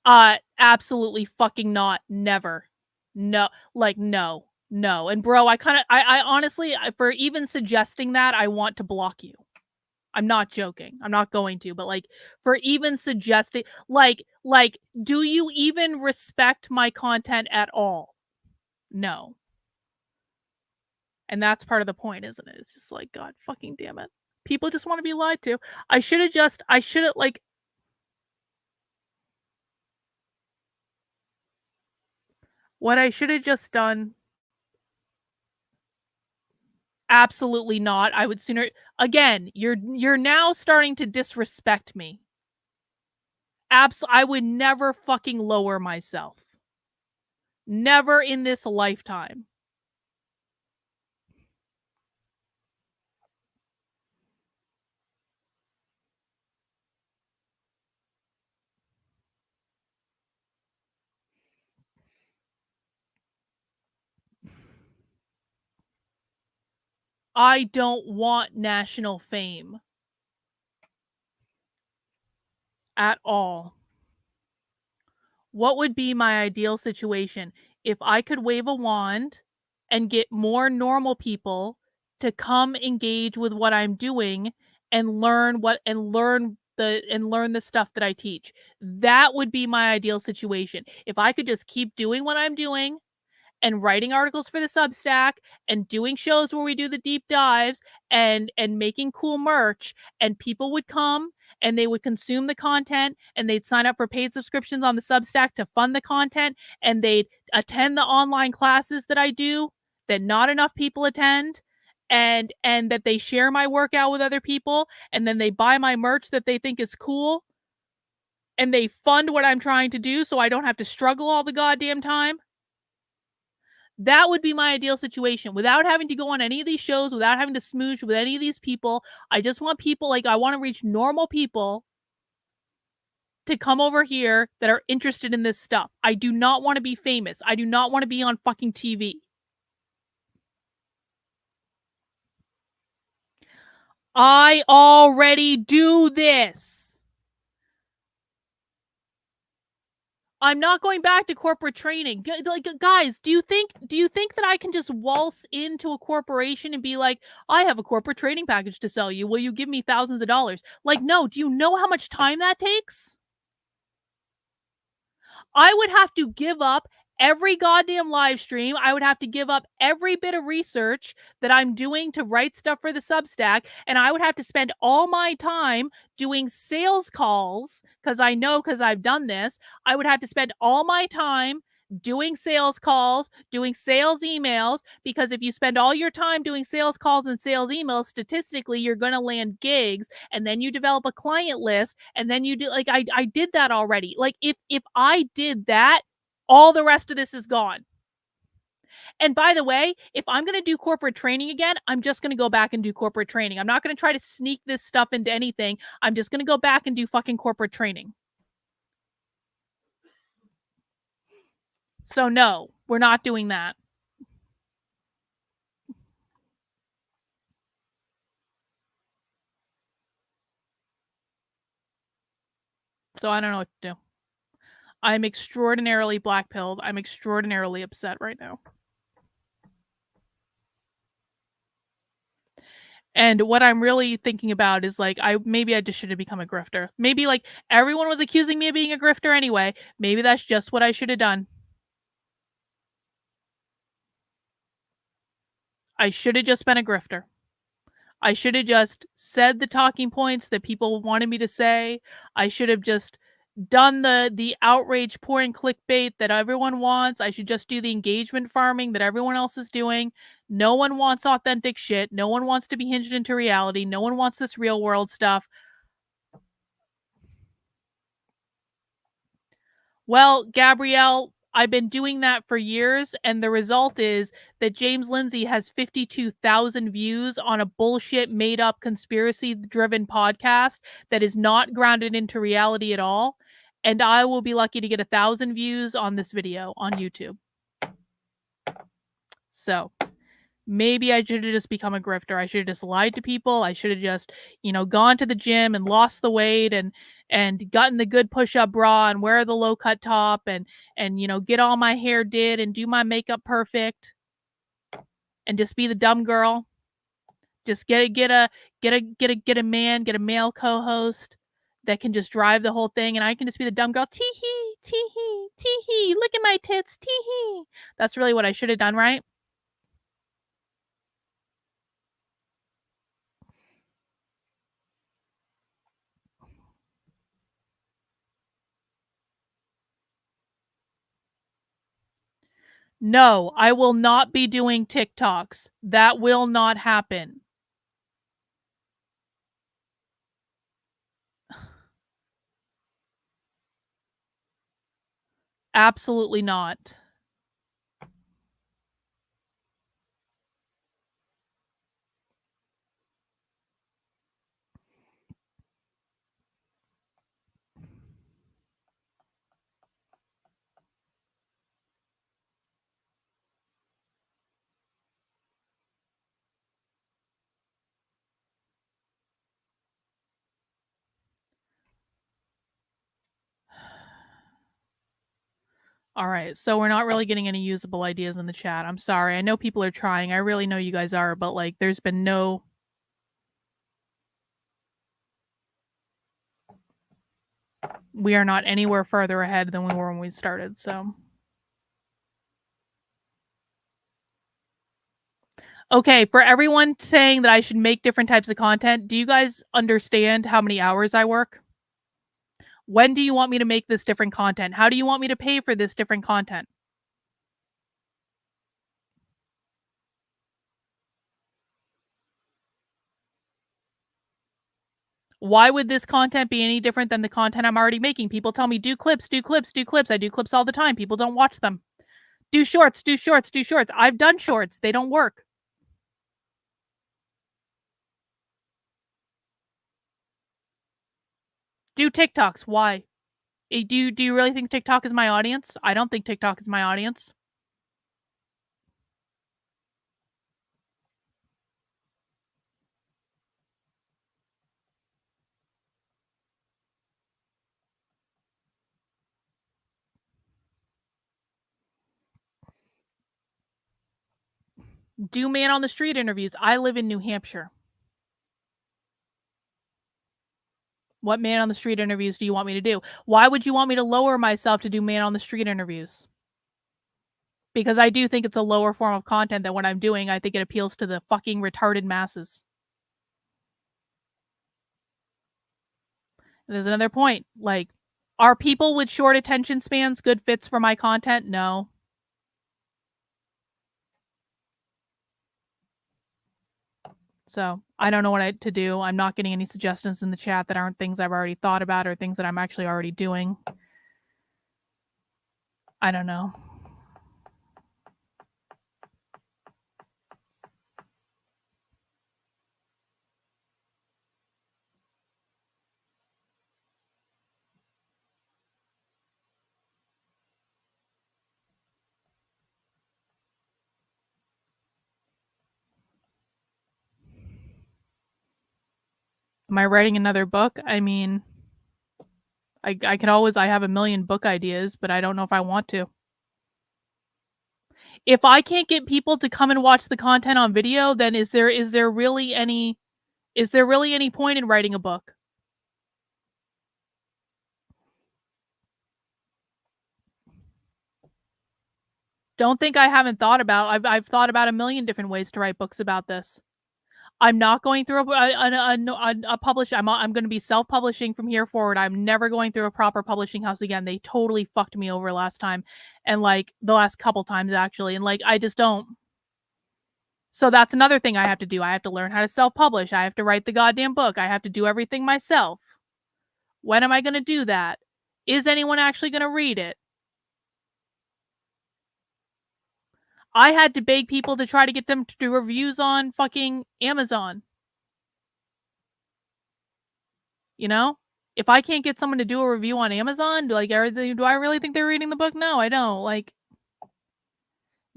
Absolutely fucking not. Never. No, like, no. And bro, I honestly, for even suggesting that, I want to block you. I'm not joking. I'm not going to, but like, for even suggesting, like, do you even respect my content at all? No. And that's part of the point, isn't it? It's just like, God fucking damn it. People just want to be lied to. What I should have just done. Absolutely not. I would sooner, again, you're now starting to disrespect me. I would never fucking lower myself. Never in this lifetime. I don't want national fame at all. What would be my ideal situation? If I could wave a wand and get more normal people to come engage with what I'm doing and learn the stuff that I teach. That would be my ideal situation. If I could just keep doing what I'm doing and writing articles for the Substack and doing shows where we do the deep dives and making cool merch, and people would come and they would consume the content and they'd sign up for paid subscriptions on the Substack to fund the content, and they'd attend the online classes that I do that not enough people attend, and that they share my workout with other people, and then they buy my merch that they think is cool, and they fund what I'm trying to do so I don't have to struggle all the goddamn time. That would be my ideal situation, without having to go on any of these shows, without having to smooch with any of these people. I just want people, like, I want to reach normal people to come over here that are interested in this stuff. I do not want to be famous. I do not want to be on fucking TV. I already do this. I'm not going back to corporate training. Like, guys, do you think that I can just waltz into a corporation and be like, I have a corporate training package to sell you. Will you give me thousands of dollars? Like, no. Do you know how much time that takes? I would have to give up every goddamn live stream. I would have to give up every bit of research that I'm doing to write stuff for the Substack. And I would have to spend all my time doing sales calls, because I've done this. I would have to spend all my time doing sales calls, doing sales emails, because if you spend all your time doing sales calls and sales emails, statistically, you're going to land gigs, and then you develop a client list, and then you do, like, I did that already. Like, if I did that, all the rest of this is gone. And by the way, if I'm going to do corporate training again, I'm just going to go back and do corporate training. I'm not going to try to sneak this stuff into anything. I'm just going to go back and do fucking corporate training. So no, we're not doing that. So I don't know what to do. I'm extraordinarily black-pilled. I'm extraordinarily upset right now. And what I'm really thinking about is, like, maybe I just should have become a grifter. Maybe, like, everyone was accusing me of being a grifter anyway. Maybe that's just what I should have done. I should have just been a grifter. I should have just said the talking points that people wanted me to say. I should have just done the outrage pouring clickbait that everyone wants. I should just do the engagement farming that everyone else is doing. No one wants authentic shit. No one wants to be hinged into reality. No one wants this real world stuff. Well, Gabrielle, I've been doing that for years, and the result is that James Lindsay has 52,000 views on a bullshit, made-up, conspiracy-driven podcast that is not grounded into reality at all, and I will be lucky to get 1,000 views on this video on YouTube. So maybe I should have just become a grifter. I should have just lied to people. I should have just, gone to the gym and lost the weight and gotten the good push-up bra and wear the low-cut top and get all my hair did and do my makeup perfect and just be the dumb girl. Just get a male co-host that can just drive the whole thing, and I can just be the dumb girl. Tee-hee, tee-hee, tee-hee, look at my tits, tee-hee. That's really what I should have done, right? No, I will not be doing TikToks. That will not happen. Absolutely not. All right, so we're not really getting any usable ideas in the chat. I'm sorry. I know people are trying. I really know you guys are, but like there's been no we are not anywhere further ahead than we were when we started, so okay, for everyone saying that I should make different types of content, do you guys understand how many hours I work? When do you want me to make this different content? How do you want me to pay for this different content? Why would this content be any different than the content I'm already making? People tell me, do clips, do clips, do clips. I do clips all the time. People don't watch them. Do shorts, do shorts, do shorts. I've done shorts. They don't work. Do TikToks. Why? Do you really think TikTok is my audience? I don't think TikTok is my audience. Do man on the street interviews. I live in New Hampshire. What man on the street interviews do you want me to do? Why would you want me to lower myself to do man on the street interviews? Because I do think it's a lower form of content than what I'm doing. I think it appeals to the fucking retarded masses. There's another point. Like, are people with short attention spans good fits for my content? No. So I don't know what to do. I'm not getting any suggestions in the chat that aren't things I've already thought about or things that I'm actually already doing. I don't know. Am I writing another book? I mean, I could always, I have a million book ideas, but I don't know if I want to. If I can't get people to come and watch the content on video, then is there really any point in writing a book? Don't think I haven't thought about. I've thought about a million different ways to write books about this. I'm not going through a publish. I'm going to be self-publishing from here forward. I'm never going through a proper publishing house again. They totally fucked me over last time, and like the last couple times actually, and like I just don't. So that's another thing I have to do. I have to learn how to self-publish. I have to write the goddamn book. I have to do everything myself. When am I going to do that? Is anyone actually going to read it? I had to beg people to try to get them to do reviews on fucking Amazon. You know? If I can't get someone to do a review on Amazon, do I really think they're reading the book? No, I don't. Like,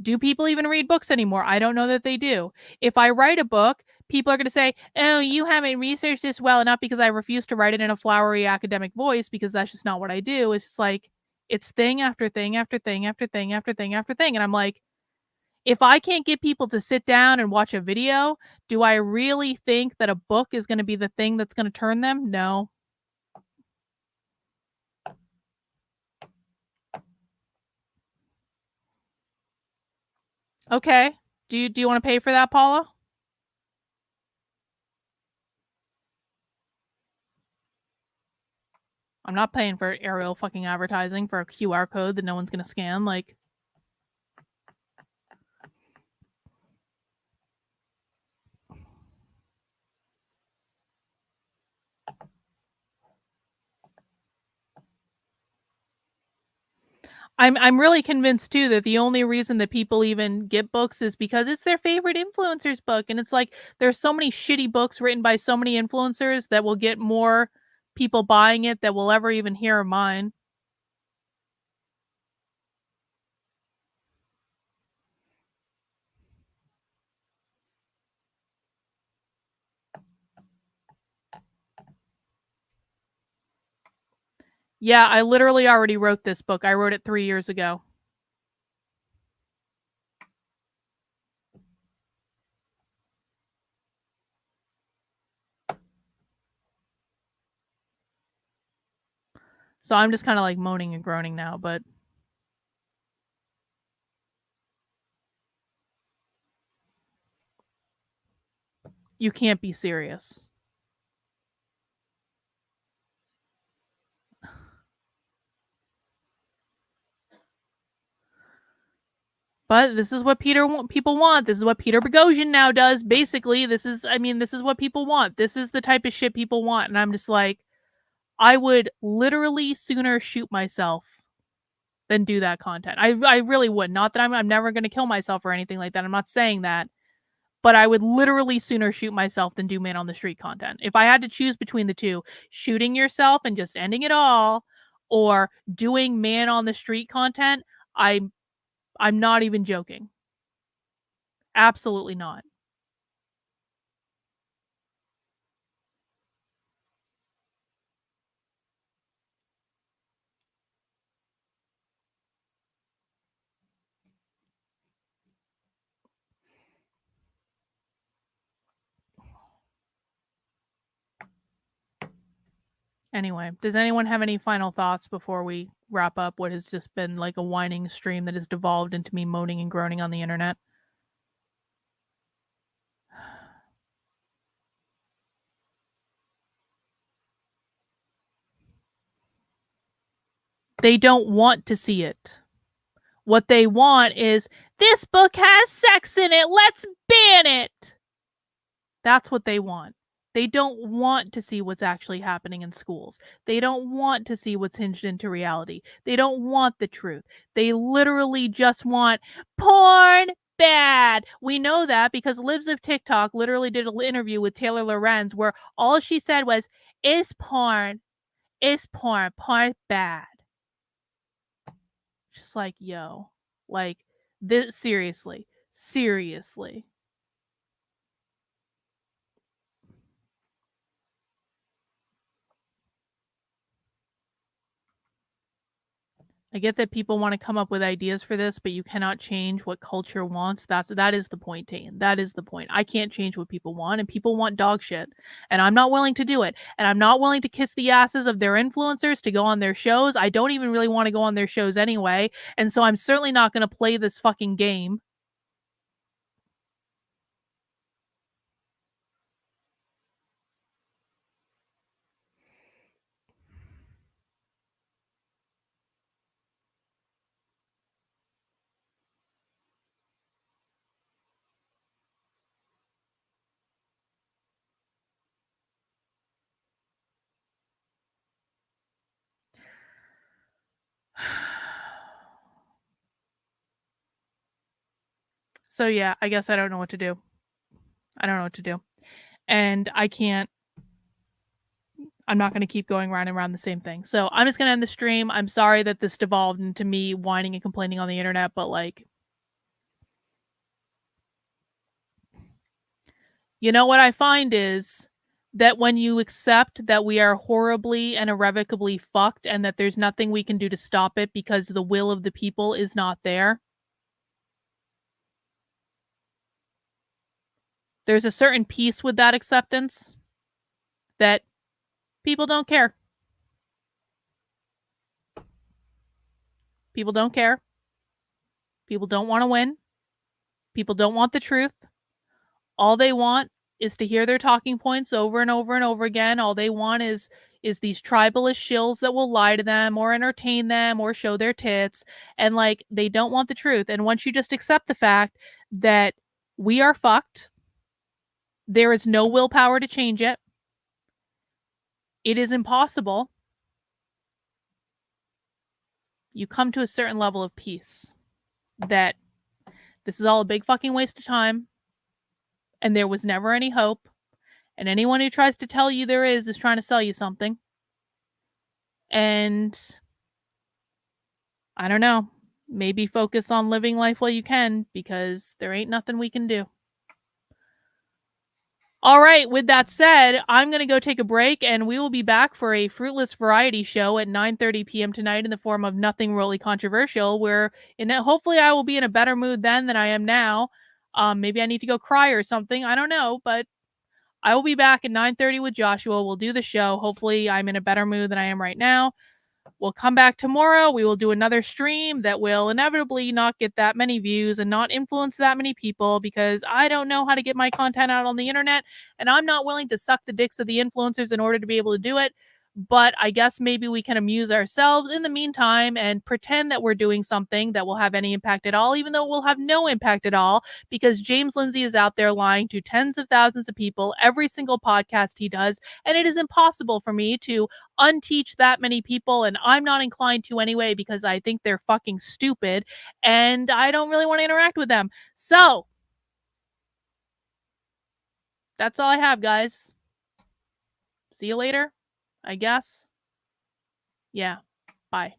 do people even read books anymore? I don't know that they do. If I write a book, people are going to say, oh, you haven't researched this well enough because I refuse to write it in a flowery academic voice because that's just not what I do. It's just like, it's thing after thing after thing after thing after thing after thing. And I'm like, if I can't get people to sit down and watch a video, do I really think that a book is going to be the thing that's going to turn them? No. Okay. Do you want to pay for that, Paula? I'm not paying for aerial fucking advertising for a QR code that no one's going to scan. Like, I'm really convinced too that the only reason that people even get books is because it's their favorite influencer's book. And it's like there's so many shitty books written by so many influencers that will get more people buying it that will ever even hear of mine. Yeah, I literally already wrote this book. I wrote it 3 years ago. So I'm just kind of like moaning and groaning now, but you can't be serious. But this is what people want. This is what Peter Boghossian now does. Basically, this is what people want. This is the type of shit people want. And I'm just like, I would literally sooner shoot myself than do that content. I really would. Not that I'm never going to kill myself or anything like that. I'm not saying that. But I would literally sooner shoot myself than do man on the street content. If I had to choose between the two, shooting yourself and just ending it all, or doing man on the street content, I'm not even joking. Absolutely not. Anyway, does anyone have any final thoughts before we wrap up what has just been like a whining stream that has devolved into me moaning and groaning on the internet? They don't want to see it. What they want is, this book has sex in it, let's ban it. That's what they want. They don't want to see what's actually happening in schools. They don't want to see what's hinged into reality. They don't want the truth. They literally just want porn bad. We know that because Libs of TikTok literally did an interview with Taylor Lorenz where all she said was, is porn bad. Just like, yo, like, this, seriously. I get that people want to come up with ideas for this, but you cannot change what culture wants. That is the point, Tane. That is the point. I can't change what people want, and people want dog shit. And I'm not willing to do it. And I'm not willing to kiss the asses of their influencers to go on their shows. I don't even really want to go on their shows anyway. And so I'm certainly not going to play this fucking game. So yeah, I guess I don't know what to do. And I'm not going to keep going round and round the same thing. So I'm just going to end the stream. I'm sorry that this devolved into me whining and complaining on the internet, but like, you know what I find is that when you accept that we are horribly and irrevocably fucked and that there's nothing we can do to stop it because the will of the people is not there, there's a certain peace with that acceptance that people don't care. People don't care. People don't want to win. People don't want the truth. All they want is to hear their talking points over and over and over again. All they want is these tribalist shills that will lie to them or entertain them or show their tits. And like, they don't want the truth. And once you just accept the fact that we are fucked, there is no willpower to change it. It is impossible. You come to a certain level of peace that this is all a big fucking waste of time. And there was never any hope. And anyone who tries to tell you there is trying to sell you something. And I don't know. Maybe focus on living life while you can, because there ain't nothing we can do. All right, with that said, I'm going to go take a break, and we will be back for a fruitless variety show at 9:30 p.m. tonight in the form of Nothing Really Controversial, where hopefully I will be in a better mood then than I am now. Maybe I need to go cry or something. I don't know, but I will be back at 9:30 with Joshua. We'll do the show. Hopefully I'm in a better mood than I am right now. We'll come back tomorrow. We will do another stream that will inevitably not get that many views and not influence that many people because I don't know how to get my content out on the internet and I'm not willing to suck the dicks of the influencers in order to be able to do it. But I guess maybe we can amuse ourselves in the meantime and pretend that we're doing something that will have any impact at all, even though it will have no impact at all, because James Lindsay is out there lying to tens of thousands of people every single podcast he does. And it is impossible for me to unteach that many people. And I'm not inclined to anyway, because I think they're fucking stupid and I don't really want to interact with them. So that's all I have, guys. See you later, I guess. Yeah. Bye.